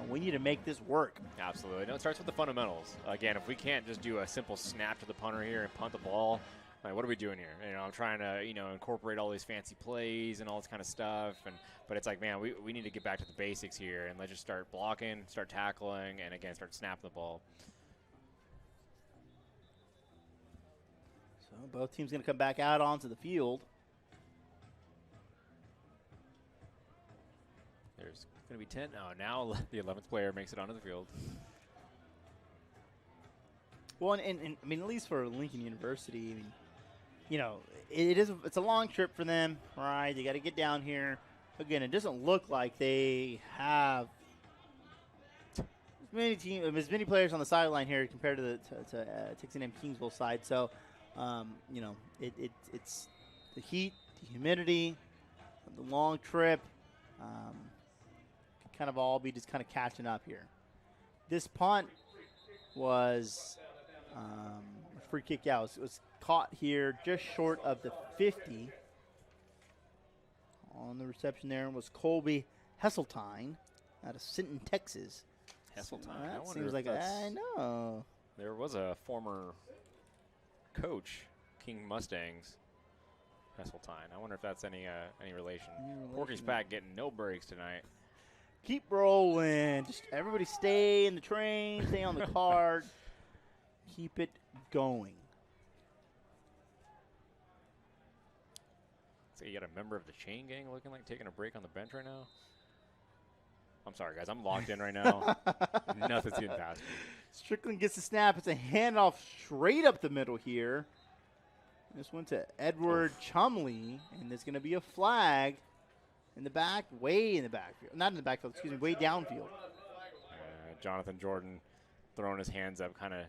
we need to make this work. Absolutely. No, it starts with the fundamentals. Again, if we can't just do a simple snap to the punter here and punt the ball, like, what are we doing here? You know, I'm trying to, incorporate all these fancy plays and all this kind of stuff. But it's like, man, we need to get back to the basics here and let's just start blocking, start tackling, and again, start snapping the ball. So both teams going to come back out onto the field. There's going to be 10. Oh, now the 11th player makes it onto the field. Well, and I mean, at least for Lincoln University, I mean, it's a long trip for them, right? They got to get down here. Again, it doesn't look like they have as many players on the sideline here compared to the Texas A&M-Kingsville side. So, it's the heat, the humidity, the long trip. Kind of all be just kind of catching up here. This punt was a free kick. Yeah, it was caught here just short of the 50. On the reception there was Colby Hesseltine out of Sinton, Texas. Hesseltine. So that seems like I know. There was a former coach, King Mustangs, Hesseltine. I wonder if that's any relation. Porky's Pack getting no breaks tonight. Keep rolling. Just everybody stay in the train, stay on the card. Keep it going. So you got a member of the chain gang looking like taking a break on the bench right now? I'm sorry, guys. I'm locked in right now. Nothing's getting past me. Strickland gets the snap. It's a handoff straight up the middle here. This went to Edward Chumley, and there's going to be a flag in the back, way in the backfield. Not in the backfield, excuse me, way downfield. Jonathan Jordan throwing his hands up, kind of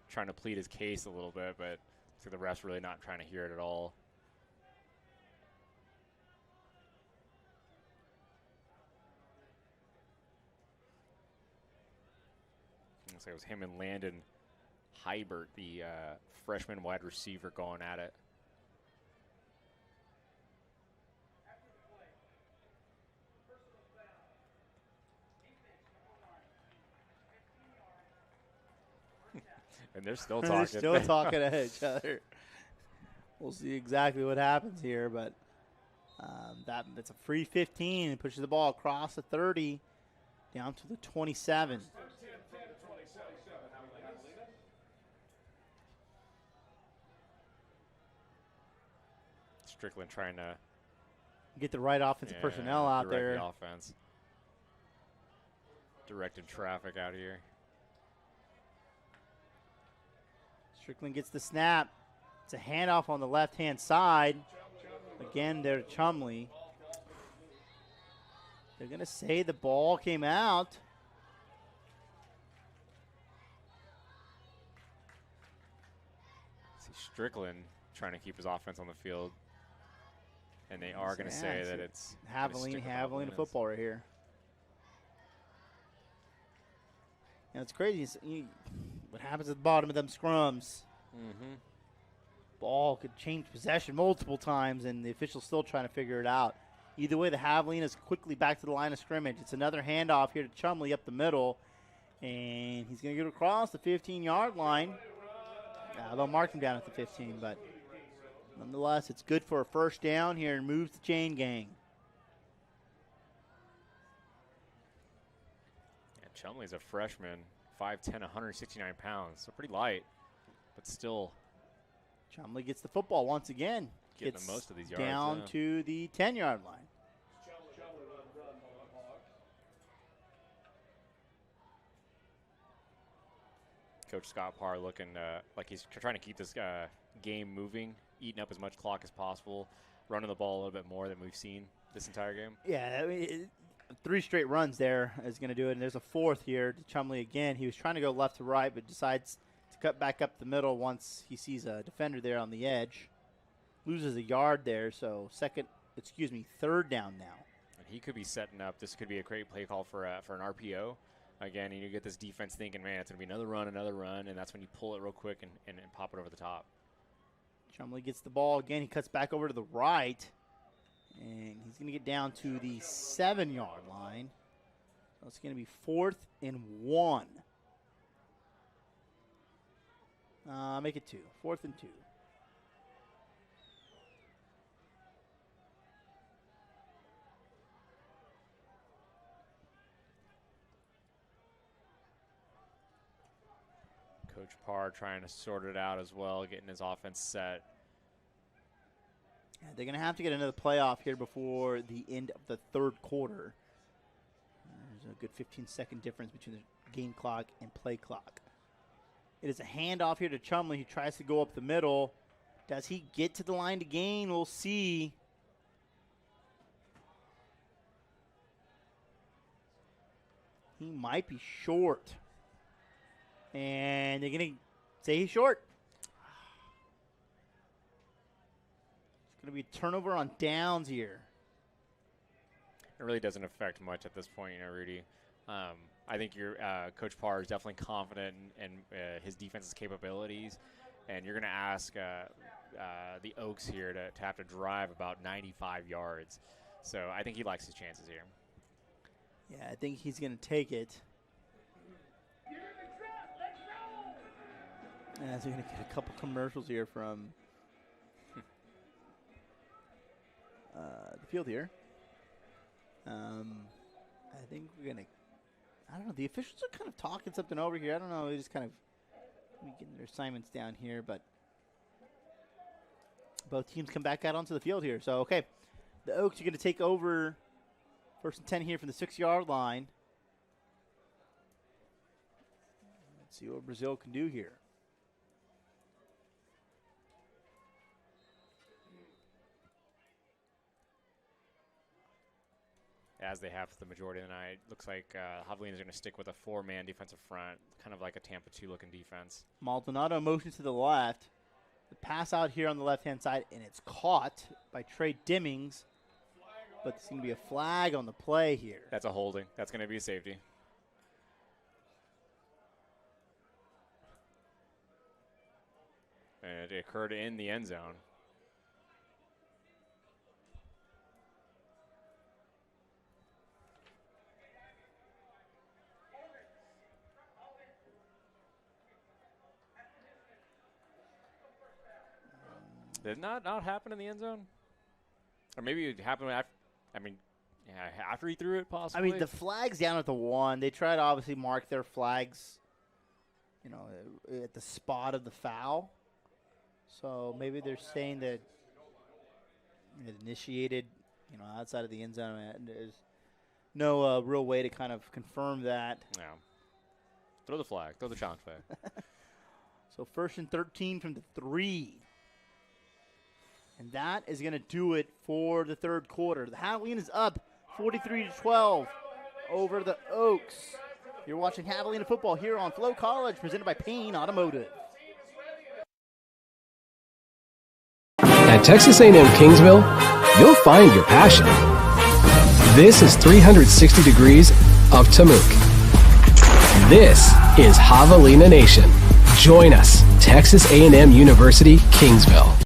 trying to plead his case a little bit, but I think the ref's really not trying to hear it at all. Looks like it was him and Landon Hybert, the freshman wide receiver, going at it. And they're still talking. They're still talking at each other. We'll see exactly what happens here, but that's a free 15. It pushes the ball across the 30 down to the 27. Strickland trying to get the right offensive personnel out direct there. The offense. Directing traffic out here. Strickland gets the snap. It's a handoff on the left-hand side. Again, there to Chumley. They're going to say the ball came out. See Strickland trying to keep his offense on the field. And they are going to say that it's Javelina football right here. Now it's crazy. What happens at the bottom of them scrums? Ball could change possession multiple times, and the official's still trying to figure it out. Either way, the Javelina is quickly back to the line of scrimmage. It's another handoff here to Chumley up the middle, and he's going to get across the 15-yard line. They'll mark him down at the 15, but nonetheless, it's good for a first down here and moves the chain gang. And Chumley's a freshman, 5'10", 169 pounds, so pretty light, but still. Chumley gets the football once again. Getting Gets the most of these yards. down to the 10-yard line. Coach Scott Parr looking like he's trying to keep this game moving, eating up as much clock as possible, running the ball a little bit more than we've seen this entire game. Yeah, I mean, 3 straight runs there is going to do it, and there's a 4th here to Chumley again. He was trying to go left to right, but decides to cut back up the middle once he sees a defender there on the edge. Loses a yard there, so 3rd down now. And he could be setting up. This could be a great play call for an RPO. Again, you get this defense thinking, man, it's going to be another run, and that's when you pull it real quick and pop it over the top. Chumley gets the ball again. He cuts back over to the right, and he's going to get down to the 7-yard line. So it's going to be 4th and 1. Make it 2. 4th and 2. Coach Parr trying to sort it out as well, getting his offense set. Yeah, they're going to have to get another playoff here before the end of the 3rd quarter. There's a good 15-second difference between the game clock and play clock. It is a handoff here to Chumley. He tries to go up the middle. Does he get to the line to gain? We'll see. He might be short. And they're going to say he's short. It's going to be a turnover on downs here. It really doesn't affect much at this point, Rudy. I think your Coach Parr is definitely confident in his defense's capabilities, and you're going to ask the Oaks here to have to drive about 95 yards. So I think he likes his chances here. Yeah, I think he's going to take it. Yeah, so we're going to get a couple commercials here from the field here. I think we're going to, I don't know, the officials are kind of talking something over here. I don't know, they just kind of getting their assignments down here, but both teams come back out onto the field here. So, okay, the Oaks are going to take over 1st and 10 here from the 6-yard line. Let's see what Brazil can do here. As they have for the majority of the night. Looks like Javelina is going to stick with a 4-man defensive front, kind of like a Tampa 2 looking defense. Maldonado motions to the left. The pass out here on the left-hand side, and it's caught by Trey Dimmings. But it's going to be a flag on the play here. That's a holding. That's going to be a safety. And it occurred in the end zone. Did it not happen in the end zone? Or maybe it happened after, after he threw it, possibly? I mean, the flag's down at the 1. They try to obviously mark their flags, at the spot of the foul. So maybe they're saying that It initiated, outside of the end zone. There's no real way to kind of confirm that. Yeah. Throw the flag. Throw the challenge flag. So 1st and 13 from the 3. And that is going to do it for the third quarter. The Javelina is up 43-12 over the Oaks. You're watching Javelina football here on FloCollege, presented by Payne Automotive. At Texas A&M-Kingsville, you'll find your passion. This is 360 degrees of Tamuk. This is Javelina Nation. Join us, Texas A&M University, Kingsville.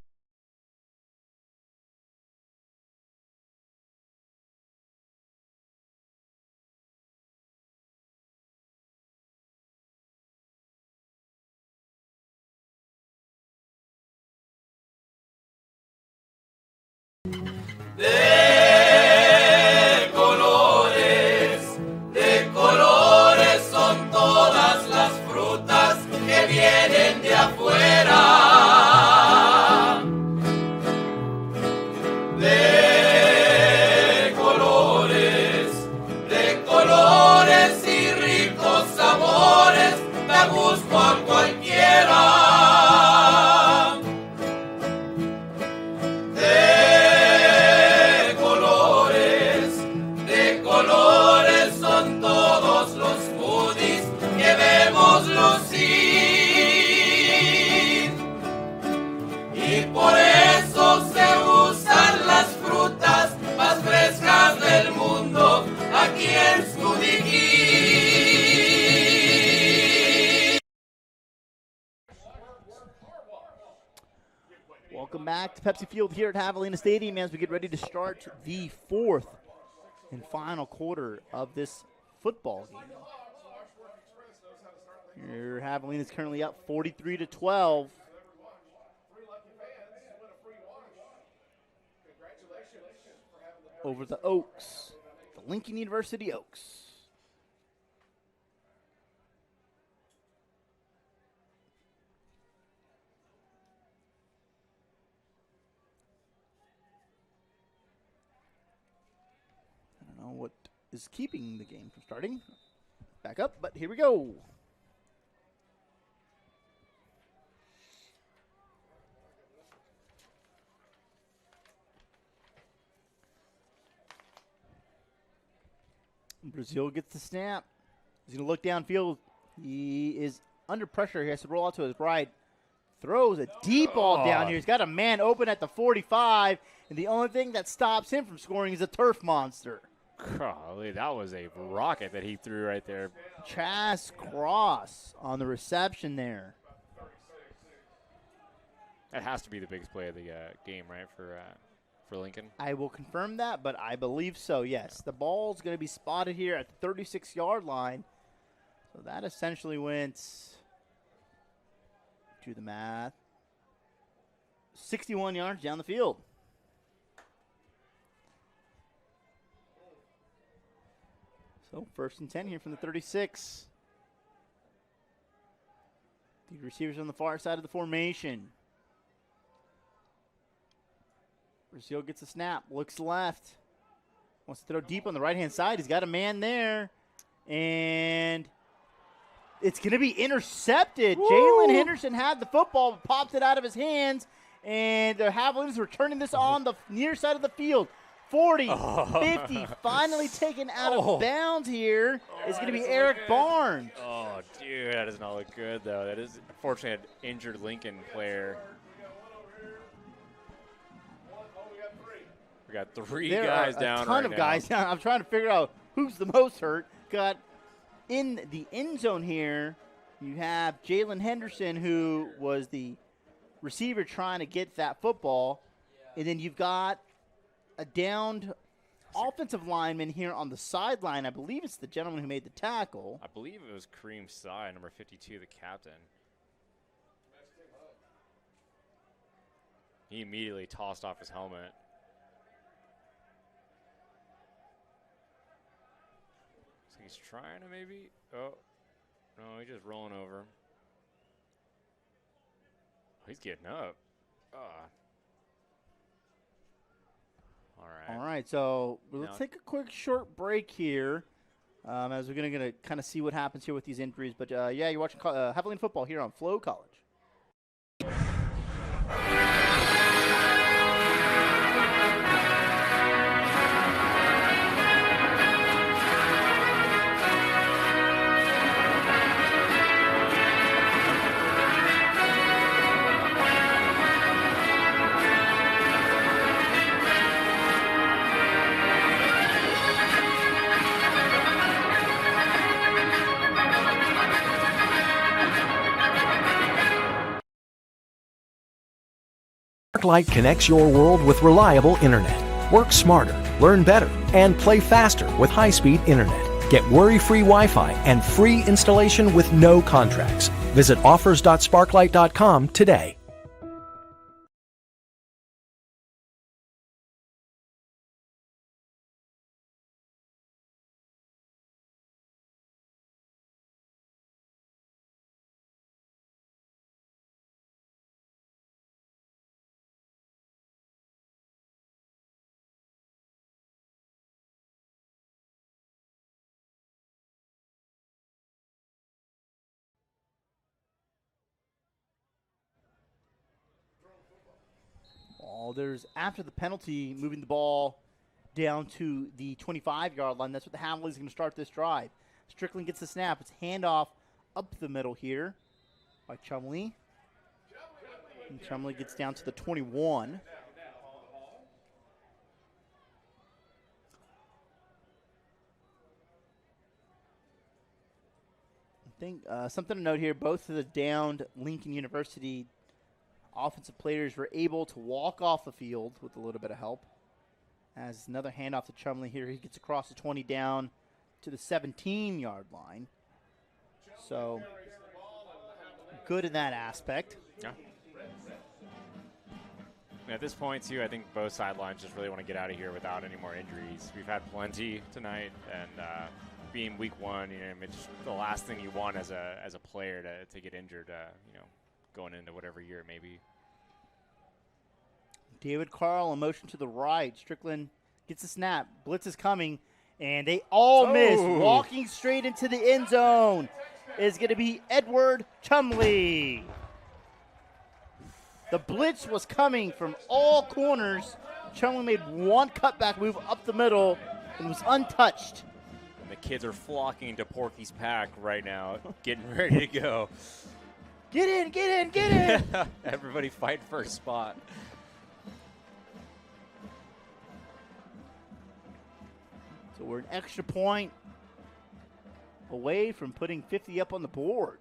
De colores son todas las frutas que vienen de afuera. De colores y ricos sabores, da gusto a cualquiera. Por eso se usan las frutas más frescas del mundo aquí en Scudiquí. Welcome back to Pepsi Field here at Javelina Stadium as we get ready to start the fourth and final quarter of this football game. Your Javelina is currently up 43-12. Over the Oaks, the Lincoln University Oaks. I don't know what is keeping the game from starting. Back up, but here we go. Brazil gets the snap. He's going to look downfield. He is under pressure. He has to roll out to his right. Throws a deep ball down here. He's got a man open at the 45, and the only thing that stops him from scoring is a turf monster. Golly, that was a rocket that he threw right there. Chas Cross on the reception there. That has to be the biggest play of the game, right, for Lincoln? I will confirm that, but I believe so, yes. The ball's going to be spotted here at the 36-yard line. So that essentially went, do the math, 61 yards down the field. So 1st and 10 here from the 36. The receivers on the far side of the formation. Brazil gets a snap, looks left, wants to throw deep on the right-hand side. He's got a man there, and it's going to be intercepted. Jalen Henderson had the football, popped it out of his hands, and the Javelinas were turning this on the near side of the field. 40, 50, finally taken out of bounds here is going to be Eric Barnes. Oh, dude, that does not look good, though. That is, unfortunately, an injured Lincoln player. We got three guys down right now. A ton of guys down. I'm trying to figure out who's the most hurt. Got in the end zone here, you have Jalen Henderson, who was the receiver trying to get that football. And then you've got a downed offensive lineman here on the sideline. I believe it's the gentleman who made the tackle. I believe it was Kareem Sy, number 52, the captain. He immediately tossed off his helmet. So he's trying to maybe. Oh, no, he's just rolling over. He's getting up. All right. All right, so let's take a quick short break here as we're going to kind of see what happens here with these injuries. But, yeah, you're watching Javelina football here on FloCollege. Sparklight connects your world with reliable internet. Work smarter, learn better, and play faster with high-speed internet. Get worry-free Wi-Fi and free installation with no contracts. Visit offers.sparklight.com today. There's, after the penalty, moving the ball down to the 25-yard line. That's what the Javelina is going to start this drive. Strickland gets the snap. It's handoff up the middle here by Chumley. And Chumley gets down to the 21. I think something to note here, both of the downed Lincoln University offensive players were able to walk off the field with a little bit of help. As another handoff to Chumley here. He gets across the 20 down to the 17-yard line. So good in that aspect. Yeah. At this point, too, I think both sidelines just really want to get out of here without any more injuries. We've had plenty tonight, and being week one, it's just the last thing you want as a player to get injured, going into whatever year it may be. David Carl in motion to the right. Strickland gets the snap. Blitz is coming, and they all miss. Walking straight into the end zone is going to be Edward Chumley. The blitz was coming from all corners. Chumley made one cutback move up the middle and was untouched. And the kids are flocking to Porky's Pack right now, getting ready to go. Get in, get in, get in. Everybody fight for a spot. So we're an extra point away from putting 50 up on the board.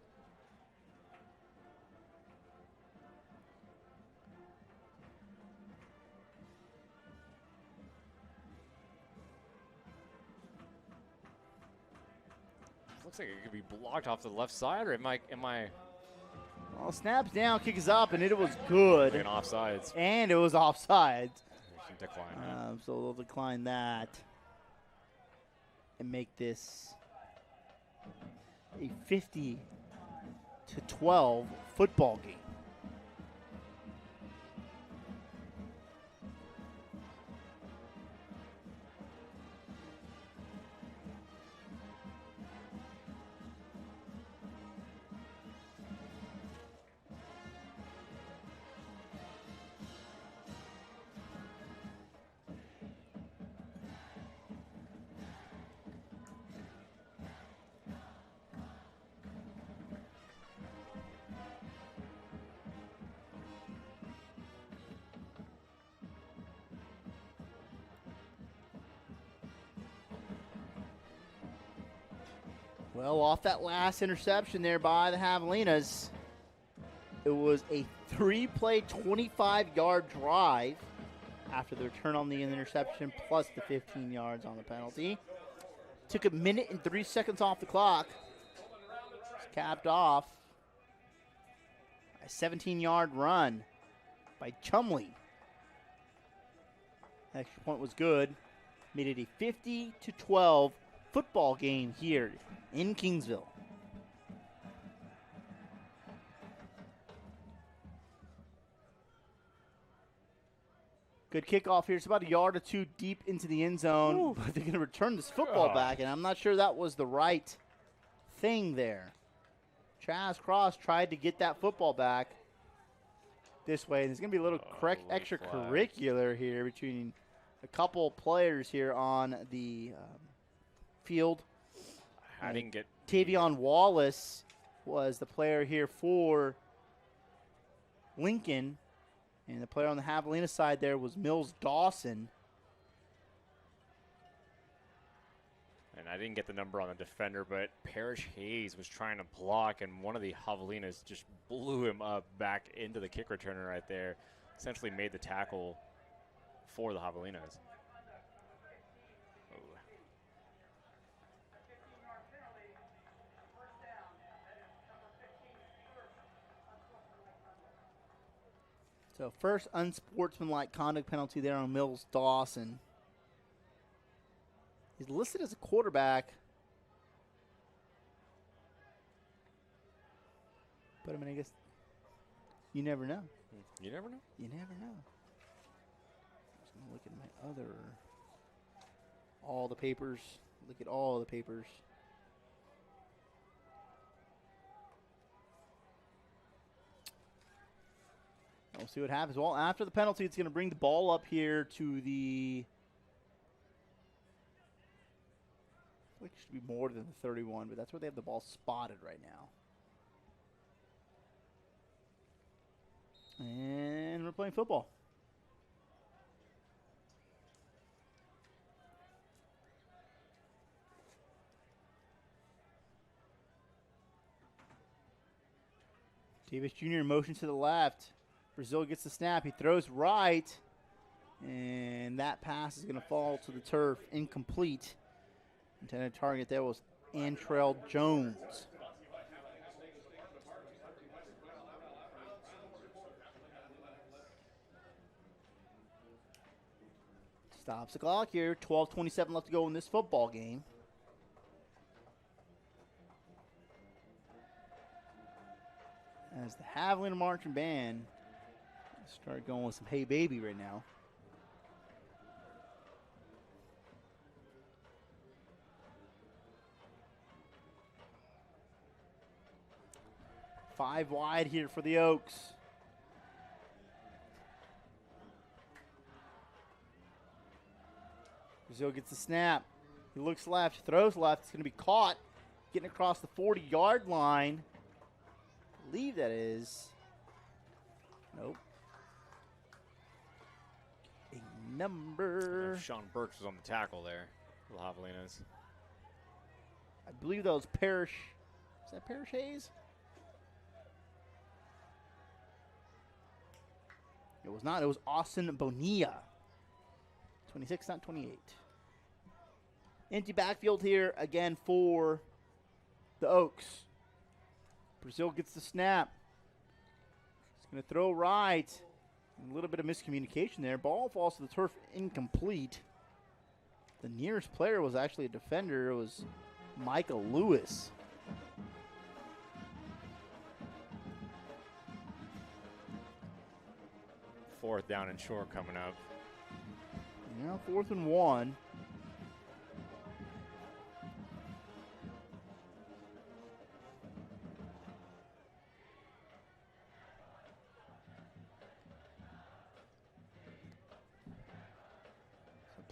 Looks like it could be blocked off the left side, or am I? Well, snaps down, kick is up, and it was good. Like an offsides. And it was offsides. Decline so they'll decline that and make this a 50-12 football game. Well, off that last interception there by the Javelinas, it was a 3-play, 25-yard drive after the return on the interception plus the 15 yards on the penalty. Took a minute and 3 seconds off the clock. It's capped off. A 17-yard run by Chumley. Extra point was good. Made it a 50-12 football game here in Kingsville. Good kickoff here. It's about a yard or two deep into the end zone, but they're going to return this football back, and I'm not sure that was the right thing there. Chaz Cross tried to get that football back this way, and there's going to be a little extracurricular here between a couple players here on the field. I didn't get Tavion Wallace was the player here for Lincoln. And the player on the Javelina side there was Mills Dawson. And I didn't get the number on the defender, but Parrish Hayes was trying to block, and one of the Javelinas just blew him up back into the kick returner right there. Essentially made the tackle for the Javelinas. So first unsportsmanlike conduct penalty there on Mills Dawson. He's listed as a quarterback. But I mean, I guess you never know. You never know? You never know. Just gonna look at my other, all the papers. Look at all the papers. We'll see what happens. Well, after the penalty, it's going to bring the ball up here to the, I feel like it should be more than the 31, but that's where they have the ball spotted right now. And we're playing football. Davis Jr. motions to the left. Brazil gets the snap. He throws right, and that pass is going to fall to the turf, incomplete. Intended target there was Antrell Jones. Stops the clock here. 12:27 left to go in this football game. As the Javelina Marching Band start going with some Hey Baby right now. Five wide here for the Oaks. Brazil gets the snap. He looks left, throws left. It's going to be caught. Getting across the 40-yard line. I believe that is. Nope. A number. Sean Burks was on the tackle there for the Javelinas. I believe that was Parrish. Is that Parrish Hayes? It was not. It was Austin Bonilla. 26, not 28. Empty backfield here again for the Oaks. Brazil gets the snap. He's going to throw right. A little bit of miscommunication there. Ball falls to the turf, incomplete. The nearest player was actually a defender. It was Michael Lewis. Fourth down and short coming up. Yeah, 4th and 1.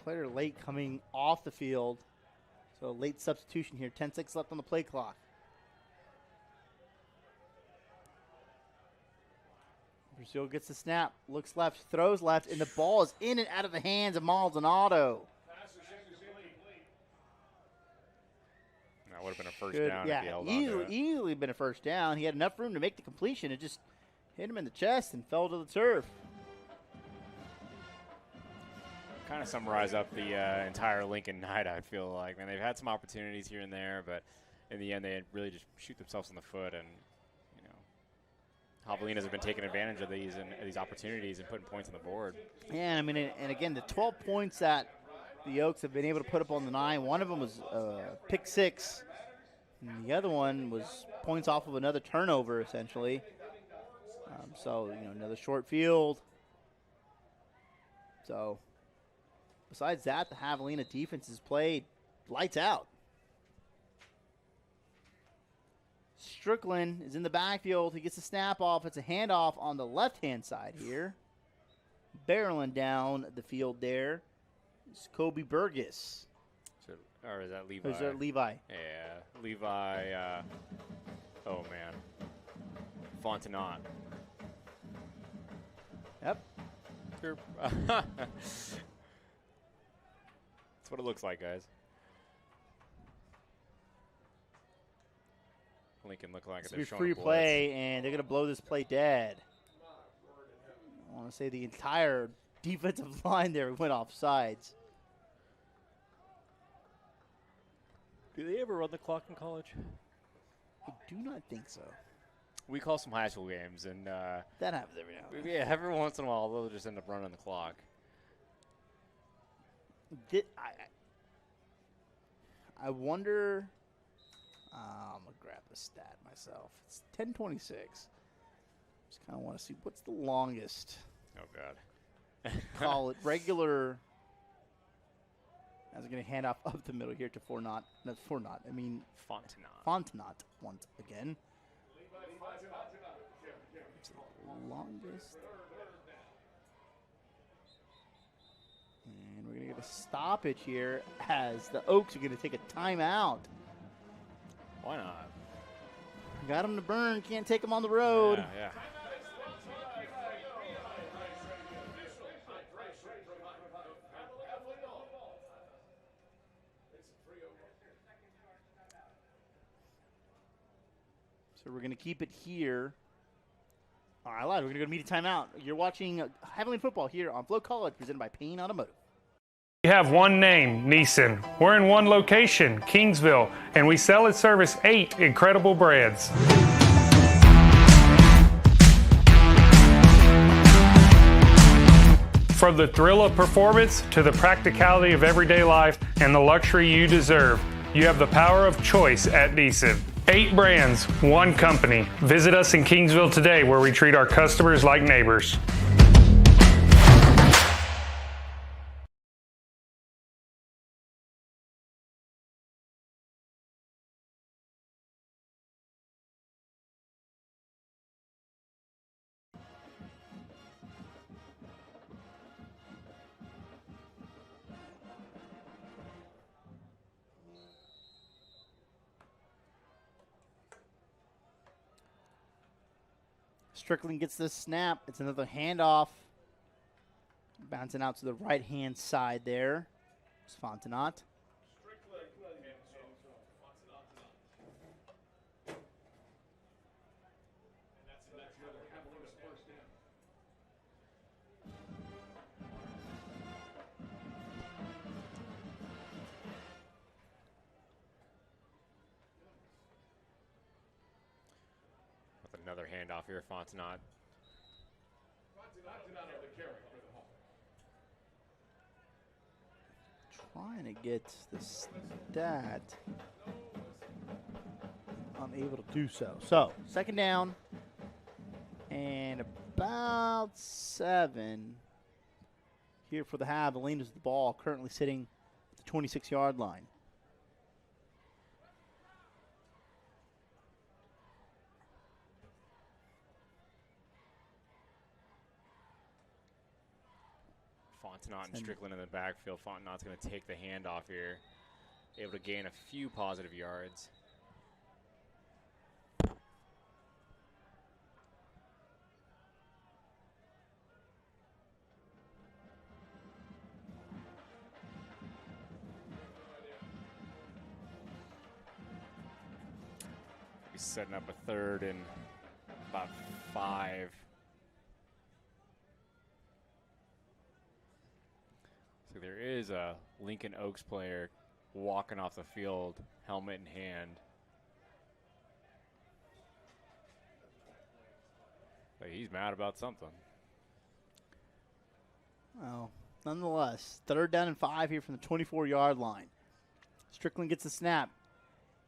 Player late coming off the field. So late substitution here. 10-6 left on the play clock. Brazil gets the snap. Looks left. Throws left. And the ball is in and out of the hands of Maldonado. That would have been a first down if he held on to it. Easily been a first down. He had enough room to make the completion. It just hit him in the chest and fell to the turf. Kind of summarize up the entire Lincoln night, I feel like. Man, they've had some opportunities here and there, but in the end, they really just shoot themselves in the foot. And, you know, Javelinas have been taking advantage of these opportunities and putting points on the board. Yeah, I mean, and again, the 12 points that the Oaks have been able to put up on the 9, one of them was pick 6, and the other one was points off of another turnover, essentially. So, you know, another short field. So, besides that, the Javelina defense has played lights out. Strickland is in the backfield. He gets a snap off. It's a handoff on the left-hand side here. Barreling down the field there is Kobe Burgess. Or is that Levi? Or is that Levi? Yeah, Levi. Oh, man. Fontenot. Yep. That's what it looks like, guys. Lincoln look like It's they're a showing free a blitz. play, and they're going to blow this play dead. I want to say the entire defensive line there went off sides. Do they ever run the clock in college? I do not think so. We call some high school games, and That happens every now and then. yeah, every once in a while they'll just end up running the clock. I wonder. I'm going to grab the stat myself. It's 10:26. Just kind of want to see what's the longest. Oh, God. Call it regular. I was going to hand off up the middle here to Fontenot. No, Fontenot. I mean Fontenot once again. It's the longest. And we're going to get a stoppage here as the Oaks are going to take a timeout. Why not? Got him to burn. Can't take him on the road. Yeah. So we're going to keep it here. All right, lad, we're going to go to media timeout. You're watching Javelina football here on FloCollege, presented by Payne Automotive. We have one name, Neeson. We're in one location, Kingsville, and we sell and service 8 incredible breads. From the thrill of performance to the practicality of everyday life and the luxury you deserve, you have the power of choice at Neeson. 8 brands, one company. Visit us in Kingsville today, where we treat our customers like neighbors. Strickland gets this snap. It's another handoff. Bouncing out to the right-hand side there. It's Fontenot. Another handoff here, Fontenot. Trying to get the stat. Unable to do so. So, second down. And about 7 here for the Javelinas. The ball currently sitting at the 26-yard line. Fontenot and Strickland in the backfield. Fontenot's going to take the handoff here. Able to gain a few positive yards. He's setting up a 3rd and about 5. So there is a Lincoln Oaks player walking off the field, helmet in hand. But he's mad about something. Well, nonetheless, 3rd down and 5 here from the 24-yard line. Strickland gets the snap.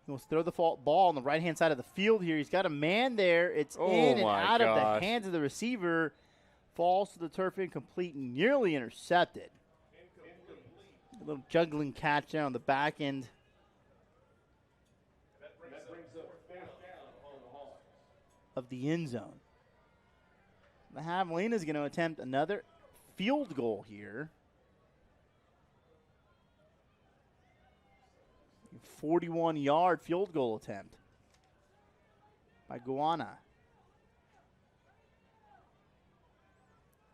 He wants to throw the ball on the right-hand side of the field here. He's got a man there. It's in and out of the hands of the receiver. Falls to the turf, incomplete, nearly intercepted. A little juggling catch there on the back end. Of the end zone. The Javelina is going to attempt another field goal here. 41-yard field goal attempt by Guana.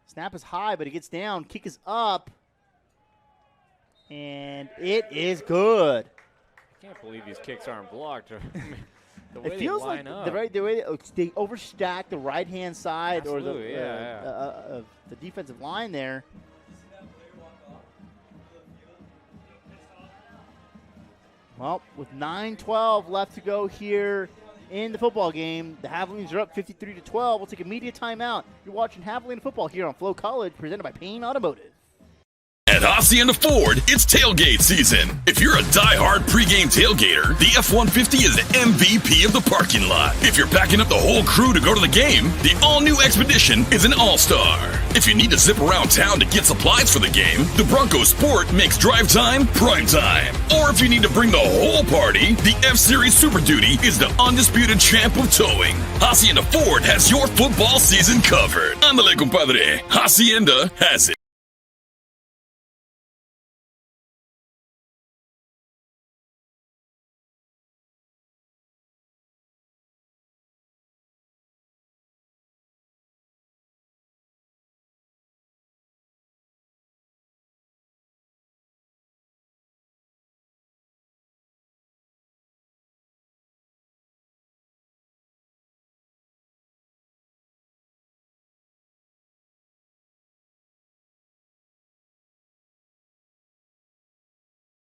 Snap is high, but it gets down. Kick is up. And it is good. I can't believe these kicks aren't blocked. The way it feels they like line up. the way they overstack the right-hand side Absolutely, of the defensive line there. Well, with 9:12 left to go here in the football game, the Javelinas are up 53-12. We'll take a media timeout. You're watching Javelina football here on FloCollege, presented by Payne Automotive. At Hacienda Ford, it's tailgate season. If you're a die-hard pregame tailgater, the F-150 is the MVP of the parking lot. If you're packing up the whole crew to go to the game, the all-new Expedition is an all-star. If you need to zip around town to get supplies for the game, the Bronco Sport makes drive time prime time. Or if you need to bring the whole party, the F-Series Super Duty is the undisputed champ of towing. Hacienda Ford has your football season covered. Ándale, compadre. Hacienda has it.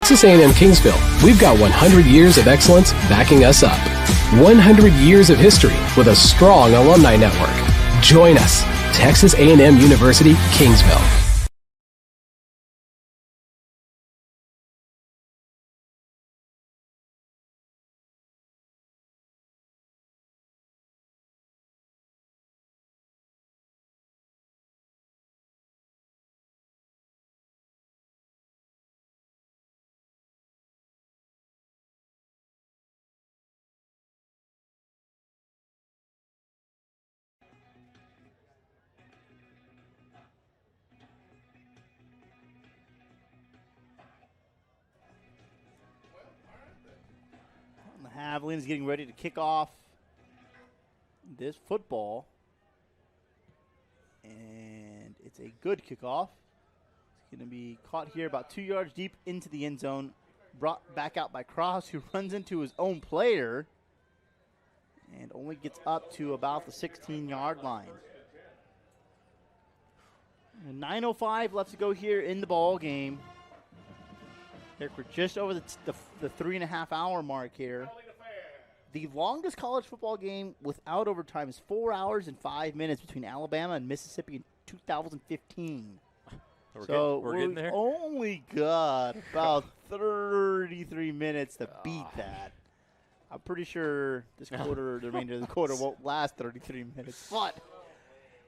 Texas A&M-Kingsville, we've got 100 years of excellence backing us up. 100 years of history with a strong alumni network. Join us, Texas A&M University, Kingsville. Javelinas getting ready to kick off this football. And it's a good kickoff. It's going to be caught here about 2 yards deep into the end zone. Brought back out by Cross, who runs into his own player and only gets up to about the 16-yard line. And 9:05 left to go here in the ball game. We're just over the 3.5-hour mark here. The longest college football game without overtime is 4 hours and 5 minutes between Alabama and Mississippi in 2015. We're getting there. Only got about 33 minutes to beat that. I'm pretty sure this quarter, the remainder of the quarter, won't last 33 minutes, but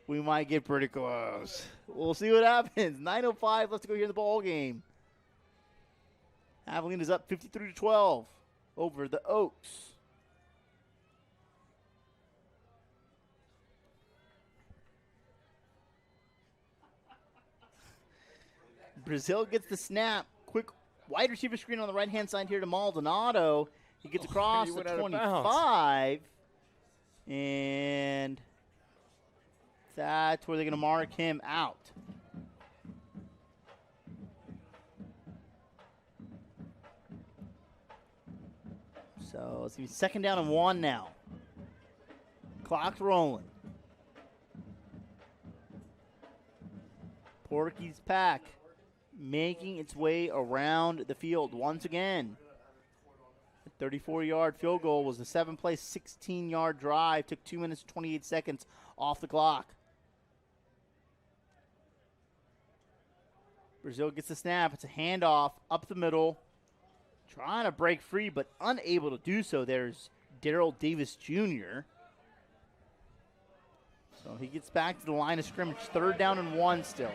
we might get pretty close. We'll see what happens. 9:05 left to go here in the ball game. Javelina's up 53-12 over the Oaks. Brazil gets the snap. Quick wide receiver screen on the right-hand side here to Maldonado. He gets across he the went out of 25. And that's where they're going to mark him out. So it's going to be 2nd down and 1 now. Clock's rolling. Porky's pack making its way around the field once again. A 34-yard field goal was a 7-play, 16-yard drive. Took 2 minutes and 28 seconds off the clock. Brazil gets the snap. It's a handoff up the middle. Trying to break free, but unable to do so. There's Darrell Davis Jr. So he gets back to the line of scrimmage. 3rd down and 1 still.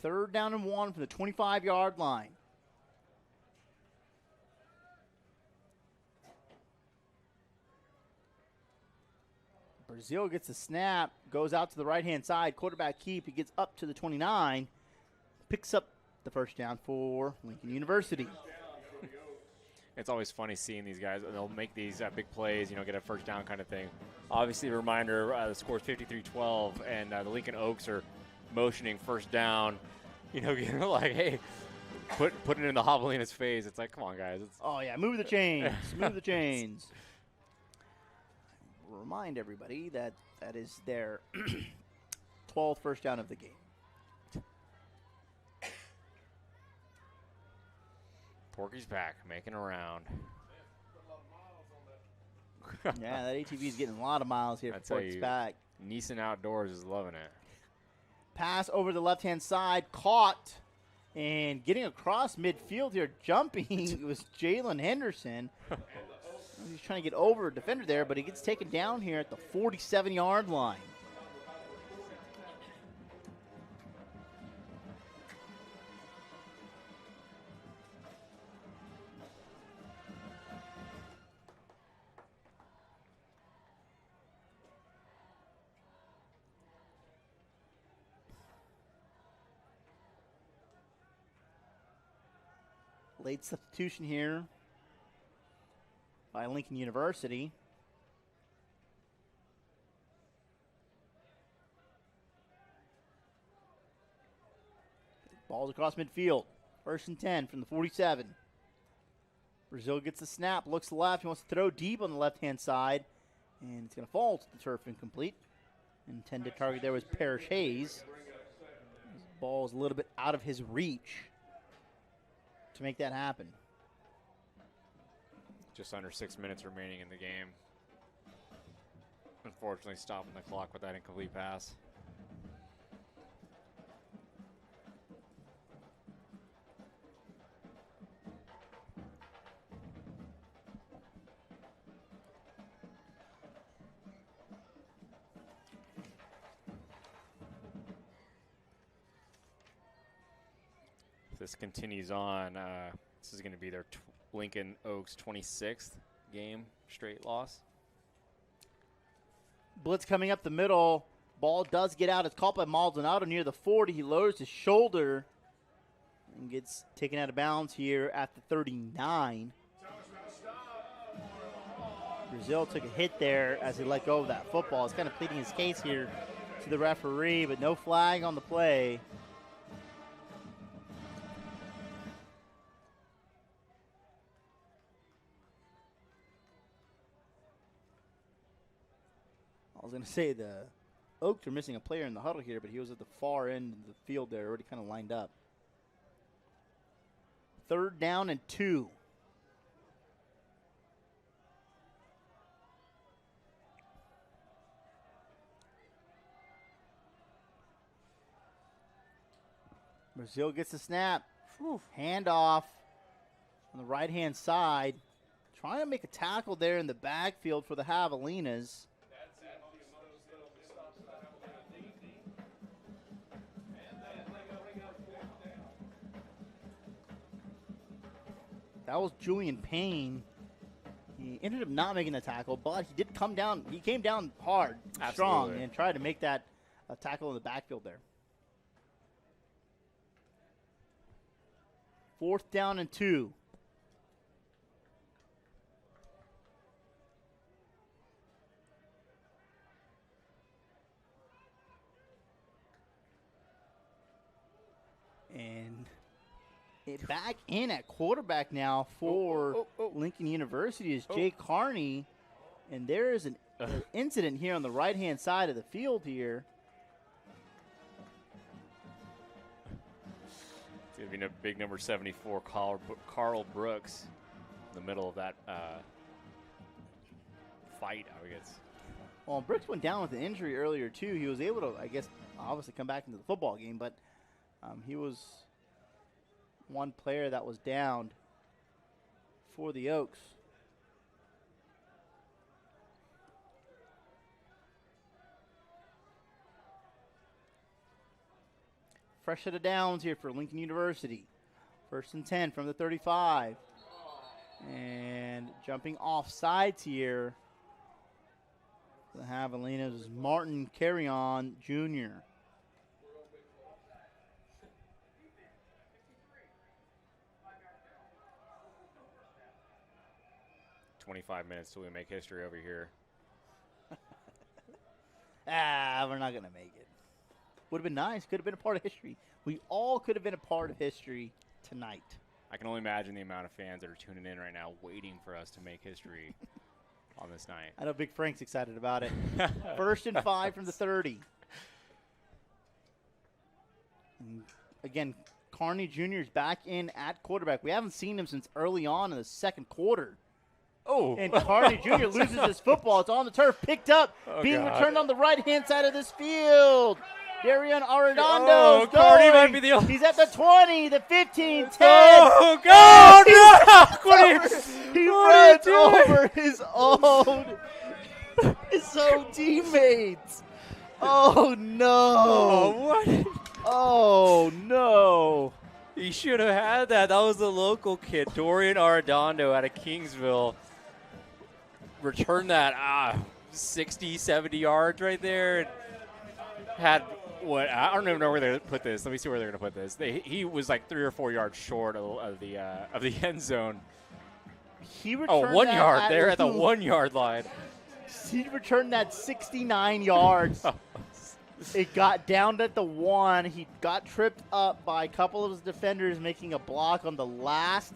Third down and 1 from the 25-yard line. Brazil gets the snap, goes out to the right-hand side, quarterback keep. He gets up to the 29, picks up the first down for Lincoln University. It's always funny seeing these guys. They'll make these big plays, get a first down kind of thing. Obviously, a reminder, the score is 53-12, and the Lincoln Oaks are motioning first down. Like, hey, put it in the Javelina's face. It's like, come on, guys. Oh, yeah, move the chains. Move the chains. Remind everybody that is their 12th first down of the game. Porky's back, making a round. Yeah, that ATV is getting a lot of miles here for Porky's back. Neeson Outdoors is loving it. Pass over the left-hand side, caught, and getting across midfield here, jumping. It was Jalen Henderson. He's trying to get over a defender there, but he gets taken down here at the 47-yard line. Late substitution here by Lincoln University. Ball's across midfield. 1st and 10 from the 47. Brazil gets the snap, looks left. He wants to throw deep on the left-hand side, and it's going to fall to the turf incomplete. Intended target there was Parrish Hayes. His ball is a little bit out of his reach to make that happen. Just under 6 minutes remaining in the game. Unfortunately, stopping the clock with that incomplete pass. If this continues on, this is going to be their Lincoln Oaks 26th game straight loss. Blitz coming up the middle. Ball does get out. It's caught by Maldonado near the 40. He lowers his shoulder and gets taken out of bounds here at the 39. Brazil took a hit there as he let go of that football. He's kind of pleading his case here to the referee, but no flag on the play. I was going to say the Oaks are missing a player in the huddle here, but he was at the far end of the field there, already kind of lined up. 3rd down and 2. Brazil gets the snap. Handoff on the right-hand side. Trying to make a tackle there in the backfield for the Javelinas. That was Julian Payne. He ended up not making the tackle, but he did come down. He came down hard, strong, and tried to make that tackle in the backfield there. 4th down and 2. And it back in at quarterback now for Lincoln University is Jake Carney. And there is an incident here on the right-hand side of the field here. Giving a big number 74, Carl Brooks, in the middle of that fight, I guess. Well, Brooks went down with an injury earlier, too. He was able to, I guess, obviously come back into the football game, but he was one player that was downed for the Oaks. Fresh set of downs here for Lincoln University. 1st and 10 from the 35. And jumping off sides here, the Javelinas is Martin Carrion Jr. 25 minutes till we make history over here. We're not going to make it. Would have been nice. Could have been a part of history. We all could have been a part of history tonight. I can only imagine the amount of fans that are tuning in right now waiting for us to make history on this night. I know Big Frank's excited about it. 1st and 5 from the 30. And again, Carney Jr. is back in at quarterback. We haven't seen him since early on in the second quarter. Oh. And Carney Jr. loses his football. It's on the turf, picked up, being returned on the right-hand side of this field. Darian Arredondo. Carney might be the He's at the 20, the 15, 10. Oh, God! He runs over his own teammates. Oh, no. Oh, what? Oh, no. He should have had that. That was the local kid, Dorian Arredondo out of Kingsville. Returned that 60, 70 yards right there. And had what? I don't even know where they're going to put this. Let me see where they're going to put this. He was like 3 or 4 yards short of the end zone. He returned 1 yard there at the 1 yard line. He returned that 69 yards. It got down at the 1. He got tripped up by a couple of his defenders making a block on the last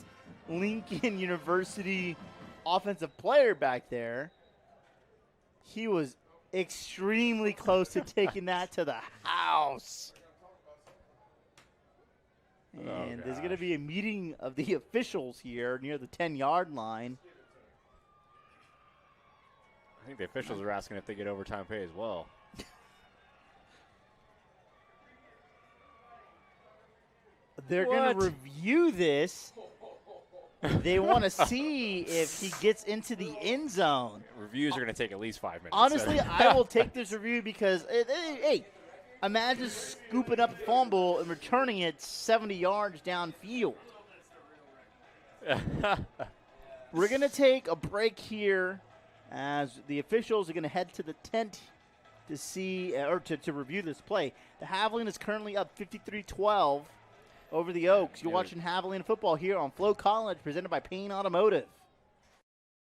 Lincoln University offensive player back there. He was extremely close to taking that to the house. And there's going to be a meeting of the officials here near the 10-yard line. I think the officials are asking if they get overtime pay as well. They're going to review this. They want to see if he gets into the end zone. Reviews are going to take at least 5 minutes. Honestly, I will take this review because, hey, imagine scooping up a fumble and returning it 70 yards downfield. We're going to take a break here as the officials are going to head to the tent to see or to review this play. The Javelin is currently up 53-12 over the Oaks. You're watching Javelin football here on FloCollege, presented by Payne Automotive.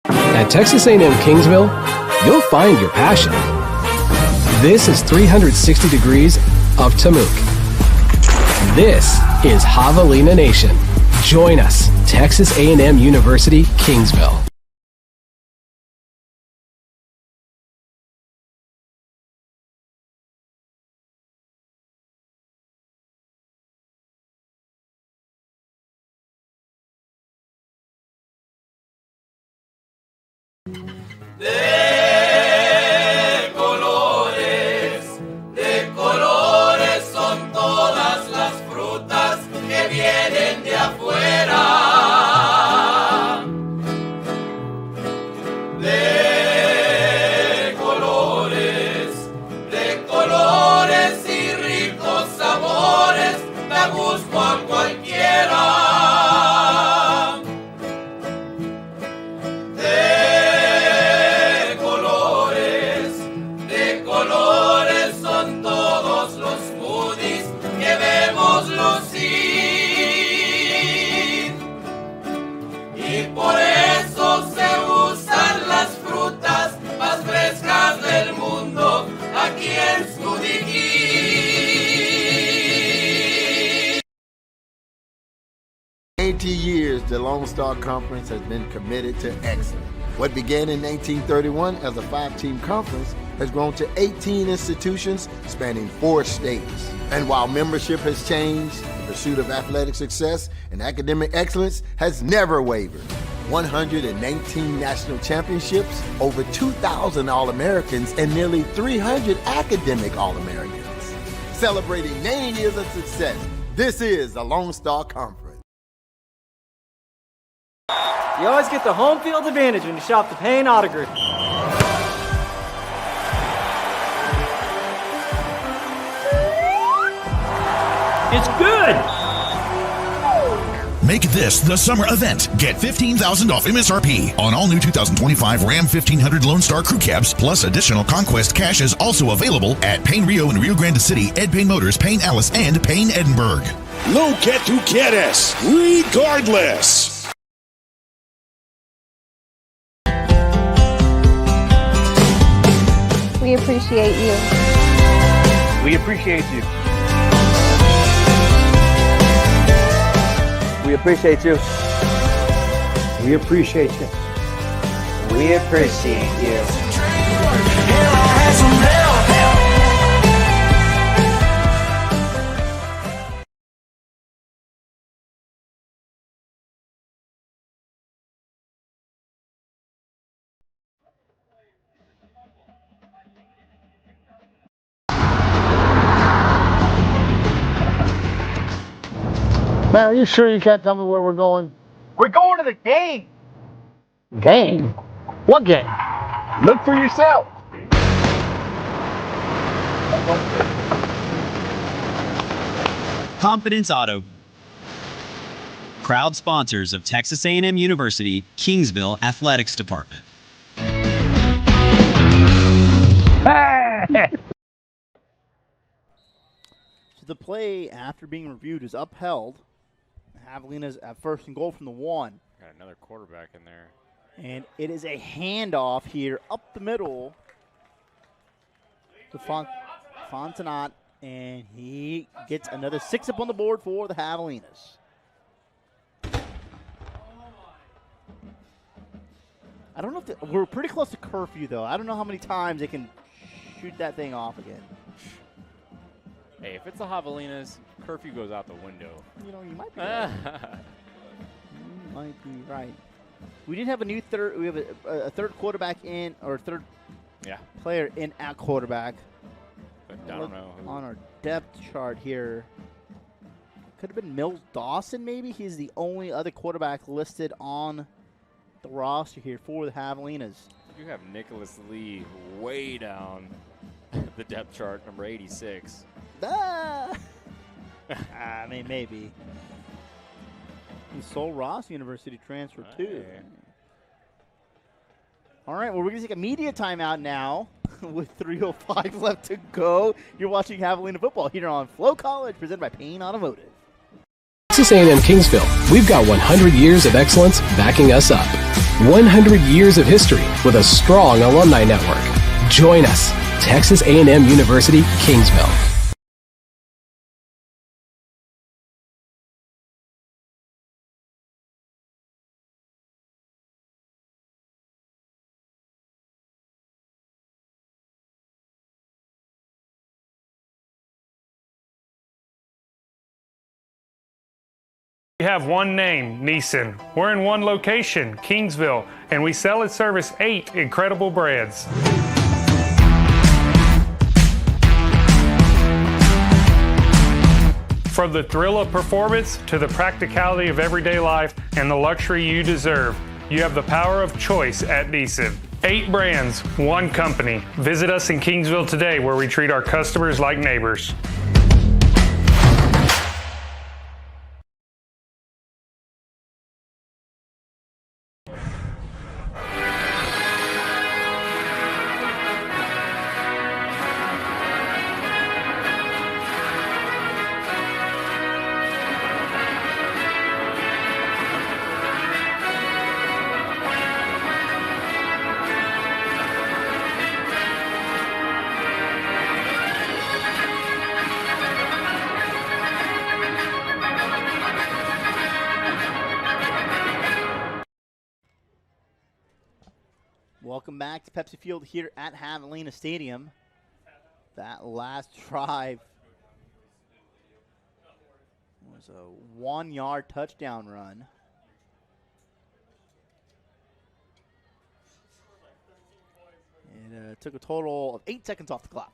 At Texas A&M-Kingsville, you'll find your passion. This is 360 degrees of Tamook. This is Javelina Nation. Join us, Texas A&M University, Kingsville. De colores son todas las frutas que vienen de afuera. De colores y ricos sabores, da gusto a cualquiera. Por eso se usan las frutas más frescas del mundo aquí en Scudiquí. 80 years, the Lone Star Conference has been committed to excellence. What began in 1931 as a 5-team conference has grown to 18 institutions spanning 4 states. And while membership has changed, the pursuit of athletic success and academic excellence has never wavered. 119 national championships, over 2,000 All-Americans, and nearly 300 academic All-Americans. Celebrating 90 years of success, this is the Lone Star Conference. You always get the home field advantage when you shop the Payne Auto Group. It's good! Make this the summer event. Get $15,000 off MSRP on all new 2025 Ram 1500 Lone Star Crew Cabs, plus additional Conquest cash is also available at Payne Rio and Rio Grande City, Ed Payne Motors, Payne Alice, and Payne Edinburgh. Lo que tú quieres, regardless. We appreciate you. We appreciate you. We appreciate you. We appreciate you. We appreciate you. Man, are you sure you can't tell me where we're going? We're going to the game. Game? What game? Look for yourself. Confidence Auto. Proud sponsors of Texas A&M University, Kingsville Athletics Department. So the play, after being reviewed, is upheld. Javelina's at first and goal from the 1. Got another quarterback in there. And it is a handoff here up the middle to Fontenot, and he gets another 6 up on the board for the Javelinas. I don't know if we're pretty close to curfew, though. I don't know how many times they can shoot that thing off again. Hey, if it's the Javelinas, curfew goes out the window. You know, you might be right. You might be right. We did have a new third. We have a third quarterback in, or third player in at quarterback. But I don't know. On our depth chart here, could have been Mills Dawson, maybe. He's the only other quarterback listed on the roster here for the Javelinas. You have Nicholas Lee way down the depth chart, number 86. I mean, maybe. And Sol Ross University transfer, too. All right, well, we're going to take a media timeout now with 3:05 left to go. You're watching Javelina football here on FloCollege, presented by Payne Automotive. Texas A&M-Kingsville, we've got 100 years of excellence backing us up. 100 years of history with a strong alumni network. Join us, Texas A&M University, Kingsville. We have one name, Neeson. We're in one location, Kingsville, and we sell and service 8 incredible breads. From the thrill of performance to the practicality of everyday life and the luxury you deserve, you have the power of choice at Neeson. 8 brands, 1 company. Visit us in Kingsville today, where we treat our customers like neighbors. Welcome back to Pepsi Field here at Javelina Stadium. That last drive was a 1-yard touchdown run. It took a total of 8 seconds off the clock.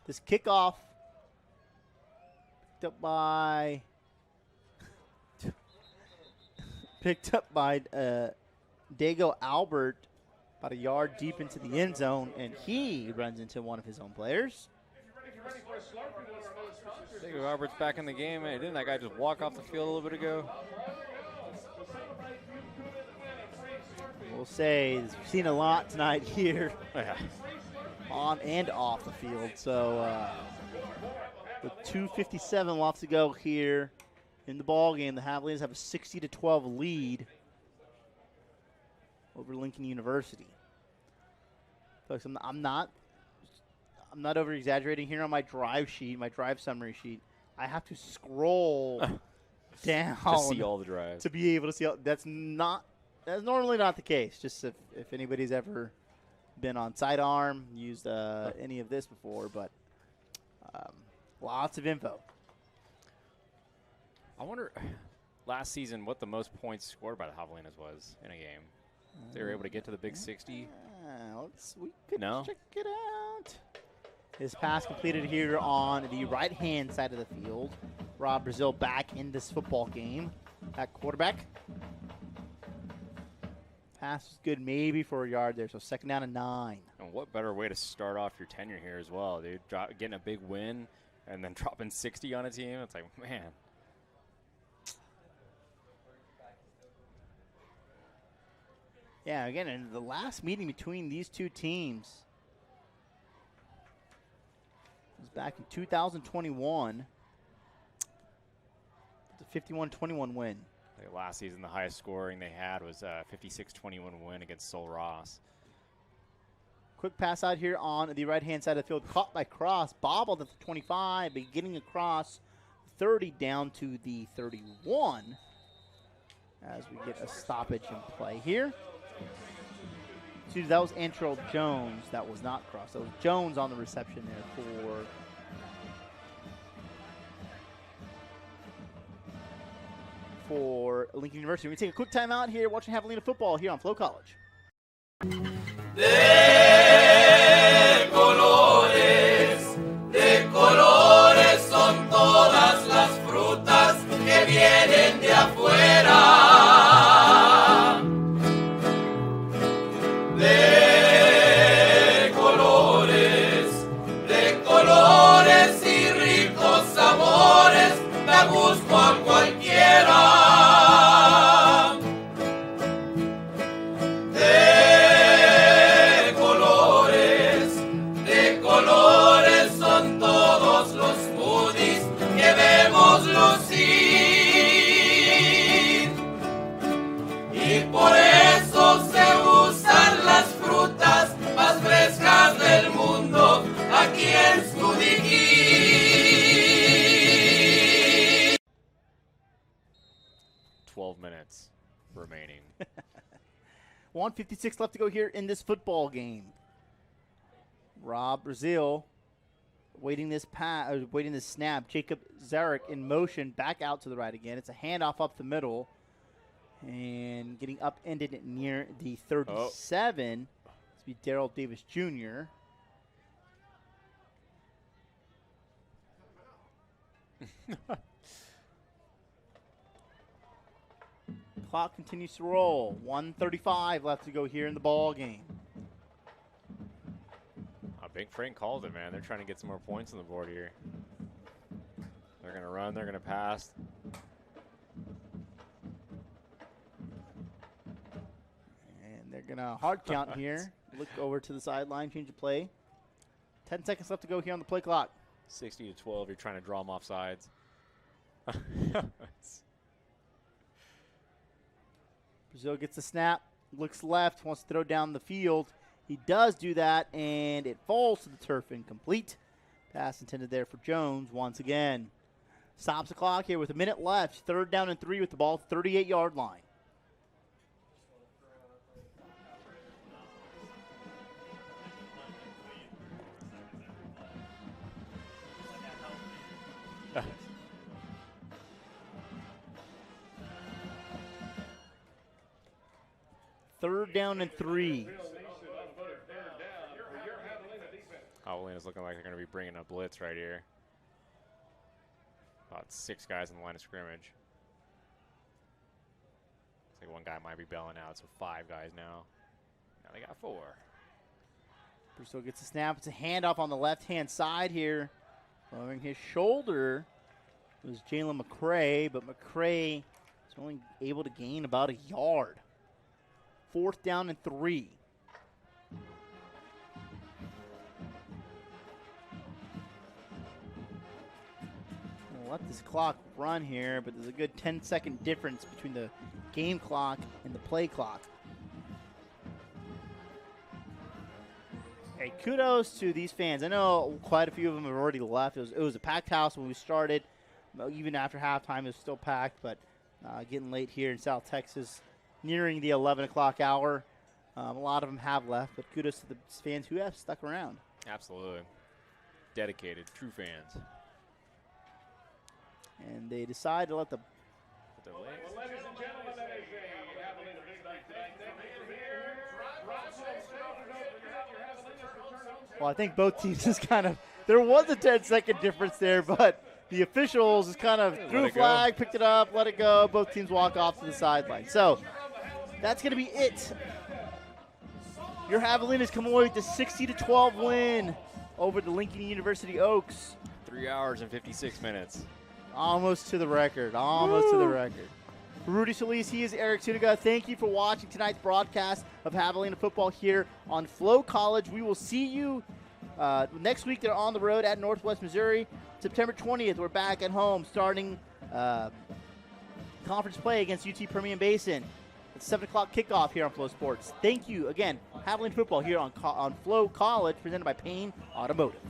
This kickoff picked up by Dago Albert about a yard deep into the end zone, and he runs into one of his own players. Dago Albert's back in the game. Hey, didn't that guy just walk off the field a little bit ago? We'll say we've seen a lot tonight here on and off the field. So with 2:57 left to go here in the ball game, the Javelinas have a 60-12 lead over Lincoln University. Folks, I'm not over exaggerating here on my drive sheet, my drive summary sheet. I have to scroll down to see all the drives to be able to see. That's normally not the case. Just if anybody's ever been on sidearm, used any of this before, but lots of info. I wonder last season what the most points scored by the Javelinas was in a game. They were able to get to the big 60. We could check it out. His pass completed here on the right-hand side of the field. Rob Brazil back in this football game at quarterback. Pass was good maybe for a yard there, so 2nd down and 9. And what better way to start off your tenure here as well, dude? Getting a big win and then dropping 60 on a team. It's like, man. Yeah, again, in the last meeting between these two teams was back in 2021. It's a 51-21 win. Last season, the highest scoring they had was a 56-21 win against Sol Ross. Quick pass out here on the right-hand side of the field. Caught by Cross. Bobbled at the 25, but getting across 30 down to the 31 as we get a stoppage in play here. Excuse me, that was Antrell Jones. That was not Cross. That was Jones on the reception there for Lincoln University. We're going to take a quick time out here watching Javelina football here on FloCollege. De colores son todas las frutas que vienen de afuera. De colores y ricos sabores, da gusto a cualquiera. Por eso se usan las frutas más frescas del mundo aquí en Studiquí. 12 minutes remaining. 1:56 left to go here in this football game. Rob Brazil waiting this snap. Jacob Zarek in motion, back out to the right again. It's a handoff up the middle. And getting upended near the 37. This will be Darrell Davis Jr. Clock continues to roll. 1:35 left to go here in the ball game. Big Frank called it, man. They're trying to get some more points on the board here. They're going to run. They're going to pass. They're going to hard count here. Look over to the sideline, change the play. 10 seconds left to go here on the play clock. 60-12, you're trying to draw them off sides. Brazil gets the snap, looks left, wants to throw down the field. He does do that, and it falls to the turf incomplete. Pass intended there for Jones once again. Stops the clock here with a minute left. 3rd down and 3 with the ball, 38-yard line. 3rd down and 3. Javelina's looking like they're going to be bringing a blitz right here. About 6 guys in the line of scrimmage. Looks like one guy might be bailing out, so 5 guys now. Now they got 4. Bristow gets a snap. It's a handoff on the left-hand side here. Lowering his shoulder was Jalen McCray, but McCray is only able to gain about a yard. 4th down and 3. We'll let this clock run here, but there's a good 10-second difference between the game clock and the play clock. Hey, kudos to these fans. I know quite a few of them have already left. It was a packed house when we started. Even after halftime, it was still packed, but getting late here in South Texas, nearing the 11 o'clock hour. A lot of them have left, but kudos to the fans who have stuck around. Absolutely. Dedicated, true fans. And they decide to let the... Ladies and gentlemen, that is a Javelina here. Well, I think both teams is kind of... There was a 10-second difference there, but the officials just kind of threw a flag, picked it up, let it go. Both teams walk off to the sideline. So that's going to be it. Your Javelinas come away with a 60-12 win over the Lincoln University Oaks. 3 hours and 56 minutes. Almost to the record. Almost to the record. For Rudy Solis, he is Eric Tuniga. Thank you for watching tonight's broadcast of Javelina football here on FloCollege. We will see you next week. They're on the road at Northwest Missouri. September 20th, we're back at home starting conference play against UT Permian Basin. It's 7 o'clock kickoff here on Flow Sports. Thank you again. Javelina football here on FloCollege, presented by Payne Automotive.